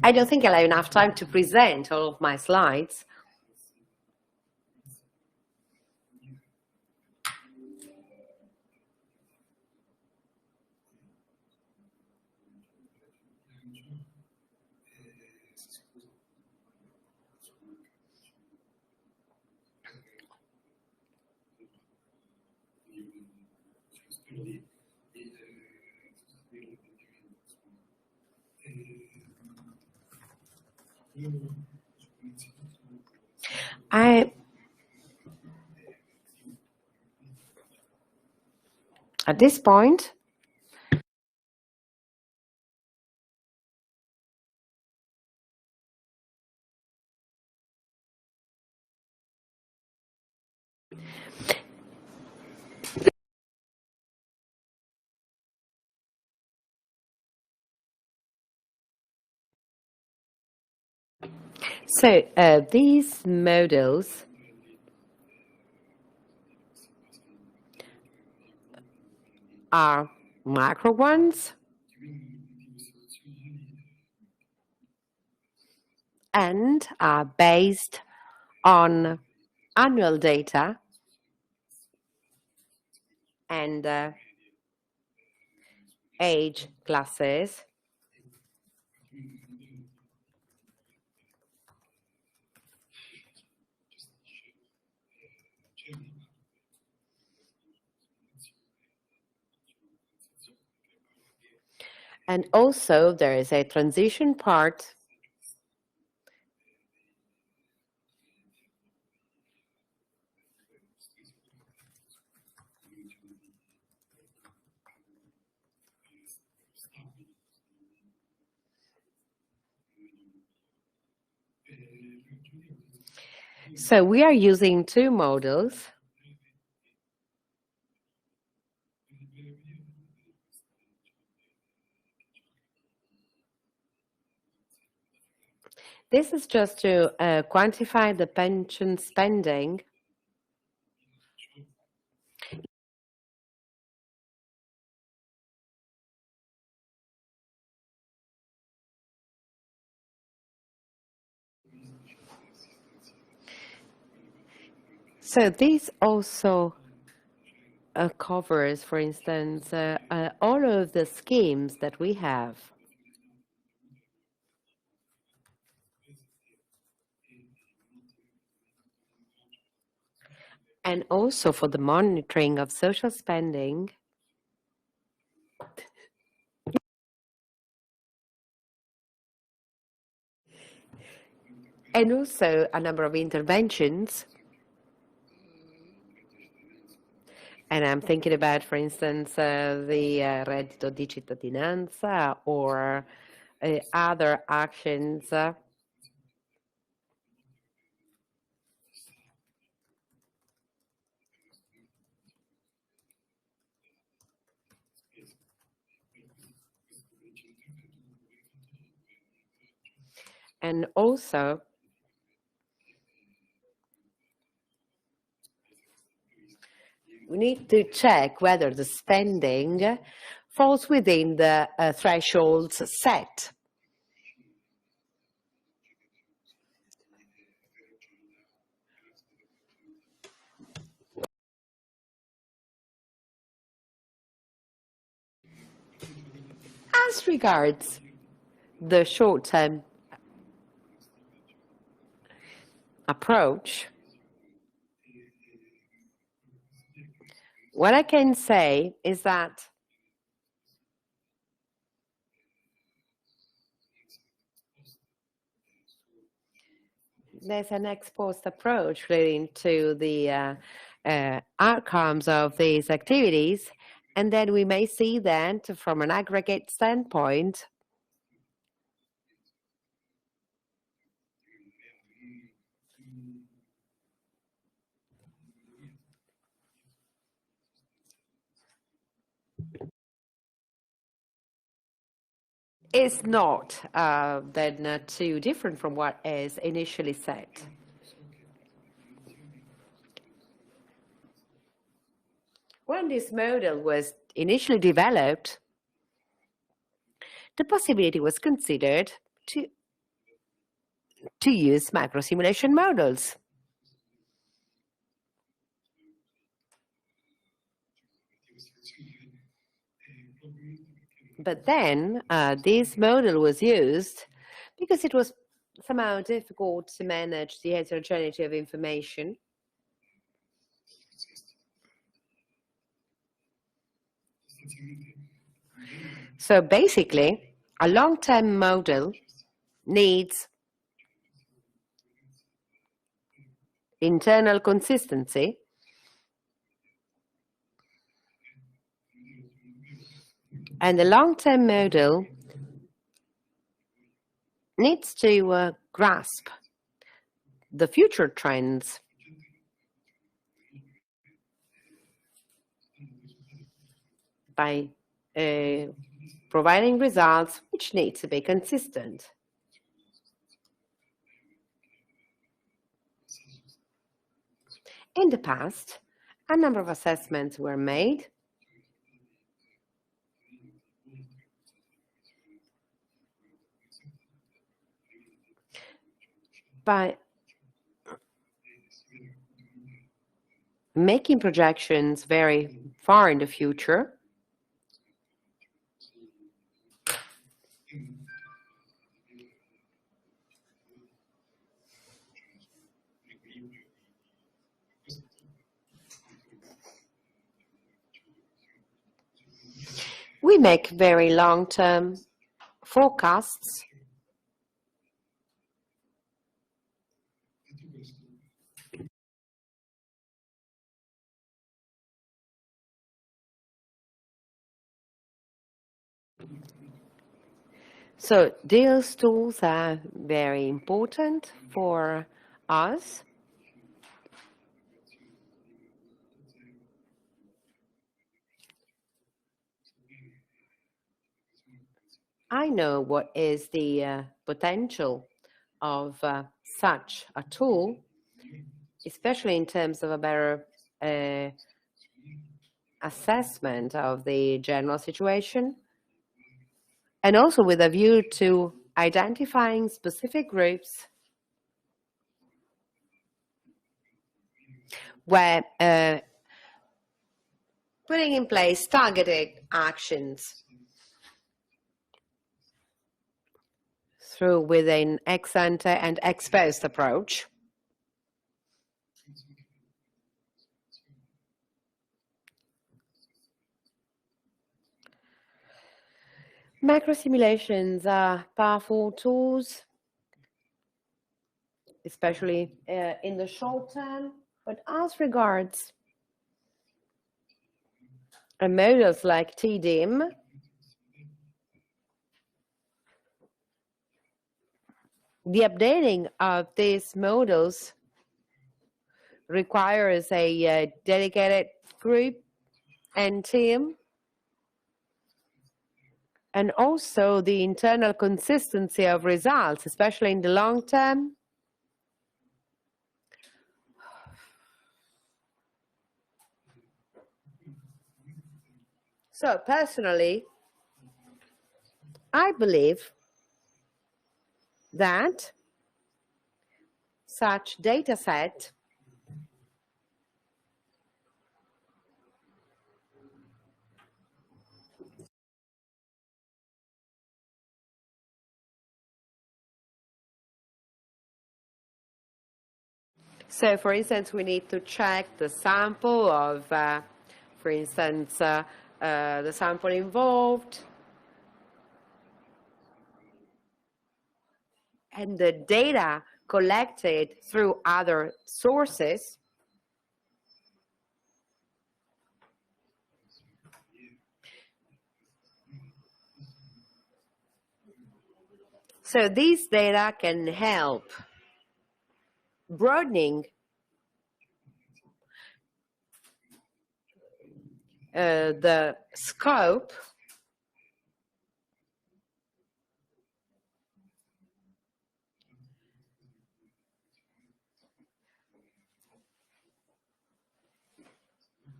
Speaker 1: I don't think I'll have enough time to present all of my slides. At this point, so these models are macro ones and are based on annual data and age classes. And also there is a transition part So we are using two models. This is just to quantify the pension spending. So these also covers, for instance, all of the schemes that we have. And also for the monitoring of social spending, and also a number of interventions. And I'm thinking about, for instance, the reddito di cittadinanza or other actions and also we need to check whether the spending falls within the thresholds set. As regards the short-term approach, what I can say is that there's an ex-post approach relating to the outcomes of these activities, and then we may see that from an aggregate standpoint, is not then too different from what is initially set. When this model was initially developed, the possibility was considered to use microsimulation models. But then this model was used because it was somehow difficult to manage the heterogeneity of information. So basically, a long-term model needs internal consistency and the long-term model needs to grasp the future trends by providing results which need to be consistent. In the past, a number of assessments were made by making projections very far in the future. We make very long-term forecasts So these tools are very important for us. I know what is the potential of such a tool, especially in terms of a better assessment of the general situation, and also with a view to identifying specific groups where putting in place targeted actions through with an ex ante and ex post approach. Macro simulations are powerful tools, especially in the short term, but as regards models like Tdym, the updating of these models requires a dedicated group and team, and also the internal consistency of results, especially in the long term. So personally, I believe that such data set so for instance, we need to check the sample of, for instance, the sample involved, and the data collected through other sources. So these data can help broadening the scope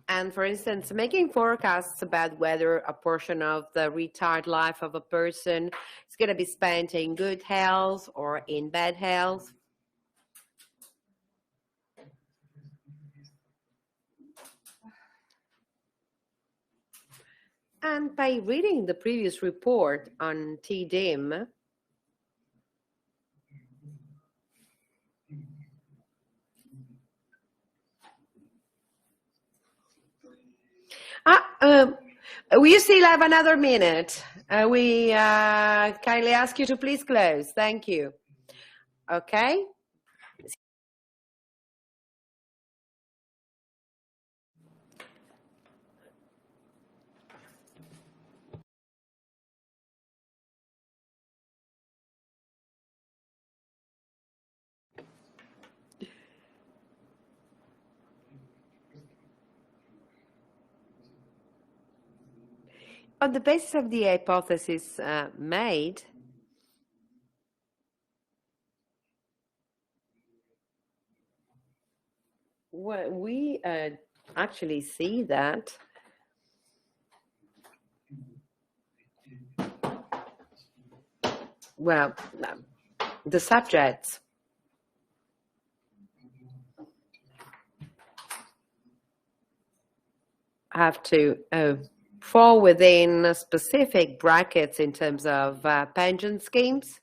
Speaker 1: and, for instance, making forecasts about whether a portion of the retired life of a person is going to be spent in good health or in bad health. And by reading the previous report on Tdym, we still have another minute. We kindly ask you to please close. Thank you. Okay. On the basis of the hypothesis made, well, we actually see that well, the subjects have to fall within specific brackets in terms of pension schemes.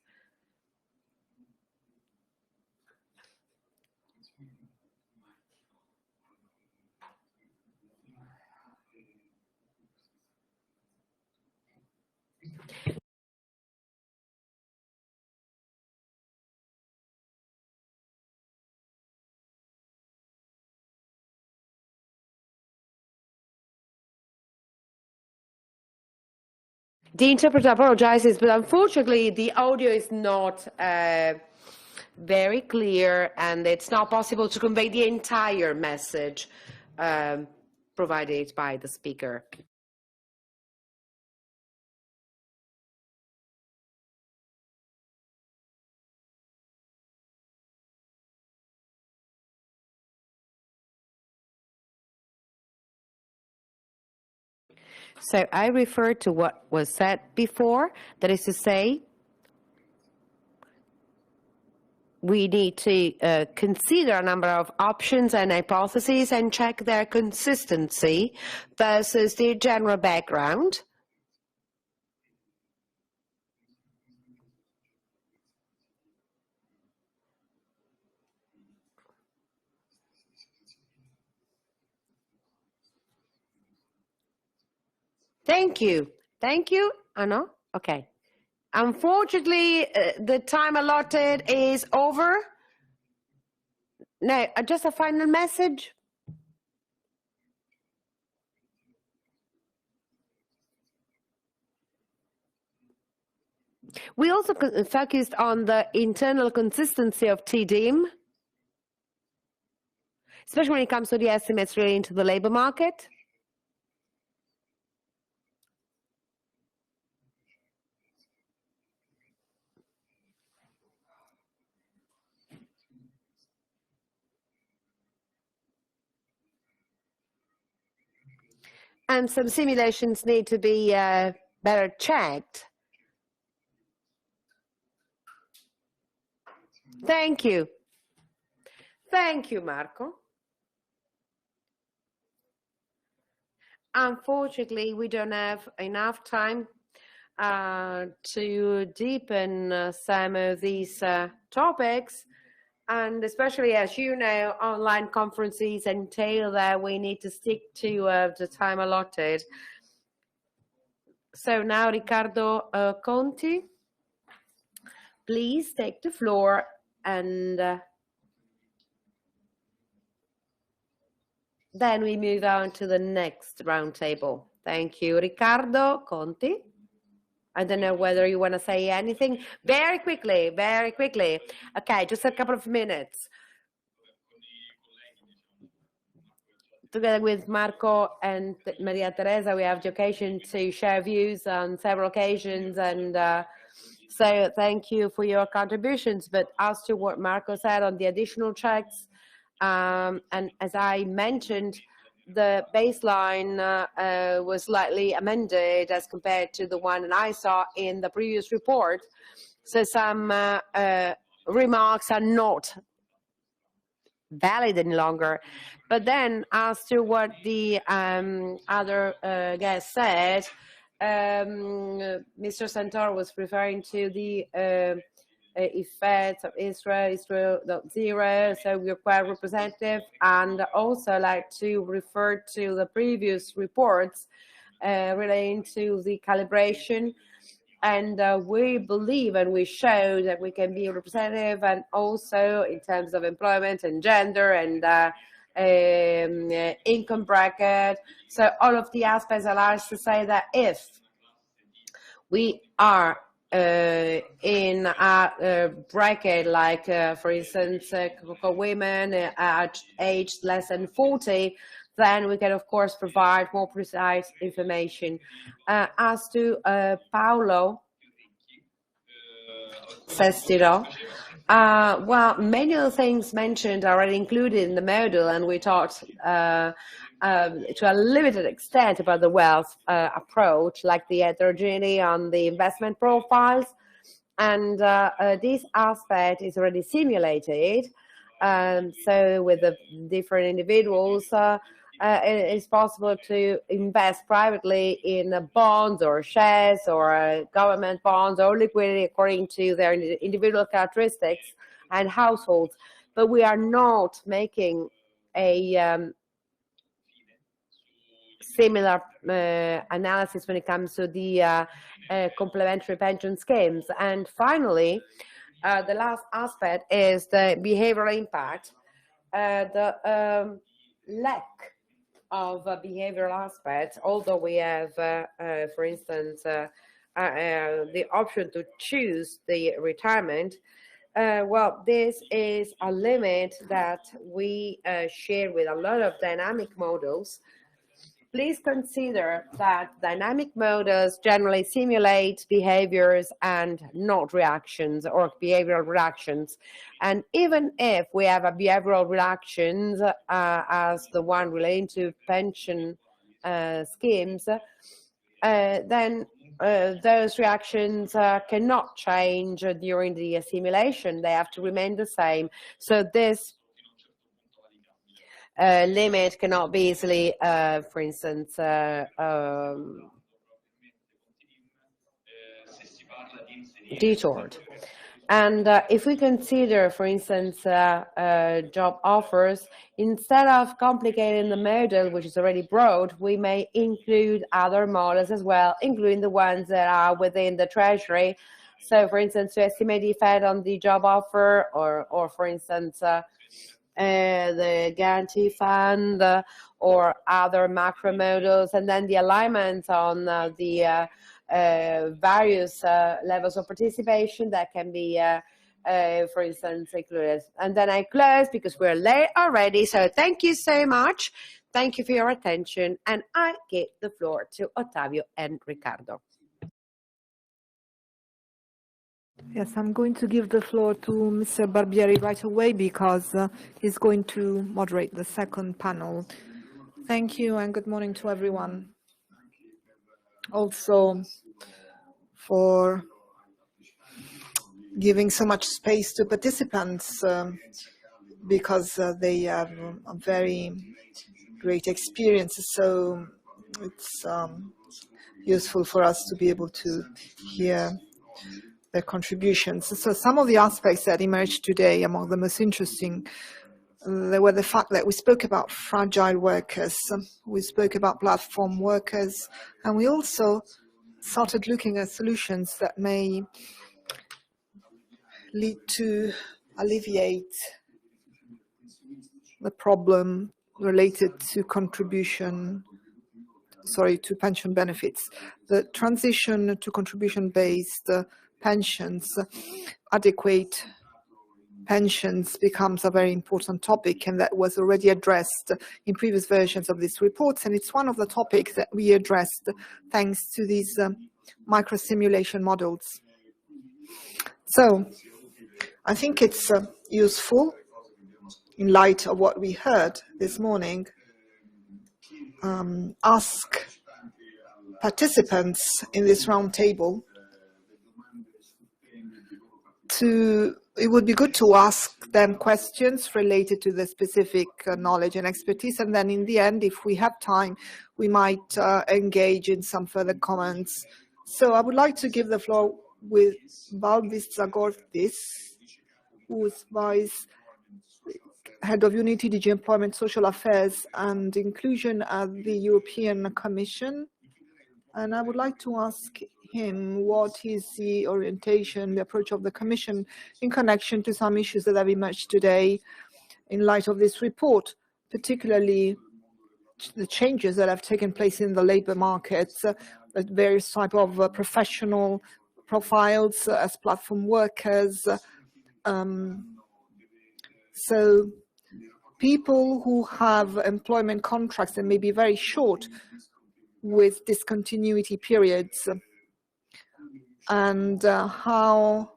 Speaker 1: The interpreter apologizes, but unfortunately the audio is not very clear, and it's not possible to convey the entire message provided by the speaker. So I refer to what was said before, that is to say, we need to consider a number of options and hypotheses and check their consistency versus their general background. Thank you. Thank you. Anna? Okay. Unfortunately, the time allotted is over. No, just a final message. We also focused on the internal consistency of Tdym, especially when it comes to the estimates relating to the labor market. And some simulations need to be better checked. Thank you. Thank you, Marco. Unfortunately, we don't have enough time to deepen some of these topics. And especially, as you know, online conferences entail that we need to stick to the time allotted. So now, Riccardo Conti, please take the floor and then we move on to the next roundtable. Thank you, Riccardo Conti. I don't know whether you want to say anything. Very quickly, very quickly. Okay, just a couple of minutes. Together with Marco and Maria Teresa, we have the occasion to share views on several occasions, and so thank you for your contributions. But as to what Marco said on the additional checks, and as I mentioned, the baseline was slightly amended as compared to the one that I saw in the previous report. So some remarks are not valid any longer. But then as to what the other guest said, Mr. Santoro was referring to the effects of Israel 0.0, so we're quite representative, and also like to refer to the previous reports relating to the calibration, and we believe and we show that we can be representative, and also in terms of employment and gender and income bracket. So all of the aspects allow us to say that if we are in a bracket like, for instance, for women aged less than 40, then we can, of course, provide more precise information. As to Paolo Sestiro, well, many of the things mentioned are already included in the module, and we talked to a limited extent about the wealth approach, like the heterogeneity on the investment profiles. And this aspect is already simulated. So with the different individuals, it's possible to invest privately in bonds or shares or government bonds or liquidity according to their individual characteristics and households. But we are not making a similar analysis when it comes to the complementary pension schemes. And finally, the last aspect is the behavioral impact. The lack of behavioral aspects, although we have, for instance, the option to choose the retirement, well, this is a limit that we share with a lot of dynamic models. Please consider that dynamic models generally simulate behaviors and not reactions or behavioral reactions. And even if we have a behavioral reactions as the one relating to pension schemes, then those reactions cannot change during the simulation. They have to remain the same. So this limit cannot be easily, for instance, detoured. And if we consider, for instance, job offers, instead of complicating the model, which is already broad, we may include other models as well, including the ones that are within the Treasury. So, for instance, to estimate the effect on the job offer, or for instance, the guarantee fund, or other macro models, and then the alignment on the various levels of participation that can be, for instance, included. And then I close because we're late already. So thank you so much. Thank you for your attention. And I give the floor to Ottavio and Riccardo.
Speaker 3: Yes, I'm going to give the floor to Mr. Barbieri right away because he's going to moderate the second panel. Thank you and good morning to everyone. Also for giving so much space to participants because they have a very great experience. So it's useful for us to be able to hear their contributions. So some of the aspects that emerged today, among the most interesting, there were the fact that we spoke about fragile workers, we spoke about platform workers, and we also started looking at solutions that may lead to alleviate the problem related to to pension benefits. The transition to contribution-based pensions, adequate pensions becomes a very important topic, and that was already addressed in previous versions of this report, and it's one of the topics that we addressed thanks to these micro-simulation models. So I think it's useful, in light of what we heard this morning, ask participants in this round table it would be good to ask them questions related to the specific knowledge and expertise, and then in the end, if we have time, we might engage in some further comments. So I would like to give the floor with Valdis Zagortis, who is Vice Head of Unity, DG Employment, Social Affairs and Inclusion at the European Commission. And I would like to ask him what is the orientation, the approach of the Commission in connection to some issues that have emerged today in light of this report, particularly the changes that have taken place in the labour markets, various types of professional profiles as platform workers. So people who have employment contracts that may be very short with discontinuity periods, and how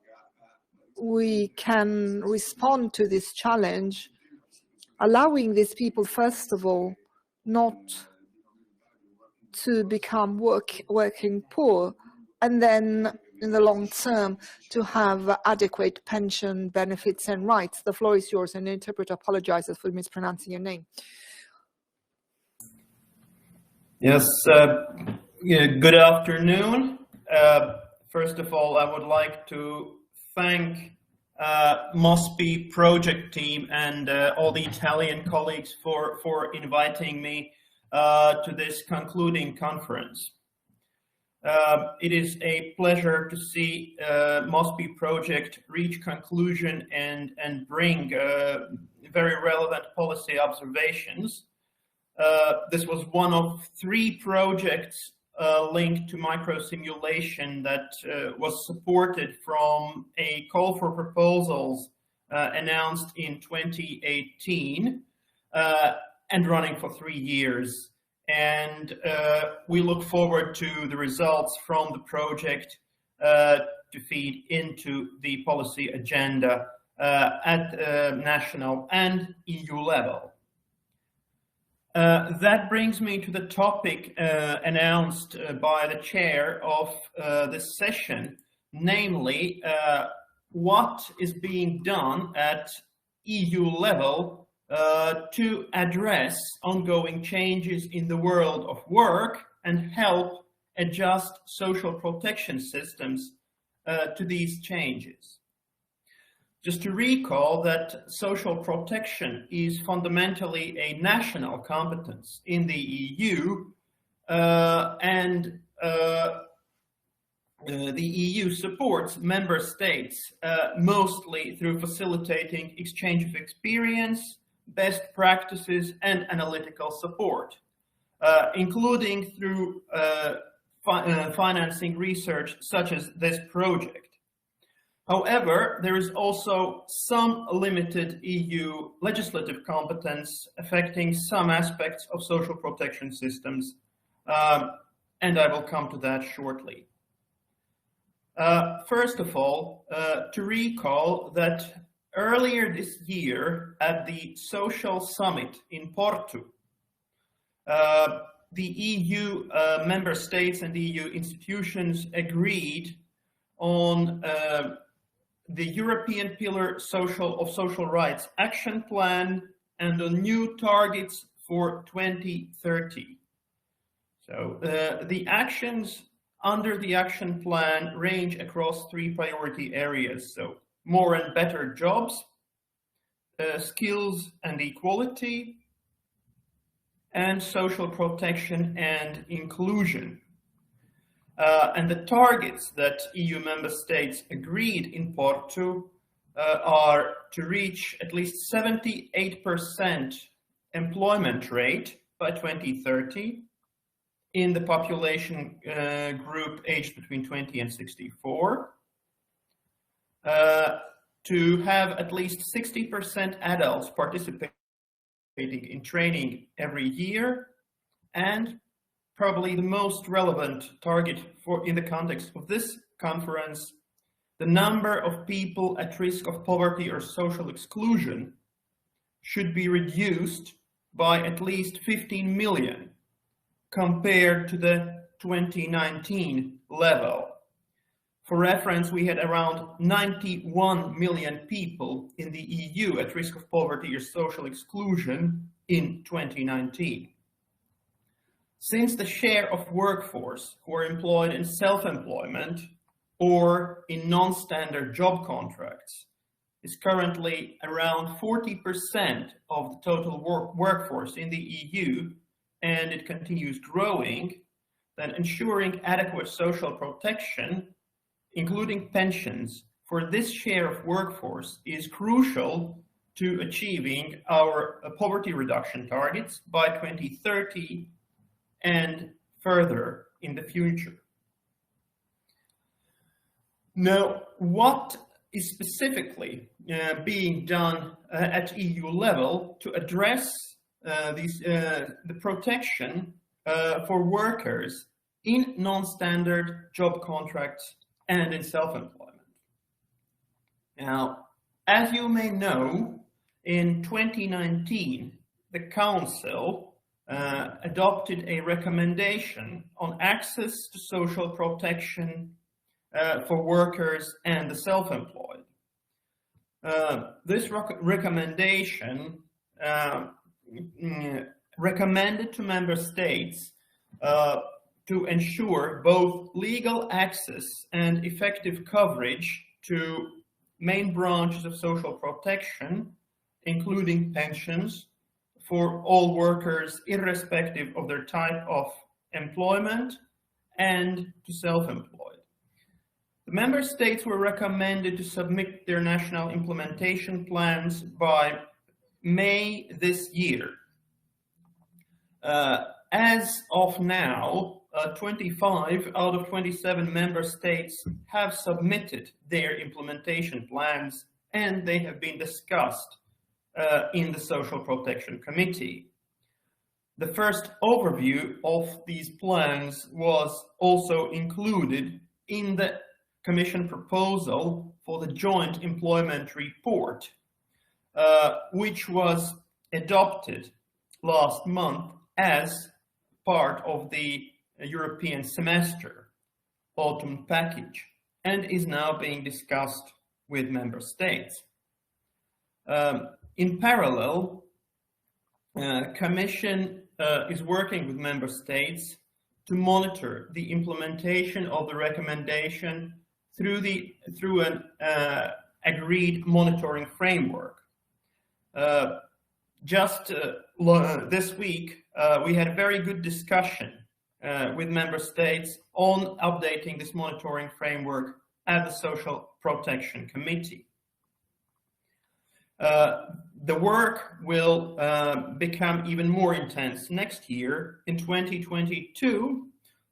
Speaker 3: we can respond to this challenge, allowing these people, first of all, not to become working poor, and then in the long term to have adequate pension benefits and rights. The floor is yours, and the interpreter apologizes for mispronouncing your name.
Speaker 4: Yes, good afternoon. First of all, I would like to thank MOSPI project team and all the Italian colleagues for inviting me to this concluding conference. It is a pleasure to see MOSPI project reach conclusion and bring very relevant policy observations. This was one of 3 projects linked to micro-simulation that was supported from a call for proposals announced in 2018 and running for 3 years. And we look forward to the results from the project to feed into the policy agenda at national and EU level. That brings me to the topic announced by the chair of this session, namely what is being done at EU level to address ongoing changes in the world of work and help adjust social protection systems to these changes. Just to recall that social protection is fundamentally a national competence in the EU, and the EU supports member states mostly through facilitating exchange of experience, best practices, and analytical support, including through financing research such as this project. However, there is also some limited EU legislative competence affecting some aspects of social protection systems, and I will come to that shortly. First of all, to recall that earlier this year at the Social Summit in Porto, the EU member states and the EU institutions agreed on the European Pillar of Social Rights Action Plan and the new targets for 2030. So the actions under the action plan range across 3 priority areas. So more and better jobs, skills and equality, and social protection and inclusion. And the targets that EU member states agreed in Porto are to reach at least 78% employment rate by 2030 in the population group aged between 20 and 64, to have at least 60% adults participating in training every year, and probably the most relevant target in the context of this conference, the number of people at risk of poverty or social exclusion should be reduced by at least 15 million compared to the 2019 level. For reference, we had around 91 million people in the EU at risk of poverty or social exclusion in 2019. Since the share of workforce who are employed in self-employment or in non-standard job contracts is currently around 40% of the total workforce in the EU, and it continues growing, then ensuring adequate social protection, including pensions, for this share of workforce is crucial to achieving our poverty reduction targets by 2030 and further in the future. Now, what is specifically being done at EU level to address the protection for workers in non-standard job contracts and in self-employment? Now, as you may know, in 2019, the Council adopted a recommendation on access to social protection for workers and the self-employed. This recommendation recommended to member states to ensure both legal access and effective coverage to main branches of social protection, including pensions, for all workers, irrespective of their type of employment, and to self-employed. The member states were recommended to submit their national implementation plans by May this year. As of now, 25 out of 27 member states have submitted their implementation plans, and they have been discussed in the Social Protection Committee. The first overview of these plans was also included in the Commission proposal for the Joint Employment Report, which was adopted last month as part of the European semester autumn package and is now being discussed with member states. In parallel, Commission is working with member states to monitor the implementation of the recommendation through an agreed monitoring framework. Just this week, we had a very good discussion with member states on updating this monitoring framework at the Social Protection Committee. The work will become even more intense next year in 2022,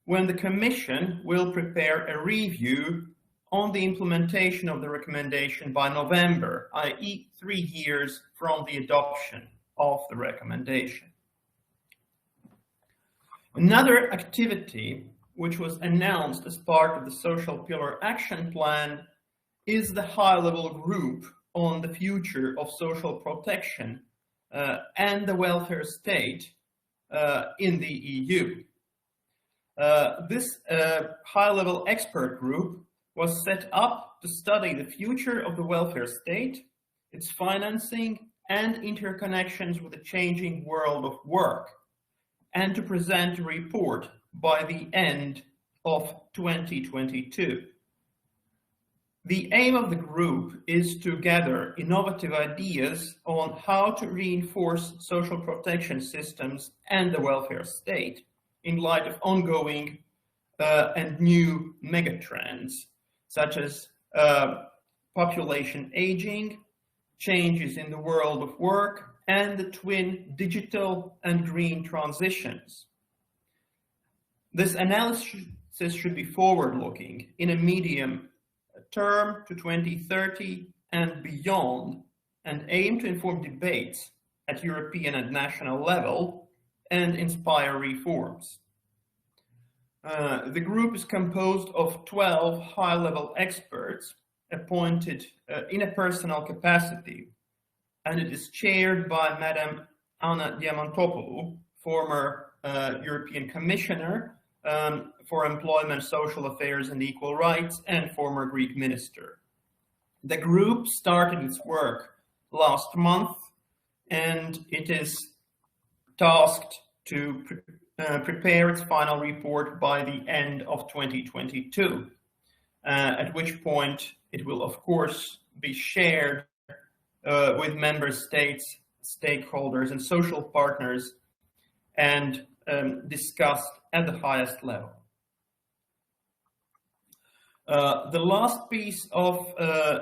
Speaker 4: when the Commission will prepare a review on the implementation of the recommendation by November, i.e. 3 years from the adoption of the recommendation. Another activity which was announced as part of the Social Pillar Action Plan is the high-level group on the future of social protection and the welfare state in the EU. This high-level expert group was set up to study the future of the welfare state, its financing and interconnections with the changing world of work, and to present a report by the end of 2022. The aim of the group is to gather innovative ideas on how to reinforce social protection systems and the welfare state in light of ongoing and new megatrends, such as population aging, changes in the world of work, and the twin digital and green transitions. This analysis should be forward-looking in a medium term to 2030 and beyond, and aim to inform debates at European and national level and inspire reforms. The group is composed of 12 high-level experts appointed in a personal capacity, and it is chaired by Madam Anna Diamantopoulou, former European Commissioner for Employment, Social Affairs and Equal Rights, and former Greek minister. The group started its work last month, and it is tasked to prepare its final report by the end of 2022, at which point it will, of course, be shared with member states, stakeholders, and social partners, and discussed at the highest level. The last piece of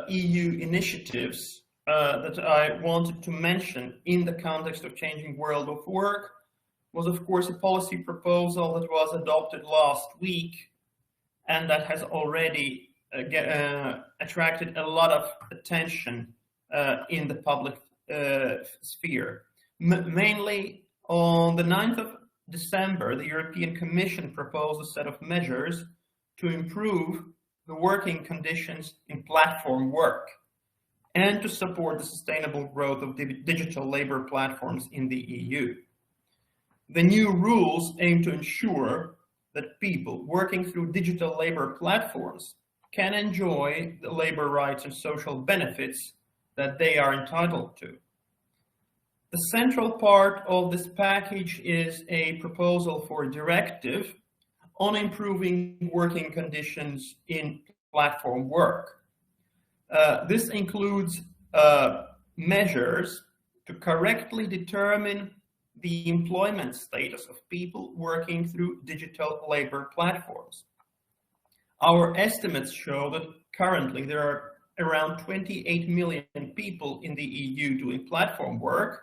Speaker 4: EU initiatives that I wanted to mention in the context of changing world of work was, of course, a policy proposal that was adopted last week and that has already attracted a lot of attention in the public sphere. Mainly on the 9th of December, the European Commission proposed a set of measures to improve the working conditions in platform work and to support the sustainable growth of digital labor platforms in the EU. The new rules aim to ensure that people working through digital labor platforms can enjoy the labor rights and social benefits that they are entitled to. The central part of this package is a proposal for a directive on improving working conditions in platform work. This includes measures to correctly determine the employment status of people working through digital labor platforms. Our estimates show that currently there are around 28 million people in the EU doing platform work,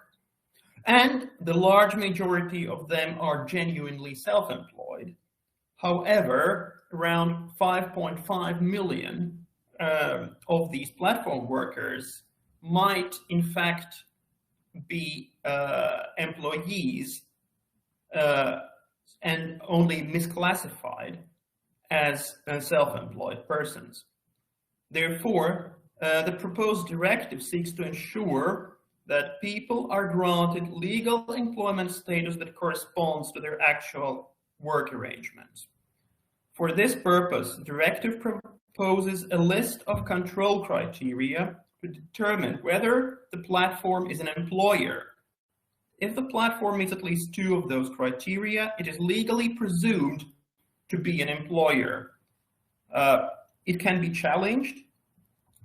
Speaker 4: and the large majority of them are genuinely self-employed. However, around 5.5 million of these platform workers might in fact be employees and only misclassified as self-employed persons. Therefore, the proposed directive seeks to ensure that people are granted legal employment status that corresponds to their actual work arrangements. For this purpose, the directive proposes a list of control criteria to determine whether the platform is an employer. If the platform meets at least 2 of those criteria, it is legally presumed to be an employer. It can be challenged,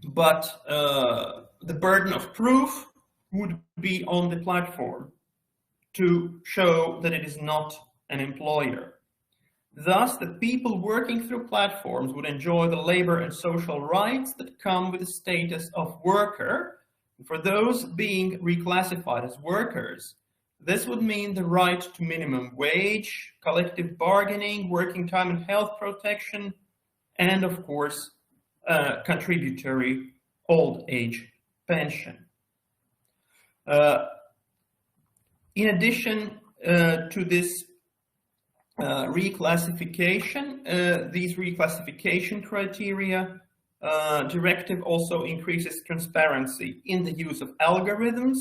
Speaker 4: but the burden of proof would be on the platform to show that it is not an employer. Thus, the people working through platforms would enjoy the labor and social rights that come with the status of worker. For those being reclassified as workers, this would mean the right to minimum wage, collective bargaining, working time and health protection, and of course, contributory old age pension. In addition to this reclassification, these reclassification criteria, directive also increases transparency in the use of algorithms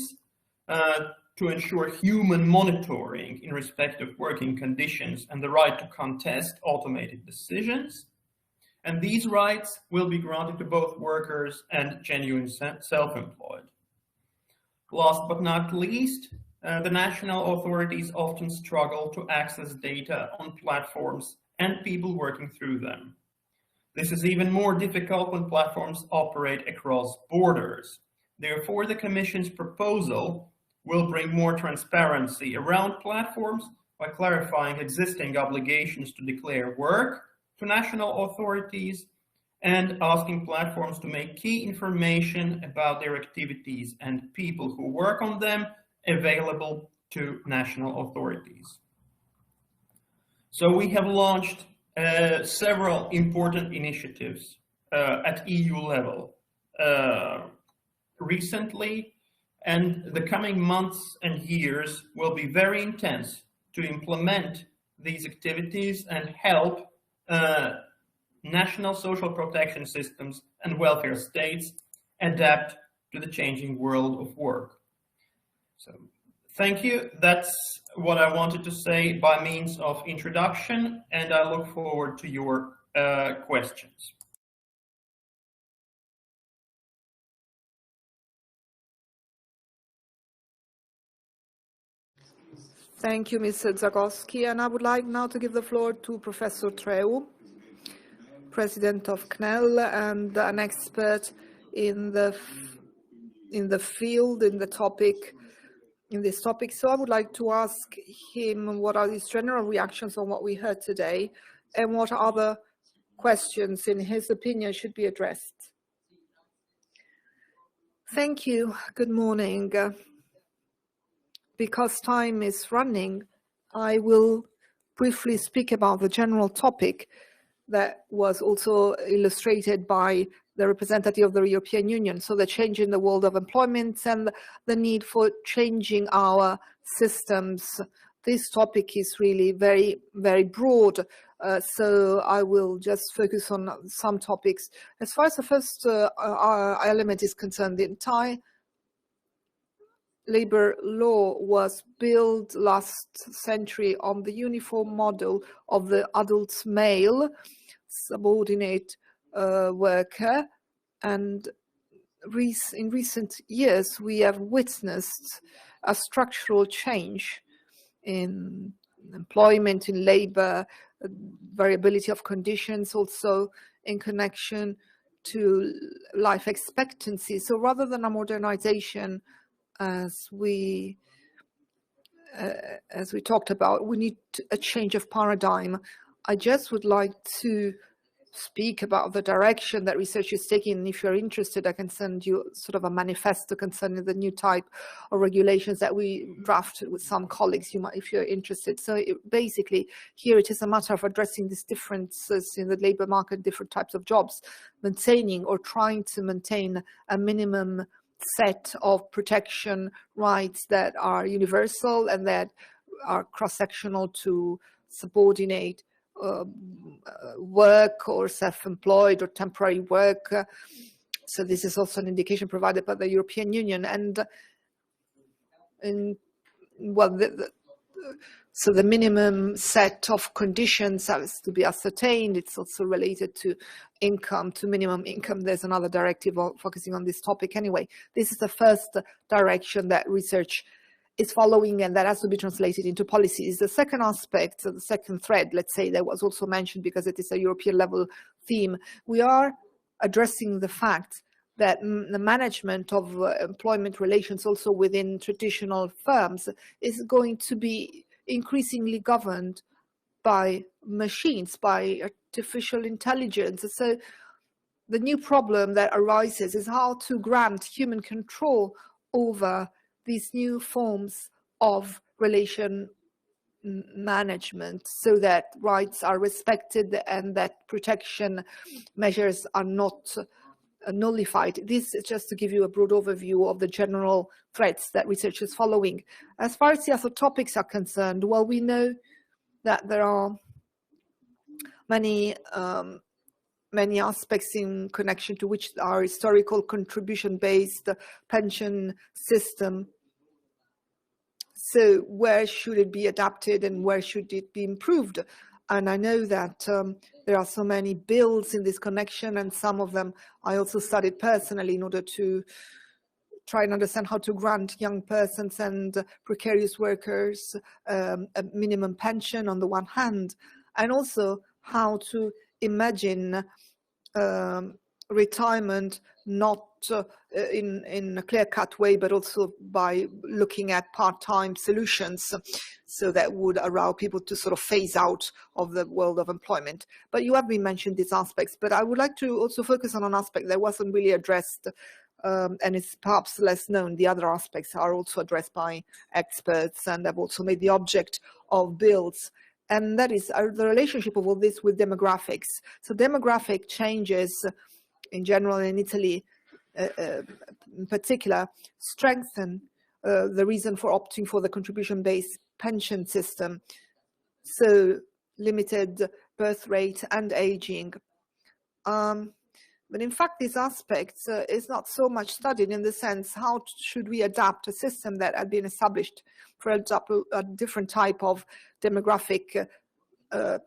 Speaker 4: to ensure human monitoring in respect of working conditions and the right to contest automated decisions. And these rights will be granted to both workers and genuine self-employed. Last but not least, the national authorities often struggle to access data on platforms and people working through them. This is even more difficult when platforms operate across borders. Therefore, the Commission's proposal will bring more transparency around platforms by clarifying existing obligations to declare work to national authorities and asking platforms to make key information about their activities and people who work on them available to national authorities. So we have launched several important initiatives at EU level recently, and the coming months and years will be very intense to implement these activities and help national social protection systems and welfare states adapt to the changing world of work. So, thank you. That's what I wanted to say by means of introduction, and I look forward to your questions.
Speaker 3: Thank you, Mr. Zagorski. And I would like now to give the floor to Professor Treu, President of CNEL and an expert in the field, in this topic. So I would like to ask him what are his general reactions on what we heard today and what other questions, in his opinion, should be addressed. Thank you. Good morning. Because time is running, I will briefly speak about the general topic that was also illustrated by the representative of the European Union. So the change in the world of employment and the need for changing our systems. This topic is really very, very broad. So I will just focus on some topics. As far as the first element is concerned, the entire labor law was built last century on the uniform model of the adult male subordinate worker, and in recent years we have witnessed a structural change in employment, in labor, variability of conditions, also in connection to life expectancy. So rather than a modernization, as we talked about, we need a change of paradigm. I just would like to speak about the direction that research is taking. If you're interested, I can send you sort of a manifesto concerning the new type of regulations that we drafted with some colleagues, you might, if you're interested. So basically, here it is a matter of addressing these differences in the labor market, different types of jobs, maintaining or trying to maintain a minimum set of protection rights that are universal and that are cross-sectional to subordinate work or self-employed or temporary work. So this is also an indication provided by the European Union. And so the minimum set of conditions has to be ascertained. It's also related to income, to minimum income. There's another directive focusing on this topic. Anyway, this is the first direction that research is following, and that has to be translated into policies. The second aspect, the second thread, let's say, that was also mentioned because it is a European level theme. We are addressing the fact that the management of employment relations also within traditional firms is going to be increasingly governed by machines, by artificial intelligence. So the new problem that arises is how to grant human control over these new forms of relation management so that rights are respected and that protection measures are not nullified. This is just to give you a broad overview of the general threats that research is following. As far as the other topics are concerned, well, we know that there are many aspects in connection to which our historical contribution-based pension system. So where should it be adapted and where should it be improved? And I know that there are so many bills in this connection, and some of them I also studied personally in order to try and understand how to grant young persons and precarious workers a minimum pension on the one hand, and also how to imagine retirement not in a clear-cut way, but also by looking at part-time solutions, so that would allow people to sort of phase out of the world of employment. But you have been mentioned these aspects, but I would like to also focus on an aspect that wasn't really addressed, and it's perhaps less known. The other aspects are also addressed by experts and have also made the object of bills. And that is the relationship of all this with demographics. So demographic changes in general in Italy in particular strengthen the reason for opting for the contribution-based pension system. So limited birth rate and aging. But in fact, this aspect is not so much studied in the sense, how should we adapt a system that had been established, for example, a different type of demographic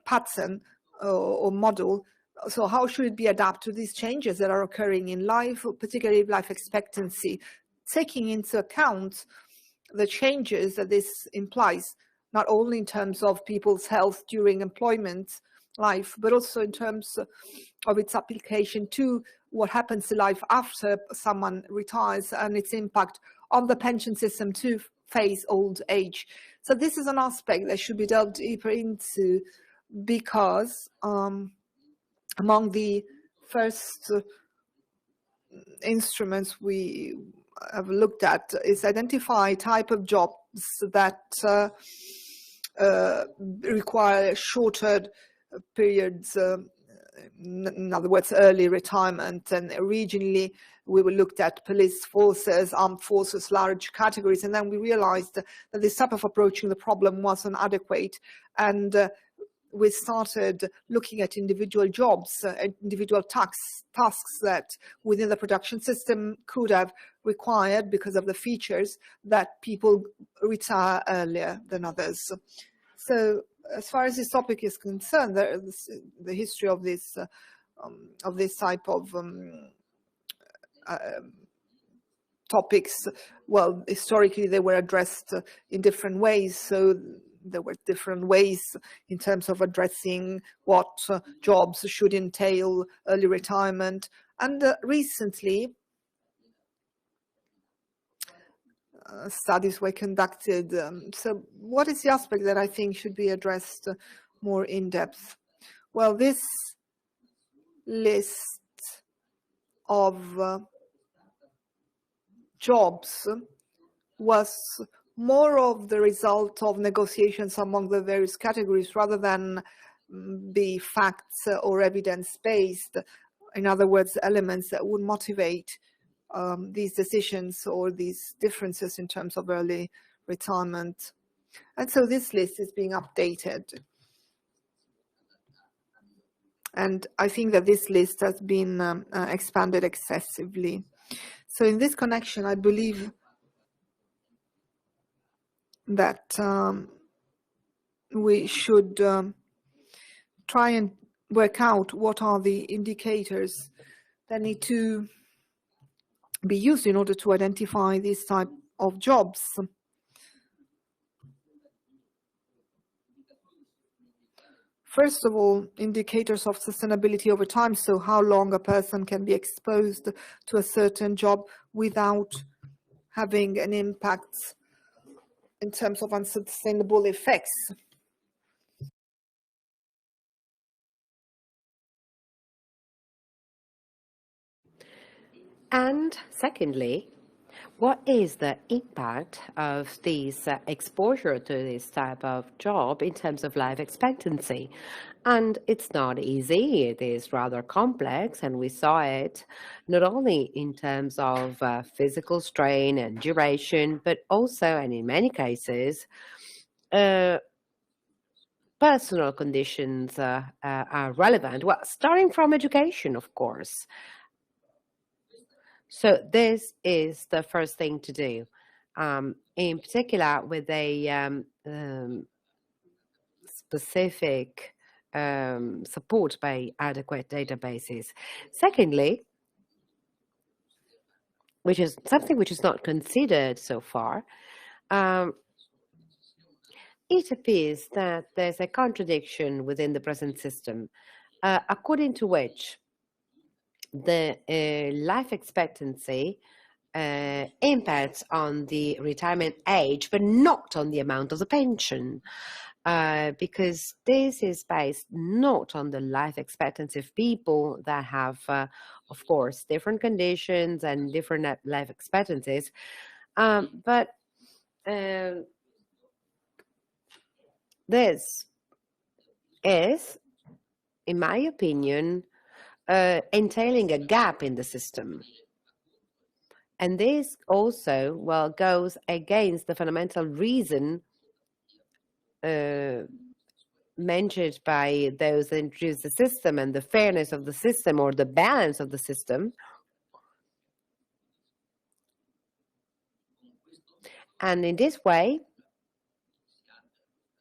Speaker 3: pattern or model. So how should it be adapted to these changes that are occurring in life, particularly life expectancy, taking into account the changes that this implies, not only in terms of people's health during employment life, but also in terms of its application to what happens to life after someone retires and its impact on the pension system to face old age. So this is an aspect that should be delved deeper into, because among the first instruments we have looked at is identify type of jobs that require shorter periods, in other words, early retirement. And originally we looked at police forces, armed forces, large categories, and then we realized that this type of approaching the problem wasn't adequate. And we started looking at individual jobs, individual tasks that within the production system could have required, because of the features, that people retire earlier than others. So as far as this topic is concerned, the history of this type of topics, well, historically they were addressed in different ways. So there were different ways in terms of addressing what jobs should entail early retirement. And recently, studies were conducted. So what is the aspect that I think should be addressed more in depth? Well, this list of jobs was more of the result of negotiations among the various categories rather than be facts or evidence-based. In other words, elements that would motivate these decisions or these differences in terms of early retirement. And so this list is being updated. And I think that this list has been expanded excessively. So in this connection, I believe that we should try and work out what are the indicators that need to be used in order to identify this type of jobs. First of all, indicators of sustainability over time, so how long a person can be exposed to a certain job without having an impact in terms of unsustainable effects.
Speaker 1: And secondly, what is the impact of this exposure to this type of job in terms of life expectancy? And it's not easy, it is rather complex, and we saw it not only in terms of physical strain and duration, but also, and in many cases, personal conditions are relevant. Well, starting from education, of course. So this is the first thing to do, in particular with a specific support by adequate databases. Secondly, which is something which is not considered so far, it appears that there's a contradiction within the present system, according to which the life expectancy impacts on the retirement age, but not on the amount of the pension, because this is based not on the life expectancy of people that have, of course, different conditions and different life expectancies, but this is, in my opinion, entailing a gap in the system. And this also, well, goes against the fundamental reason mentioned by those that introduced the system and the fairness of the system or the balance of the system. And in this way,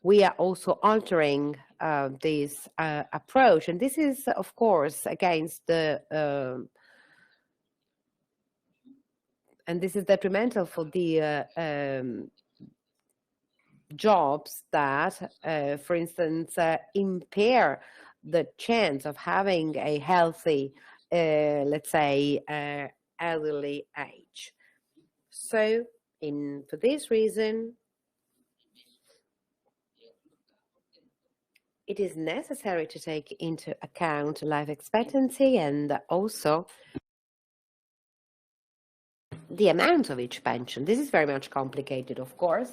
Speaker 1: we are also altering this approach. And this is, of course, against the and this is detrimental for the jobs that, for instance, impair the chance of having a healthy, let's say, elderly age. So, for this reason, it is necessary to take into account life expectancy and also the amount of each pension. This is very much complicated, of course.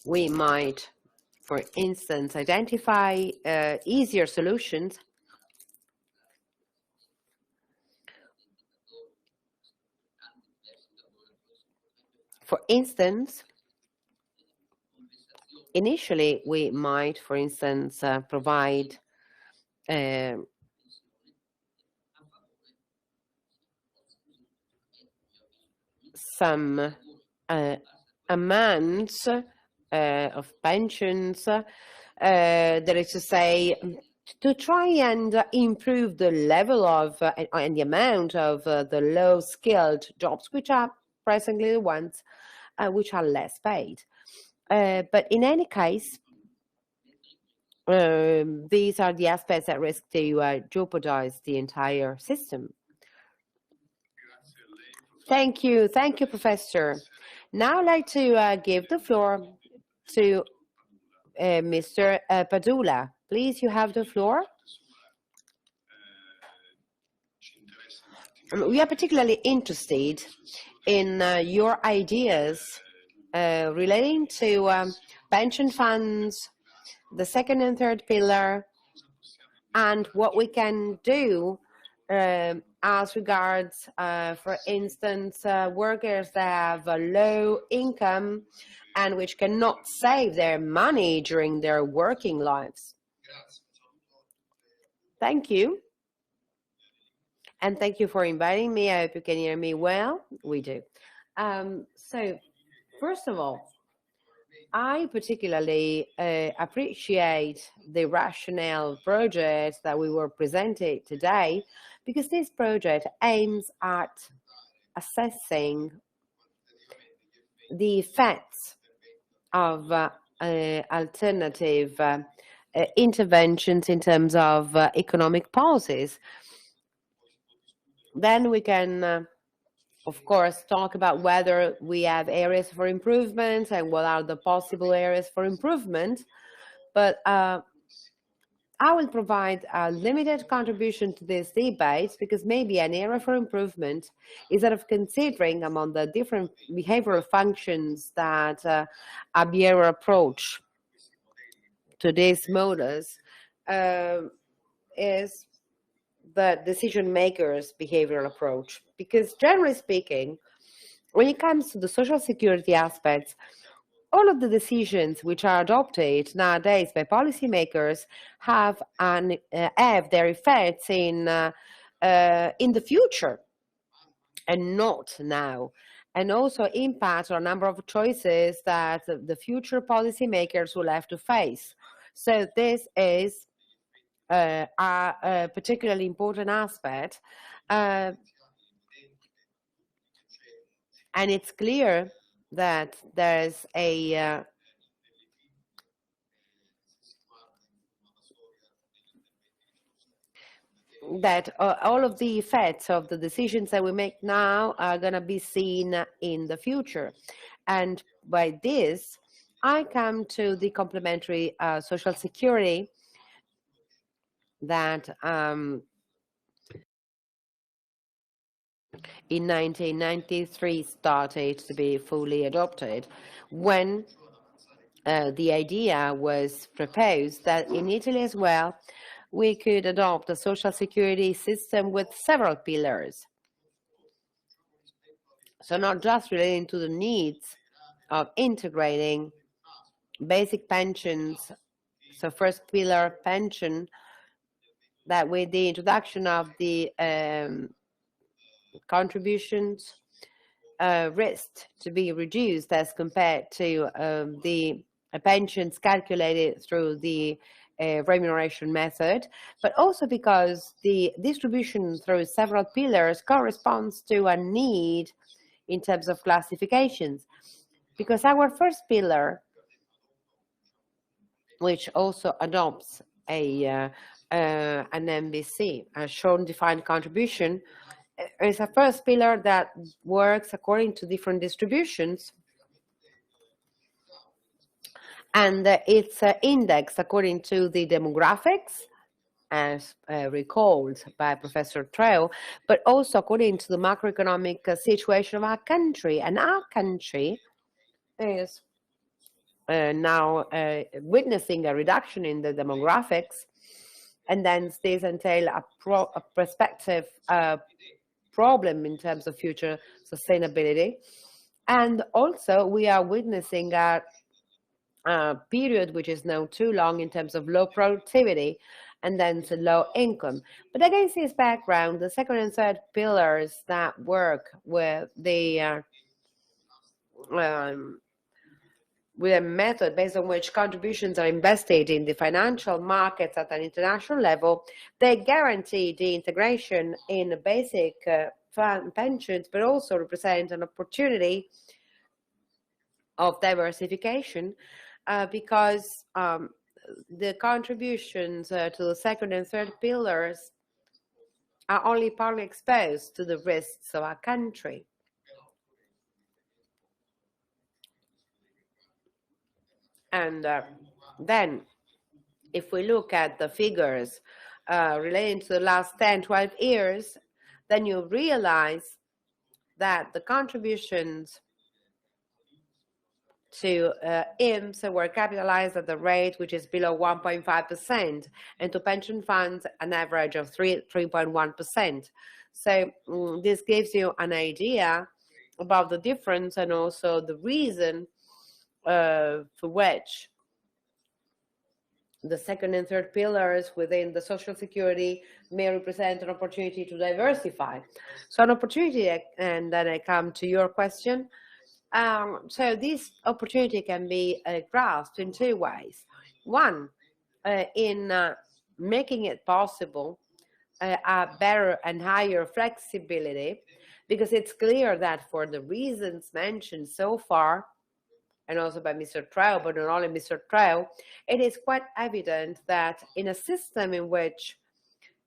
Speaker 1: We might, for instance, identify easier solutions. For instance, initially we might, for instance, provide some amounts of pensions, that is to say, to try and improve the level of and the amount of the low-skilled jobs, which are presently the ones which are less paid. But in any case, these are the aspects that risk to jeopardize the entire system. Thank you, Professor. Now I'd like to give the floor to Mr. Padula. Please, you have the floor. We are particularly interested in your ideas relating to pension funds, the second and third pillar, and what we can do as regards, for instance, workers that have a low income and which cannot save their money during their working lives. Thank you. And thank you for inviting me. I hope you can hear me well. We do. So first of all, I particularly appreciate the rationale project that we were presented today, because this project aims at assessing the effects of alternative interventions in terms of economic policies. Then we can of course, talk about whether we have areas for improvement and what are the possible areas for improvement. But I will provide a limited contribution to this debate, because maybe an area for improvement is that of considering among the different behavioral functions that a behavioral approach to these models is the decision makers' behavioral approach. Because generally speaking, when it comes to the social security aspects, all of the decisions which are adopted nowadays by policymakers have their effects in the future and not now, and also impact on a number of choices that the future policymakers will have to face. So this is a particularly important aspect, and it's clear that there's all of the effects of the decisions that we make now are going to be seen in the future. And by this, I come to the complementary social security that in 1993 started to be fully adopted, when the idea was proposed that in Italy as well, we could adopt a social security system with several pillars. So not just relating to the needs of integrating basic pensions, so first pillar pension, that with the introduction of the contributions risk to be reduced as compared to the pensions calculated through the remuneration method, but also because the distribution through several pillars corresponds to a need in terms of classifications. Because our first pillar, which also adopts an MBC, a shown defined contribution, is a first pillar that works according to different distributions, and it's indexed according to the demographics, as recalled by Professor Treo, but also according to the macroeconomic situation of our country. And our country is now witnessing a reduction in the demographics, and then these entail a prospective problem in terms of future sustainability. And also we are witnessing a period which is now too long in terms of low productivity and then to low income. But against this background, the second and third pillars that work with the with a method based on which contributions are invested in the financial markets at an international level, they guarantee the integration in basic pensions, but also represent an opportunity of diversification because the contributions to the second and third pillars are only partly exposed to the risks of our country. And then, if we look at the figures relating to the last 10, 12 years, then you realize that the contributions to IMSS were capitalized at the rate which is below 1.5%, and to pension funds an average of 3.1%. So this gives you an idea about the difference and also the reason for which the second and third pillars within the social security may represent an opportunity to diversify. So an opportunity, and then I come to your question. So this opportunity can be grasped in two ways. One, in making it possible a better and higher flexibility, because it's clear that for the reasons mentioned so far, and also by Mr. Treu, but not only Mr. Treu, it is quite evident that in a system in which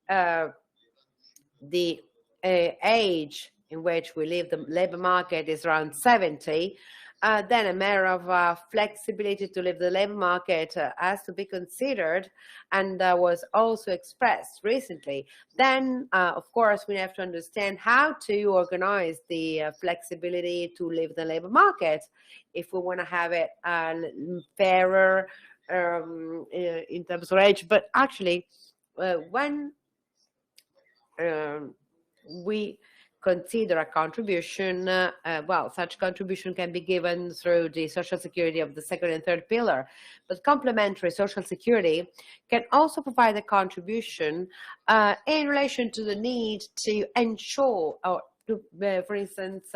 Speaker 1: the age in which we live, the labor market is around 70, then a matter of flexibility to leave the labor market has to be considered, and was also expressed recently. Then, of course, we have to understand how to organize the flexibility to leave the labor market if we want to have it fairer in terms of age. But actually, when we consider a contribution, well, such contribution can be given through the social security of the second and third pillar, but complementary social security can also provide a contribution in relation to the need to ensure, or to, for instance,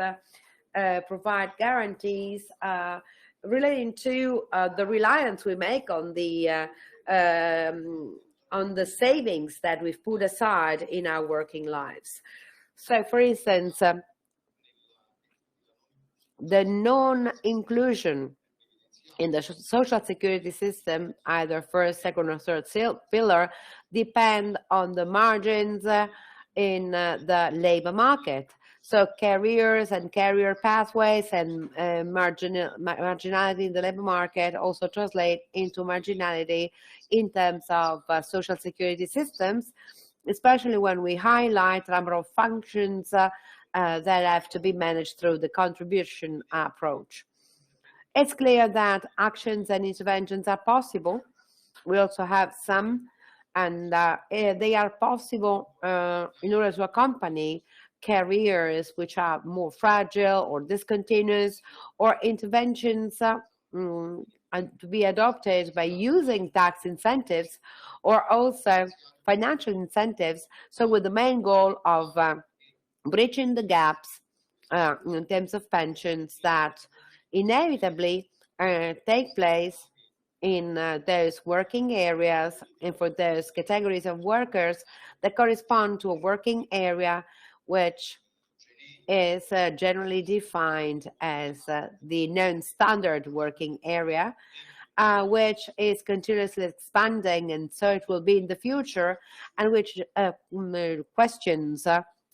Speaker 1: provide guarantees relating to the reliance we make on the savings that we've put aside in our working lives. So, for instance, the non-inclusion in the social security system, either first, second, or third pillar, depend on the margins in the labor market. So careers and career pathways and marginality in the labor market also translate into marginality in terms of social security systems, especially when we highlight a number of functions that have to be managed through the contribution approach. It's clear that actions and interventions are possible. We also have some, and they are possible in order to accompany careers which are more fragile or discontinuous, or interventions to be adopted by using tax incentives or also financial incentives, so with the main goal of bridging the gaps in terms of pensions that inevitably take place in those working areas and for those categories of workers that correspond to a working area which is generally defined as the non-standard working area, which is continuously expanding, and so it will be in the future, and which questions,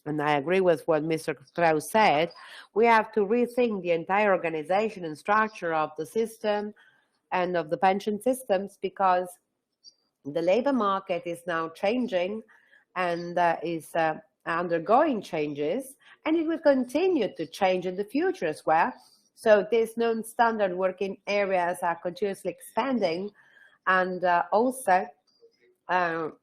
Speaker 1: and I agree with what Mr. Krauss said, we have to rethink the entire organization and structure of the system and of the pension systems, because the labor market is now changing and is undergoing changes, and it will continue to change in the future as well. So these non-standard working areas are continuously expanding, and also the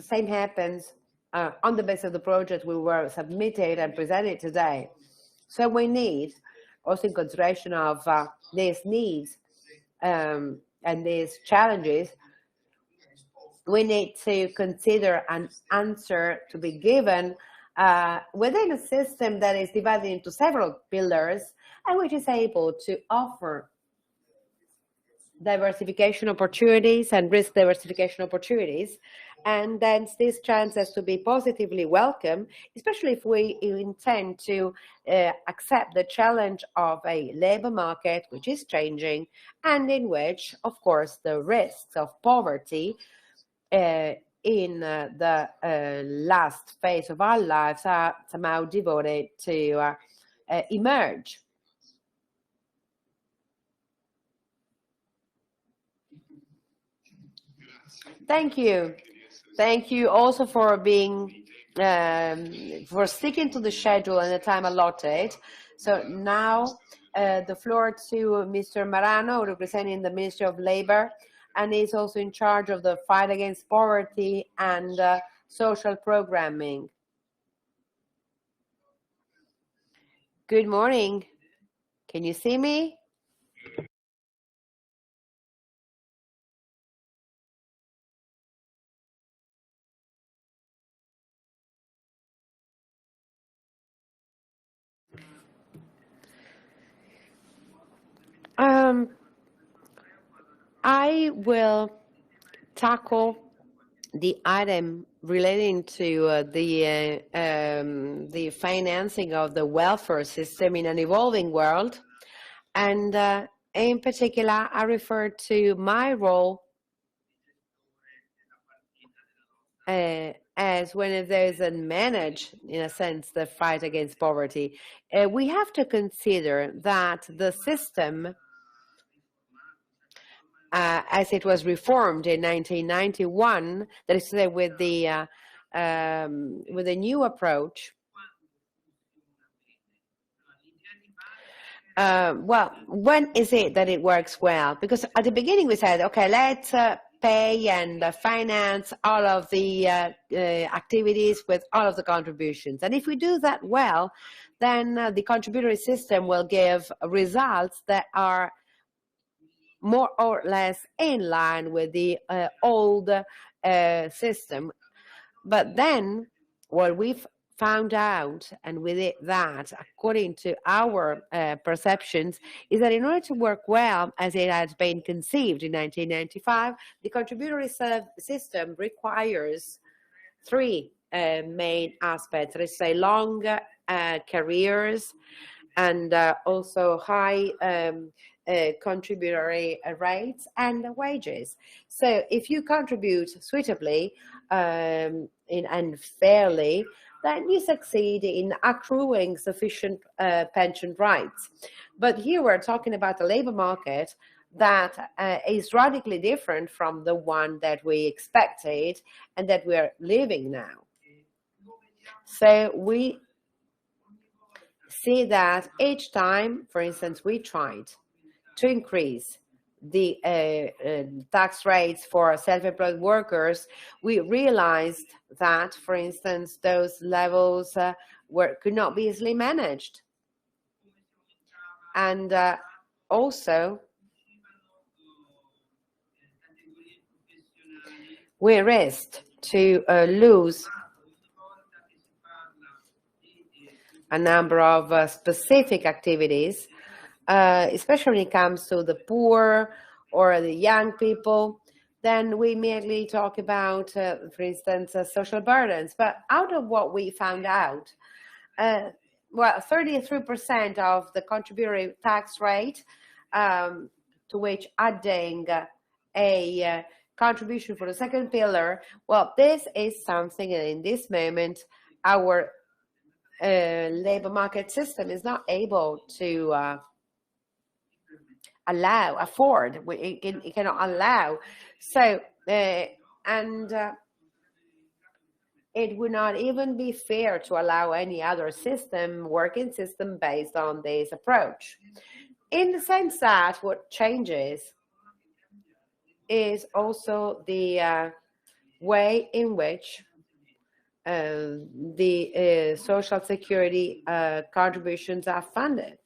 Speaker 1: same happens on the basis of the project we were submitted and presented today. So we need, also in consideration of these needs and these challenges, we need to consider an answer to be given within a system that is divided into several pillars and which is able to offer diversification opportunities and risk diversification opportunities. And then this chance has to be positively welcome, especially if we intend to accept the challenge of a labor market which is changing, and in which, of course, the risks of poverty in the last phase of our lives are somehow devoted to emerge. Thank you. Thank you also for being, for sticking to the schedule and the time allotted. So now the floor to Mr. Marano, representing the Ministry of Labor, and he's also in charge of the fight against poverty and social programming. Good morning. Can you see me? I will tackle the item relating to the financing of the welfare system in an evolving world, and in particular, I refer to my role as one of those that manage, in a sense, the fight against poverty. We have to consider that the system, as it was reformed in 1991, that is to say, with the new approach. Well, when is it that it works well? Because at the beginning we said, okay, let's pay and finance all of the activities with all of the contributions. And if we do that well, then the contributory system will give results that are more or less in line with the old system. But then what we've found out, and with it that, according to our perceptions, is that in order to work well as it has been conceived in 1995, the contributory system requires three main aspects. Let's say long careers and also high contributory rates and wages. So if you contribute suitably and fairly, then you succeed in accruing sufficient pension rights. But here we're talking about a labor market that is radically different from the one that we expected and that we're living now. So we see that each time, for instance, we tried to increase the tax rates for self-employed workers, we realized that, for instance, those levels could not be easily managed. And also, we risked to lose a number of specific activities, especially when it comes to the poor or the young people. Then we immediately talk about, for instance, social burdens. But out of what we found out, well, 33% of the contributory tax rate, to which adding a contribution for the second pillar, well, this is something that in this moment our labor market system is not able to afford. It cannot allow. So, and it would not even be fair to allow any other working system based on this approach. In the sense that what changes is also the way in which the social security contributions are funded.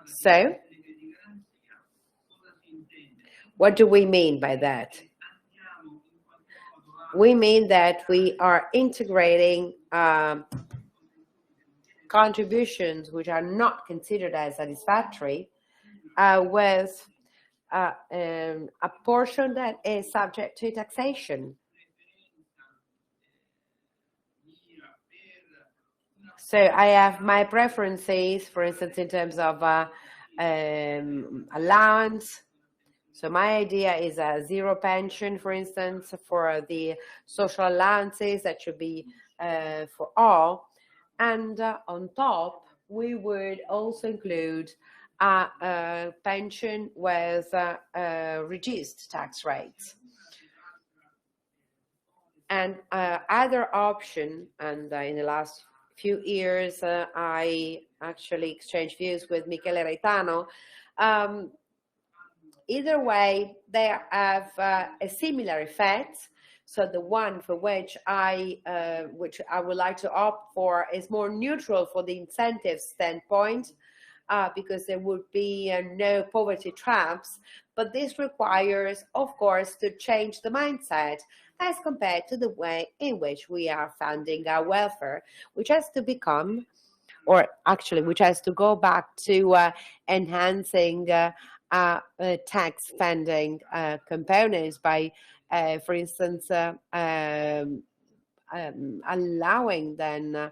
Speaker 1: So, what do we mean by that? We mean that we are integrating contributions which are not considered as satisfactory with a portion that is subject to taxation. So I have my preferences, for instance, in terms of allowance. So my idea is a zero pension, for instance, for the social allowances that should be for all. And on top, we would also include a pension with reduced tax rates. And either option, and in the last few years, I actually exchanged views with Michele Reitano. Either way, they have a similar effect. So the one for which I would like to opt for is more neutral for the incentive standpoint, because there would be no poverty traps. But this requires, of course, to change the mindset as compared to the way in which we are funding our welfare, which has to become or actually which has to go back to enhancing tax funding components by, for instance, allowing then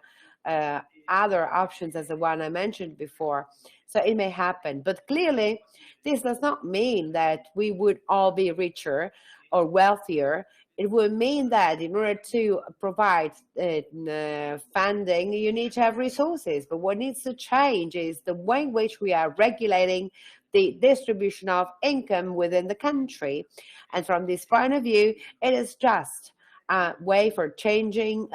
Speaker 1: other options as the one I mentioned before. So it may happen, but clearly this does not mean that we would all be richer or wealthier. It would mean that in order to provide funding, you need to have resources. But what needs to change is the way in which we are regulating the distribution of income within the country. And from this point of view, it is just a way for changing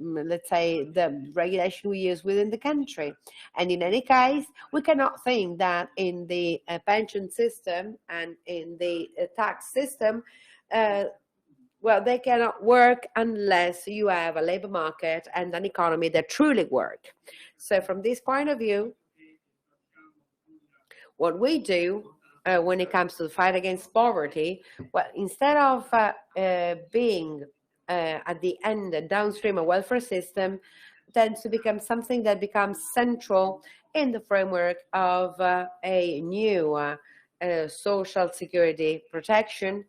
Speaker 1: let's say, the regulation we use within the country. And in any case, we cannot think that in the pension system and in the tax system, well, they cannot work unless you have a labor market and an economy that truly work. So from this point of view, what we do when it comes to the fight against poverty, well, instead of being at the end a downstream a welfare system, tends to become something that becomes central in the framework of a new social security protection,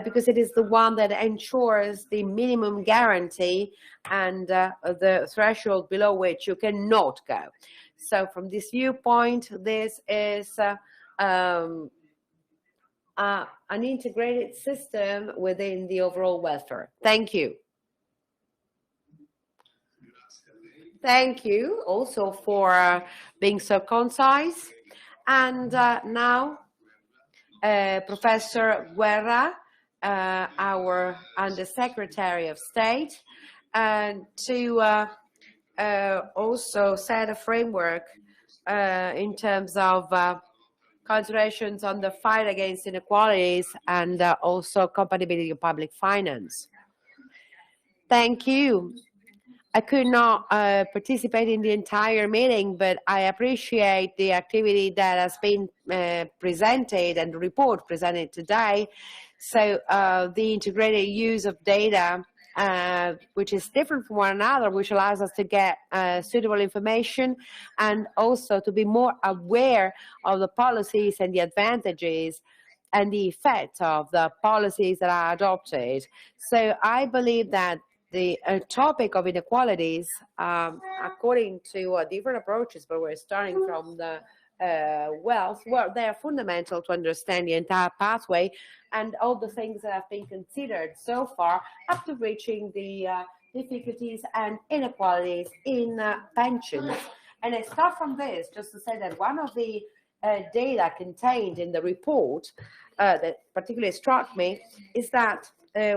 Speaker 1: because it is the one that ensures the minimum guarantee and the threshold below which you cannot go. So from this viewpoint, this is an integrated system within the overall welfare. Thank you. Thank you also for being so concise. And now, Professor Guerra, our Undersecretary of State, to also set a framework in terms of considerations on the fight against inequalities and also compatibility of public finance. Thank you. I could not participate in the entire meeting, but I appreciate the activity that has been presented and the report presented today. So the integrated use of data, which is different from one another, which allows us to get suitable information and also to be more aware of the policies and the advantages and the effect of the policies that are adopted. So I believe that the topic of inequalities, according to different approaches, but we're starting from the wealth, well, they are fundamental to understand the entire pathway and all the things that have been considered so far up to reaching the difficulties and inequalities in pensions. And I start from this just to say that one of the data contained in the report that particularly struck me is that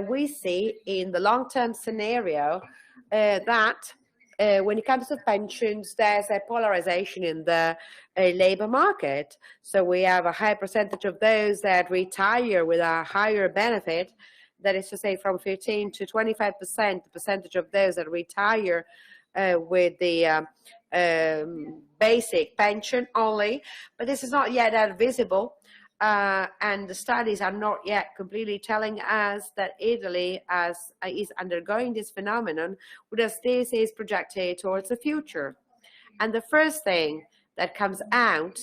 Speaker 1: we see in the long-term scenario that when it comes to pensions, there's a polarization in the labor market. So we have a high percentage of those that retire with a higher benefit. That is to say, from 15 to 25%, the percentage of those that retire with the basic pension only. But this is not yet that visible. And the studies are not yet completely telling us that Italy is undergoing this phenomenon, whereas this is projected towards the future. And the first thing that comes out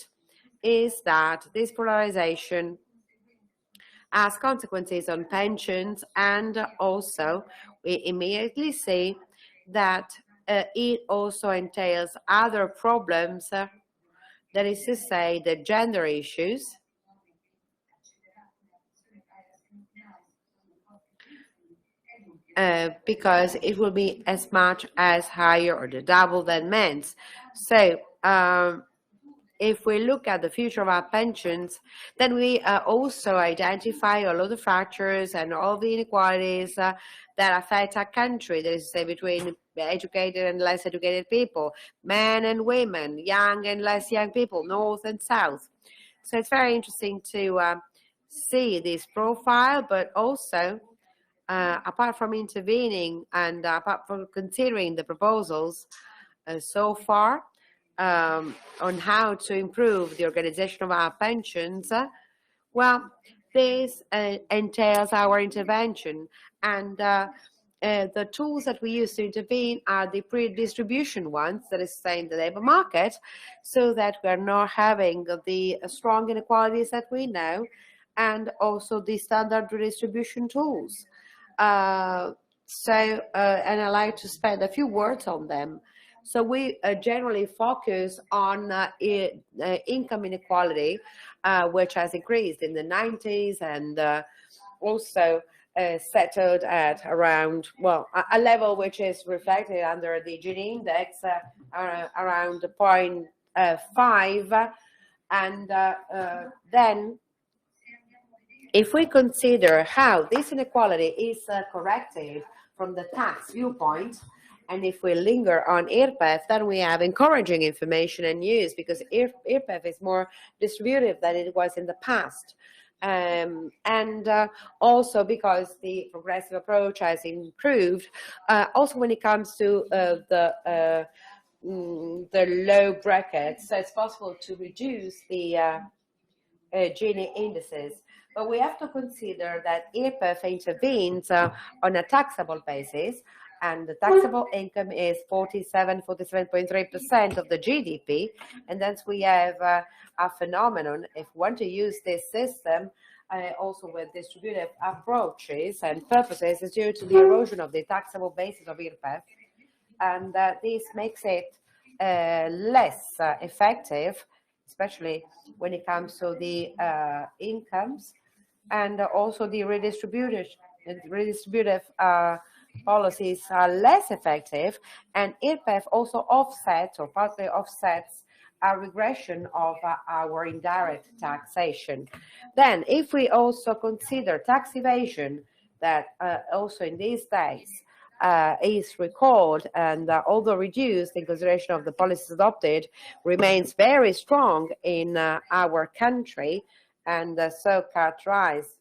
Speaker 1: is that this polarization has consequences on pensions, and also we immediately see that it also entails other problems, that is to say the gender issues, because it will be as much as higher or the double than men's. So if we look at the future of our pensions, then we also identify all of the factors and all the inequalities that affect our country. That is to say, between educated and less educated people, men and women, young and less young people, north and south. So it's very interesting to see this profile, but also apart from intervening and apart from considering the proposals so far on how to improve the organization of our pensions, well, this entails our intervention. And the tools that we use to intervene are the pre-distribution ones, that is saying the labor market, so that we are not having the strong inequalities that we know, and also the standard redistribution tools. And I like to spend a few words on them. So we generally focus on income inequality, which has increased in the 90s and also settled at around, well, a level which is reflected under the Gini index around 0.5. And then if we consider how this inequality is corrected from the tax viewpoint, and if we linger on IRPEF, then we have encouraging information and news, because IRPEF is more distributive than it was in the past. And also because the progressive approach has improved, also when it comes to the low brackets, so it's possible to reduce the Gini indices. But we have to consider that IRPEF intervenes on a taxable basis, and the taxable income is 47.3% of the GDP, and thus we have a phenomenon, if we want to use this system, also with distributive approaches and purposes, is due to the erosion of the taxable basis of IRPEF, and this makes it less effective, especially when it comes to the incomes, and also the redistributive policies are less effective, and IRPEF also offsets or partly offsets a regression of our indirect taxation. Then, if we also consider tax evasion, that also in these days is recalled, and although reduced in consideration of the policies adopted, remains very strong in our country, and so characterized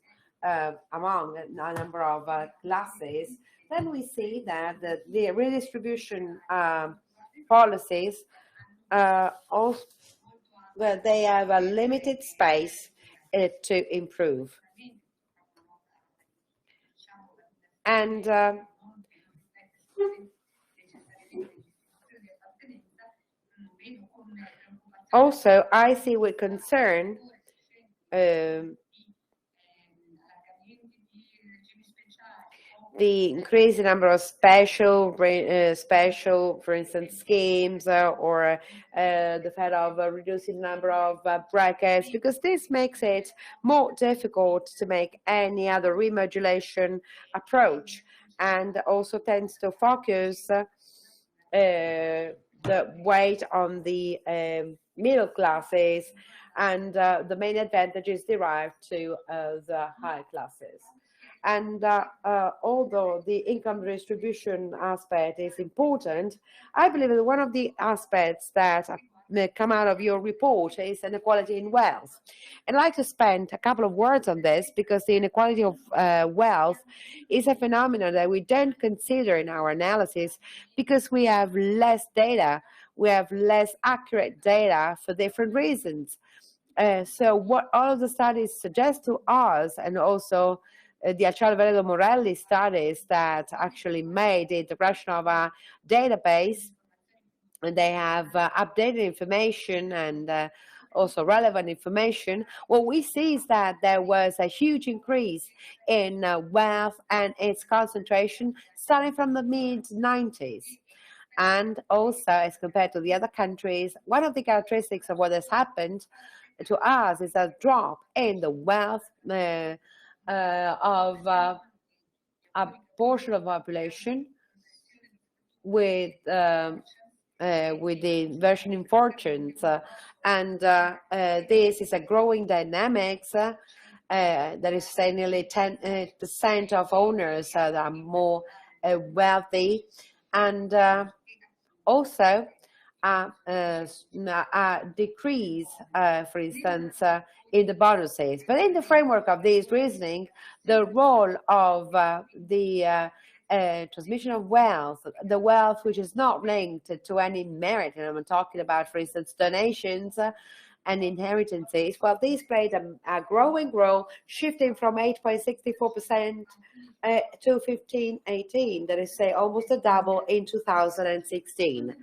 Speaker 1: among a number of classes, then we see that the redistribution policies also, well, they have a limited space to improve. And also, I see with concern the increasing number of special, for instance, schemes, or the fact of reducing the number of brackets, because this makes it more difficult to make any other remodulation approach, and also tends to focus the weight on the middle classes, and the main advantages derived to the high classes. And although the income distribution aspect is important, I believe that one of the aspects that come out of your report is inequality in wealth. And I'd like to spend a couple of words on this, because the inequality of wealth is a phenomenon that we don't consider in our analysis, because we have less data, we have less accurate data for different reasons. So what all of the studies suggest to us, and also the Acciardo Morelli studies that actually made the integration of a database, and they have updated information and also relevant information. What we see is that there was a huge increase in wealth and its concentration starting from the mid-90s. And also, as compared to the other countries, one of the characteristics of what has happened to us is a drop in the wealth of a portion of population with the inversion in fortunes, and this is a growing dynamics. That is say nearly 10% of owners that are more wealthy, and also a decrease, for instance, in the bonuses. But in the framework of this reasoning, the role of the transmission of wealth, the wealth which is not linked to any merit, and I'm talking about, for instance, donations and inheritances, well, these played a growing role, shifting from 8.64% to 15.18%, that is, say, almost a double in 2016.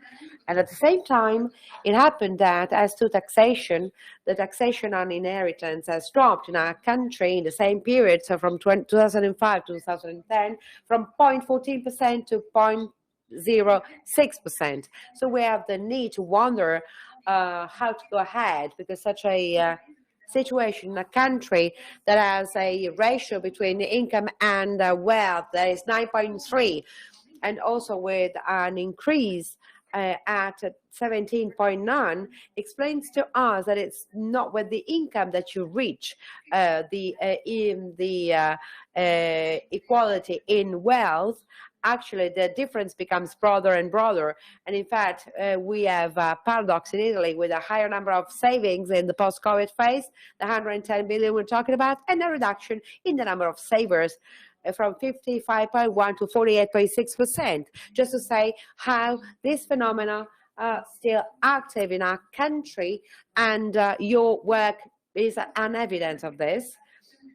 Speaker 1: And at the same time, it happened that as to taxation, the taxation on inheritance has dropped in our country in the same period, so from 2005 to 2010, from 0.14% to 0.06%. So we have the need to wonder how to go ahead, because such a situation in a country that has a ratio between income and wealth that is 9.3, and also with an increase at 17.9, explains to us that it's not with the income that you reach the equality in wealth. Actually, the difference becomes broader and broader. And in fact, we have a paradox in Italy with a higher number of savings in the post-COVID phase, the 110 billion we're talking about, and a reduction in the number of savers from 55.1 to 48.6%, just to say how this phenomena are still active in our country, and your work is an evidence of this.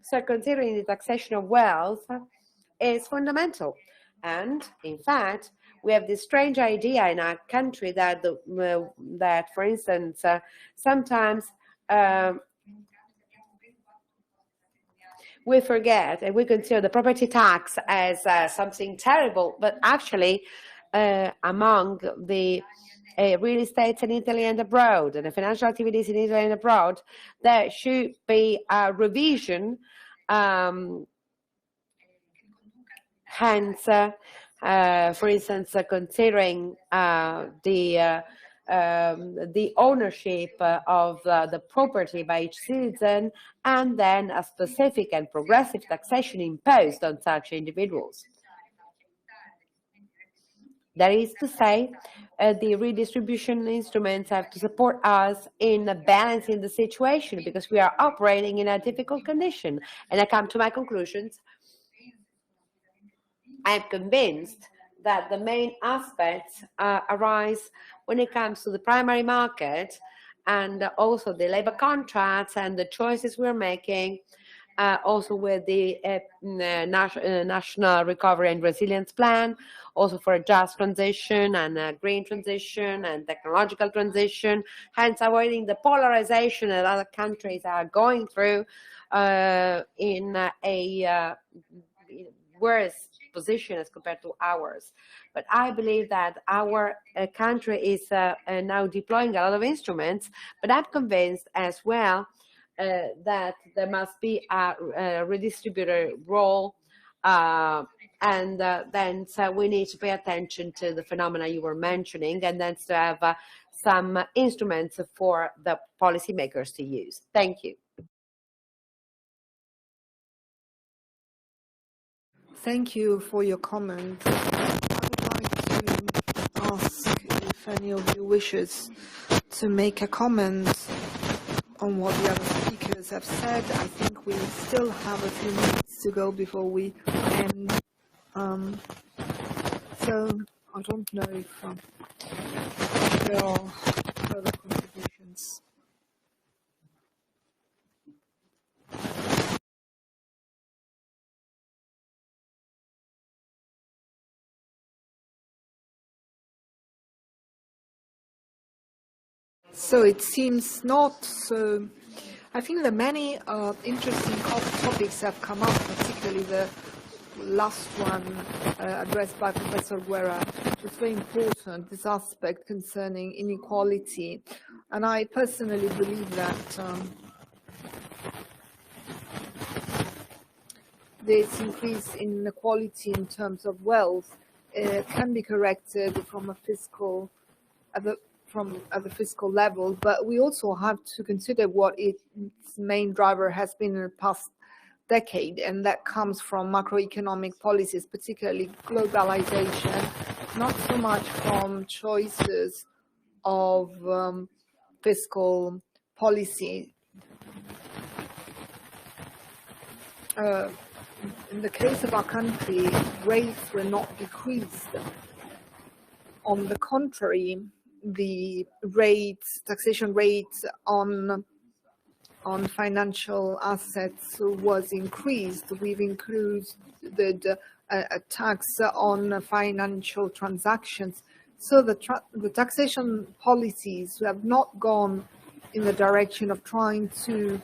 Speaker 1: So considering the taxation of wealth is fundamental. And in fact, we have this strange idea in our country that, that for instance, sometimes we forget and we consider the property tax as something terrible, but actually among the real estate in Italy and abroad, and the financial activities in Italy and abroad, there should be a revision. Hence, for instance, considering the ownership of the property by each citizen, and then a specific and progressive taxation imposed on such individuals. That is to say, the redistribution instruments have to support us in balancing the situation, because we are operating in a difficult condition. And I come to my conclusions. I am convinced that the main aspects arise when it comes to the primary market, and also the labor contracts and the choices we're making, also with the National Recovery and Resilience Plan, also for a just transition and a green transition and technological transition, hence avoiding the polarization that other countries are going through in a worse position as compared to ours. But I believe that our country is now deploying a lot of instruments, but I'm convinced as well that there must be a redistributor role, and then so we need to pay attention to the phenomena you were mentioning, and then to have some instruments for the policymakers to use. Thank you.
Speaker 3: Thank you for your comments. I would like to ask if any of you wishes to make a comment on what the other speakers have said. I think we still have a few minutes to go before we end. So I don't know if there are further contributions. So it seems not so. I think that many interesting topics have come up, particularly the last one addressed by Professor Guerra, which is very important, this aspect concerning inequality. And I personally believe that this increase in inequality in terms of wealth can be corrected from a fiscal at the fiscal level, but we also have to consider what its main driver has been in the past decade, and that comes from macroeconomic policies, particularly globalization, not so much from choices of fiscal policy. In the case of our country, rates were not decreased. On the contrary, the rates, taxation rates on financial assets was increased. We've included a tax on financial transactions. So the taxation policies have not gone in the direction of trying to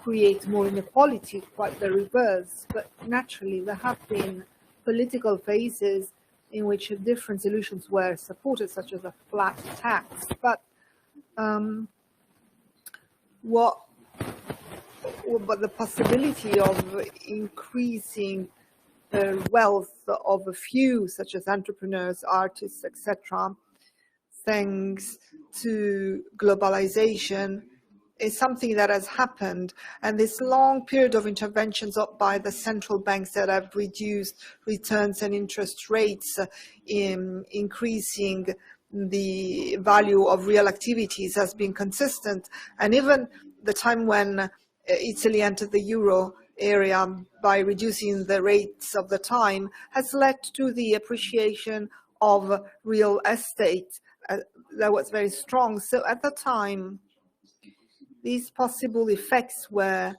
Speaker 3: create more inequality, quite the reverse. But naturally, there have been political phases in which different solutions were supported, such as a flat tax. But but the possibility of increasing the wealth of a few, such as entrepreneurs, artists, etc., thanks to globalization, is something that has happened. And this long period of interventions up by the central banks that have reduced returns and interest rates, increasing the value of real activities, has been consistent. And even the time when Italy entered the euro area by reducing the rates of the time has led to the appreciation of real estate that was very strong. So at the time, these possible effects were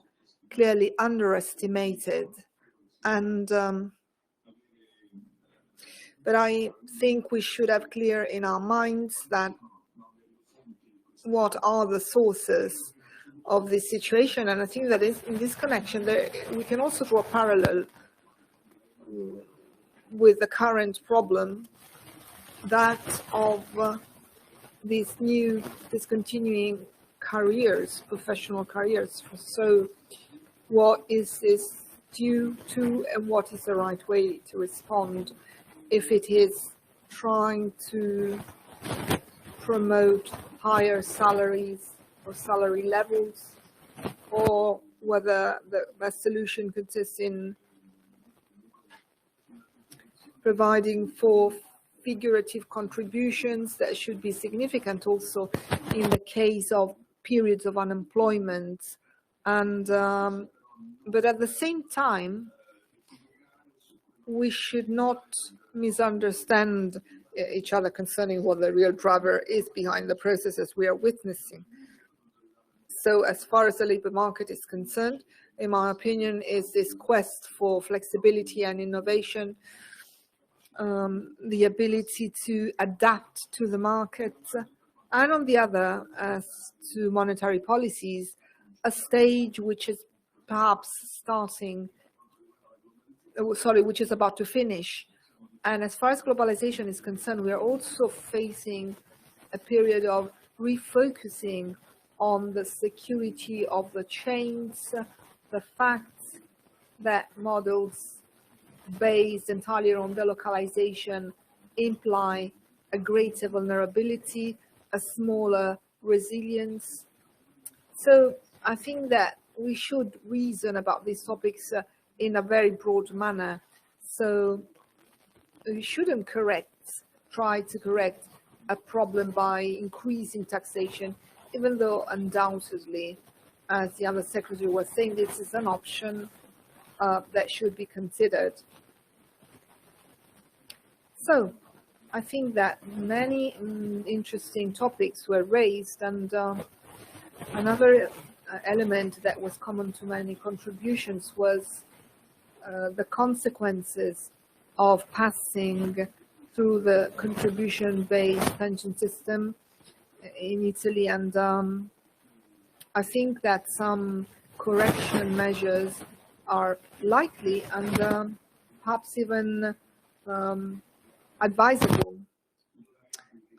Speaker 3: clearly underestimated. And but I think we should have clear in our minds that what are the sources of this situation. And I think that in this connection, we can also draw a parallel with the current problem, that of these new discontinuing careers, professional careers. So what is this due to, and what is the right way to respond? If it is trying to promote higher salaries or salary levels, or whether the solution consists in providing for figurative contributions that should be significant also in the case of periods of unemployment. And but at the same time, we should not misunderstand each other concerning what the real driver is behind the processes we are witnessing. So as far as the labor market is concerned, in my opinion, is this quest for flexibility and innovation, the ability to adapt to the market, and on the other, as to monetary policies, a stage which is perhaps which is about to finish. And as far as globalization is concerned, we are also facing a period of refocusing on the security of the chains, the fact that models based entirely on delocalization imply a greater vulnerability, a smaller resilience. So I think that we should reason about these topics in a very broad manner. So we shouldn't try to correct a problem by increasing taxation, even though undoubtedly, as the other secretary was saying, this is an option that should be considered. So I think that many interesting topics were raised, and another element that was common to many contributions was the consequences of passing through the contribution-based pension system in Italy. And I think that some correction measures are likely and perhaps even advisable.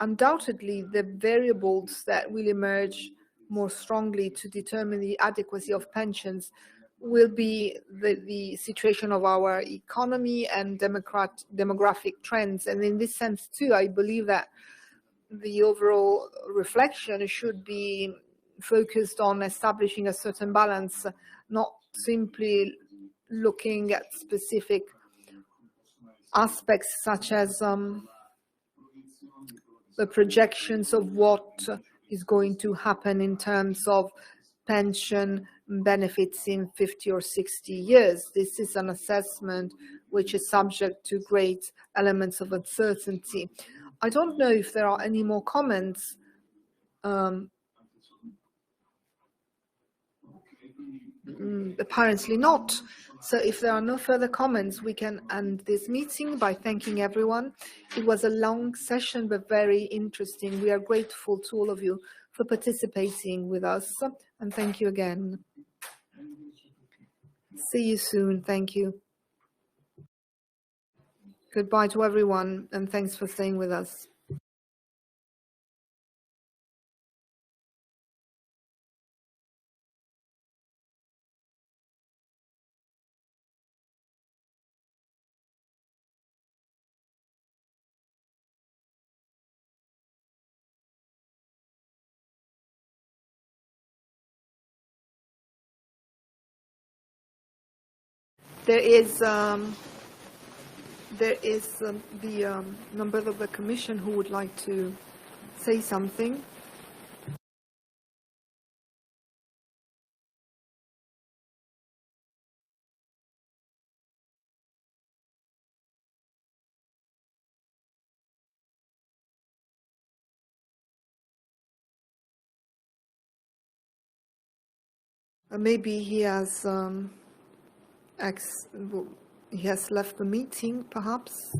Speaker 3: Undoubtedly, the variables that will emerge more strongly to determine the adequacy of pensions will be the situation of our economy and demographic trends. And in this sense too, I believe that the overall reflection should be focused on establishing a certain balance, not simply looking at specific aspects such as the projections of what is going to happen in terms of pension benefits in 50 or 60 years. This is an assessment which is subject to great elements of uncertainty. I don't know if there are any more comments. Apparently not. So if there are no further comments, we can end this meeting by thanking everyone. It was a long session, but very interesting. We are grateful to all of you for participating with us, and thank you again. See you soon. Thank you. Goodbye to everyone, and thanks for staying with us. There is the member of the Commission who would like to say something. Maybe he has left the meeting, perhaps.